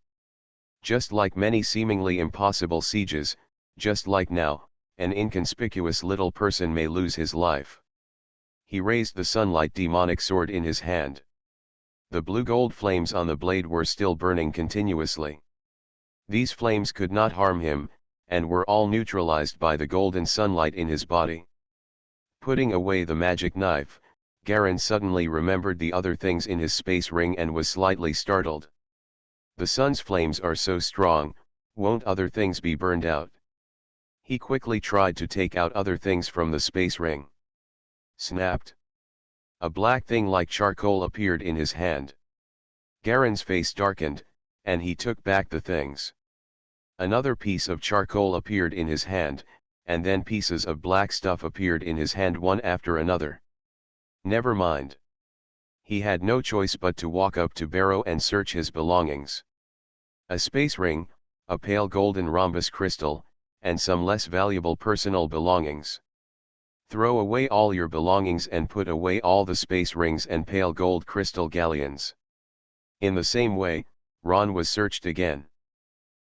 Just like many seemingly impossible sieges, just like now, an inconspicuous little person may lose his life. He raised the sunlight demonic sword in his hand. The blue-gold flames on the blade were still burning continuously. These flames could not harm him, and were all neutralized by the golden sunlight in his body. Putting away the magic knife, Garen suddenly remembered the other things in his space ring and was slightly startled. The sun's flames are so strong, won't other things be burned out? He quickly tried to take out other things from the space ring. Snapped. A black thing like charcoal appeared in his hand. Garen's face darkened, and he took back the things. Another piece of charcoal appeared in his hand, and then pieces of black stuff appeared in his hand one after another. Never mind. He had no choice but to walk up to Barrow and search his belongings. A space ring, a pale golden rhombus crystal, and some less valuable personal belongings. Throw away all your belongings and put away all the space rings and pale gold crystal galleons. In the same way, Ron was searched again.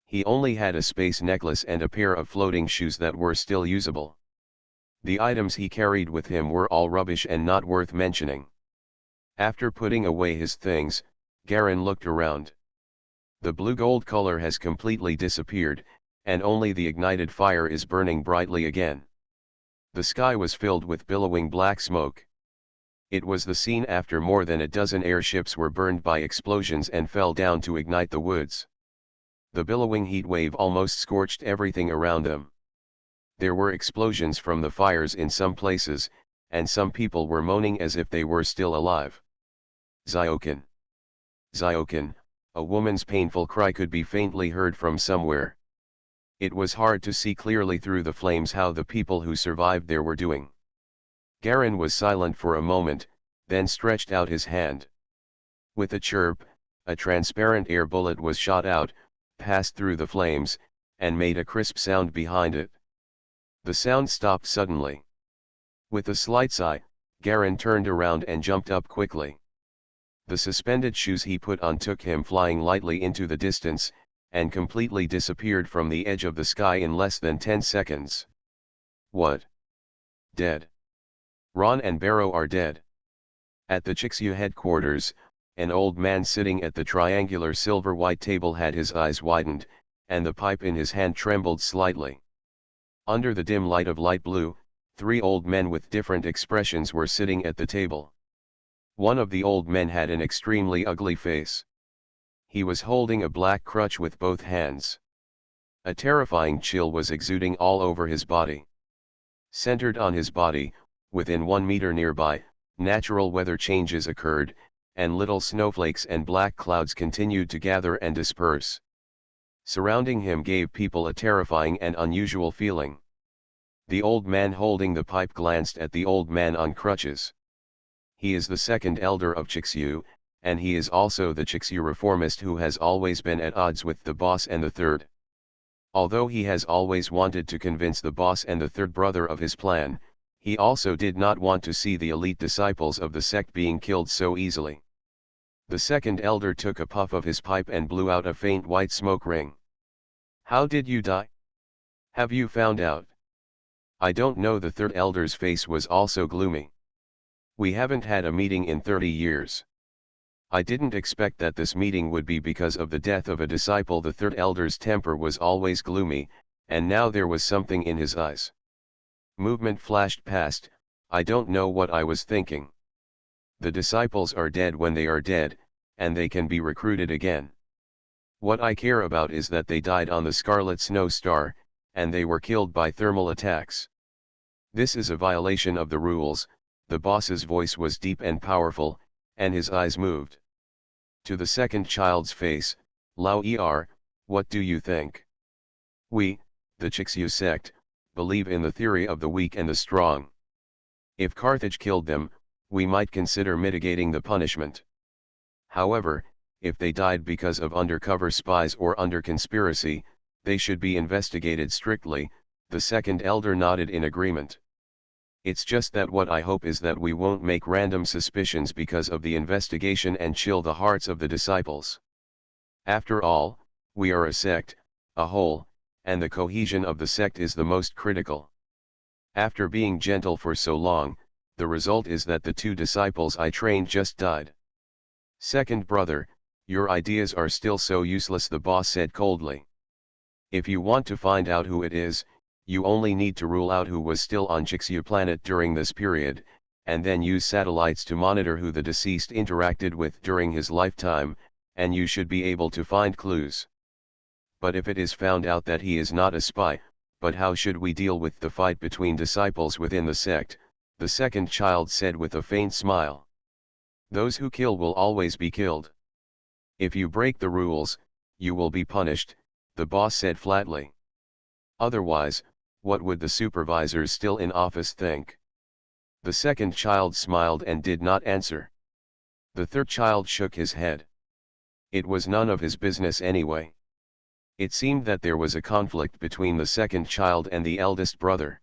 He only had a space necklace and a pair of floating shoes that were still usable. The items he carried with him were all rubbish and not worth mentioning. After putting away his things, Garen looked around. The blue gold color has completely disappeared, and only the ignited fire is burning brightly again. The sky was filled with billowing black smoke. It was the scene after more than a dozen airships were burned by explosions and fell down to ignite the woods. The billowing heat wave almost scorched everything around them. There were explosions from the fires in some places, and some people were moaning as if they were still alive. Zyokin! Zyokin! A woman's painful cry could be faintly heard from somewhere. It was hard to see clearly through the flames how the people who survived there were doing. Garen was silent for a moment, then stretched out his hand. With a chirp, a transparent air bullet was shot out, passed through the flames, and made a crisp sound behind it. The sound stopped suddenly. With a slight sigh, Garen turned around and jumped up quickly. The suspended shoes he put on took him flying lightly into the distance, and completely disappeared from the edge of the sky in less than 10 seconds. What? Dead. Ron and Barrow are dead. At the Chixu headquarters, an old man sitting at the triangular silver-white table had his eyes widened, and the pipe in his hand trembled slightly. Under the dim light of light blue, 3 old men with different expressions were sitting at the table. One of the old men had an extremely ugly face. He was holding a black crutch with both hands. A terrifying chill was exuding all over his body. Centered on his body, within 1 meter nearby, natural weather changes occurred, and little snowflakes and black clouds continued to gather and disperse. Surrounding him gave people a terrifying and unusual feeling. The old man holding the pipe glanced at the old man on crutches. He is the second elder of Chixu, and he is also the Chixu reformist who has always been at odds with the boss and the third. Although he has always wanted to convince the boss and the third brother of his plan, he also did not want to see the elite disciples of the sect being killed so easily. The second elder took a puff of his pipe and blew out a faint white smoke ring. How did you die? Have you found out? I don't know. The third elder's face was also gloomy. We haven't had a meeting in 30 years. I didn't expect that this meeting would be because of the death of a disciple. The third elder's temper was always gloomy, and now there was something in his eyes. Movement flashed past. I don't know what I was thinking. The disciples are dead when they are dead, and they can be recruited again. What I care about is that they died on the Scarlet Snow Star, and they were killed by thermal attacks. This is a violation of the rules. The boss's voice was deep and powerful, and his eyes moved. To the second child's face, Lao Er, what do you think? We, the Chixu sect, believe in the theory of the weak and the strong. If Carthage killed them, we might consider mitigating the punishment. However, if they died because of undercover spies or under conspiracy, they should be investigated strictly. The second elder nodded in agreement. It's just that what I hope is that we won't make random suspicions because of the investigation and chill the hearts of the disciples. After all, we are a sect, a whole, and the cohesion of the sect is the most critical. After being gentle for so long, the result is that the 2 disciples I trained just died. Second brother, your ideas are still so useless, the boss said coldly. If you want to find out who it is, You only need to rule out who was still on Chixia planet during this period, and then use satellites to monitor who the deceased interacted with during his lifetime, and you should be able to find clues. But if it is found out that he is not a spy, but how should we deal with the fight between disciples within the sect? The second child said with a faint smile. Those who kill will always be killed. If you break the rules, you will be punished, the boss said flatly. Otherwise, what would the supervisors still in office think? The second child smiled and did not answer. The third child shook his head. It was none of his business anyway. It seemed that there was a conflict between the second child and the eldest brother.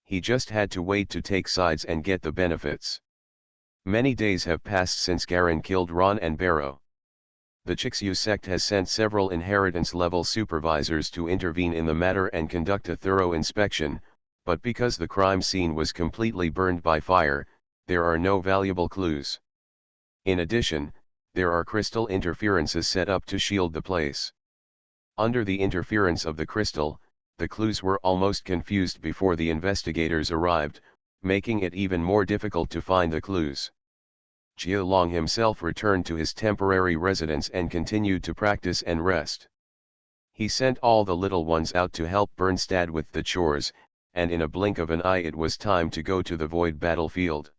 He just had to wait to take sides and get the benefits. Many days have passed since Garen killed Ron and Barrow. The Chixia sect has sent several inheritance-level supervisors to intervene in the matter and conduct a thorough inspection, but because the crime scene was completely burned by fire, there are no valuable clues. In addition, there are crystal interferences set up to shield the place. Under the interference of the crystal, the clues were almost confused before the investigators arrived, making it even more difficult to find the clues. Jia Long himself returned to his temporary residence and continued to practice and rest. He sent all the little ones out to help Bernstad with the chores, and in a blink of an eye it was time to go to the void battlefield.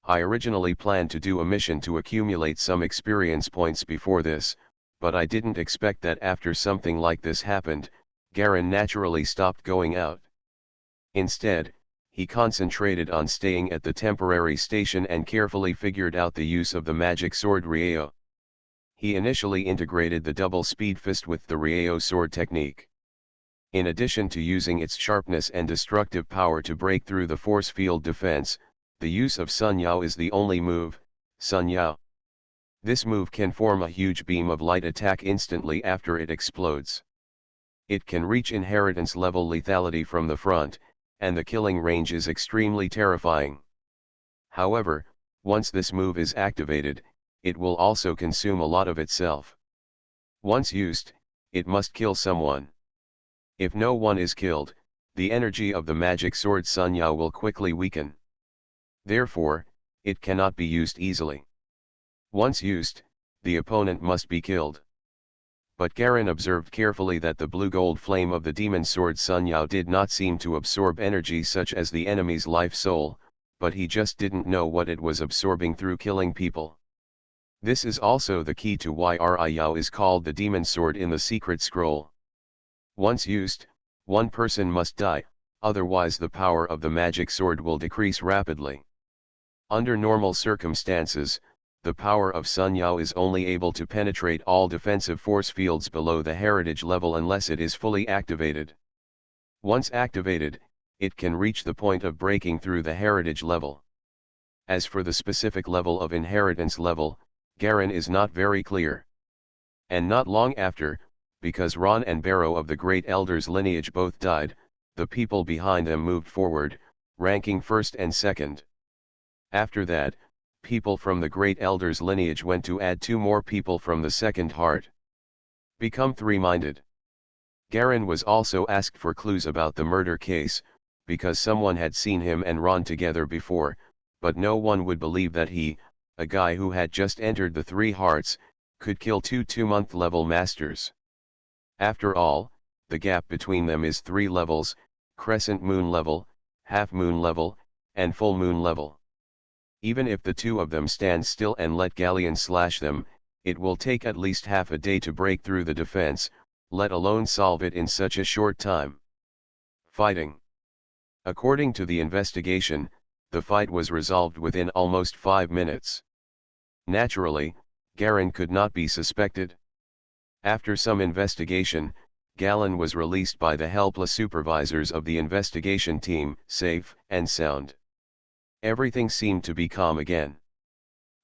I originally planned to do a mission to accumulate some experience points before this, but I didn't expect that after something like this happened, Garen naturally stopped going out. Instead, he concentrated on staying at the temporary station and carefully figured out the use of the magic sword Rieo. He initially integrated the double speed fist with the Rieo sword technique. In addition to using its sharpness and destructive power to break through the force field defense, the use of Sun Yao is the only move, Sun Yao. This move can form a huge beam of light attack instantly after it explodes. It can reach inheritance level lethality from the front, and the killing range is extremely terrifying. However, once this move is activated, it will also consume a lot of itself. Once used, it must kill someone. If no one is killed, the energy of the magic sword Sun Yao will quickly weaken. Therefore, it cannot be used easily. Once used, the opponent must be killed. But Garen observed carefully that the blue-gold flame of the demon sword Sun Yao did not seem to absorb energy such as the enemy's life soul, but he just didn't know what it was absorbing through killing people. This is also the key to why Ri Yao is called the demon sword in the secret scroll. Once used, one person must die, otherwise the power of the magic sword will decrease rapidly. Under normal circumstances, the power of Sun Yao is only able to penetrate all defensive force fields below the heritage level unless it is fully activated. Once activated, it can reach the point of breaking through the heritage level. As for the specific level of inheritance level, Garen is not very clear. And not long after, because Ron and Barrow of the Great Elder's lineage both died, the people behind them moved forward, ranking first and second. After that, people from the Great Elder's lineage went to add 2 more people from the second heart. Become 3-minded. Garen was also asked for clues about the murder case, because someone had seen him and Ron together before, but no one would believe that he, a guy who had just entered the 3 hearts, could kill 2 2-month level masters. After all, the gap between them is 3 levels, crescent moon level, half moon level, and full moon level. Even if the 2 of them stand still and let Galleon slash them, it will take at least half a day to break through the defense, let alone solve it in such a short time. Fighting. According to the investigation, the fight was resolved within almost 5 minutes. Naturally, Garen could not be suspected. After some investigation, Galen was released by the helpless supervisors of the investigation team, safe and sound. Everything seemed to be calm again.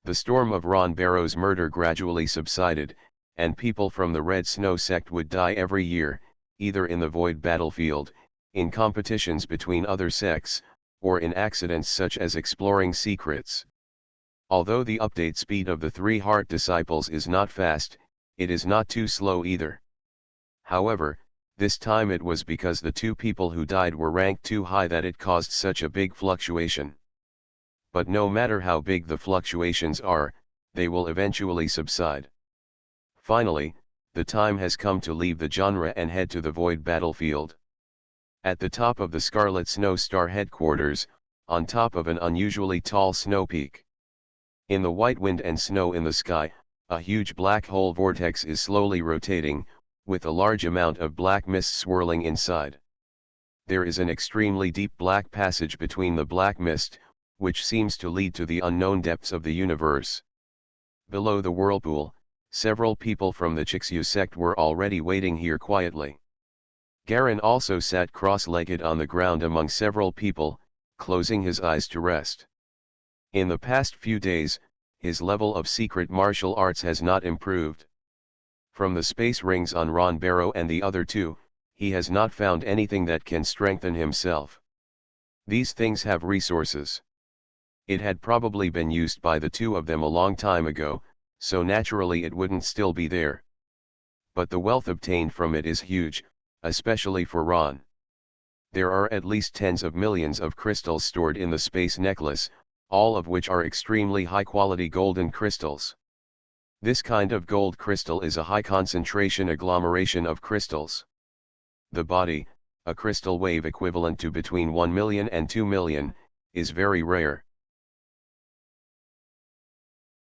The storm of Ron Barrow's murder gradually subsided, and people from the Red Snow sect would die every year, either in the void battlefield, in competitions between other sects, or in accidents such as exploring secrets. Although the update speed of the 3 heart disciples is not fast, it is not too slow either. However, This time it was because the two people who died were ranked too high that it caused such a big fluctuation. But no matter how big the fluctuations are, they will eventually subside. Finally, the time has come to leave the genre and head to the void battlefield. At the top of the Scarlet Snow Star headquarters, on top of an unusually tall snow peak. In the white wind and snow in the sky, a huge black hole vortex is slowly rotating, with a large amount of black mist swirling inside. There is an extremely deep black passage between the black mist, which seems to lead to the unknown depths of the universe. Below the whirlpool, several people from the Chixu sect were already waiting here quietly. Garen also sat cross-legged on the ground among several people, closing his eyes to rest. In the past few days, his level of secret martial arts has not improved. From the space rings on Ron Barrow and the other two, he has not found anything that can strengthen himself. These things have resources. It had probably been used by the two of them a long time ago, so naturally it wouldn't still be there. But the wealth obtained from it is huge, especially for Ron. There are at least tens of millions of crystals stored in the space necklace, all of which are extremely high-quality golden crystals. This kind of gold crystal is a high-concentration agglomeration of crystals. The body, a crystal wave equivalent to between 1 million and 2 million, is very rare.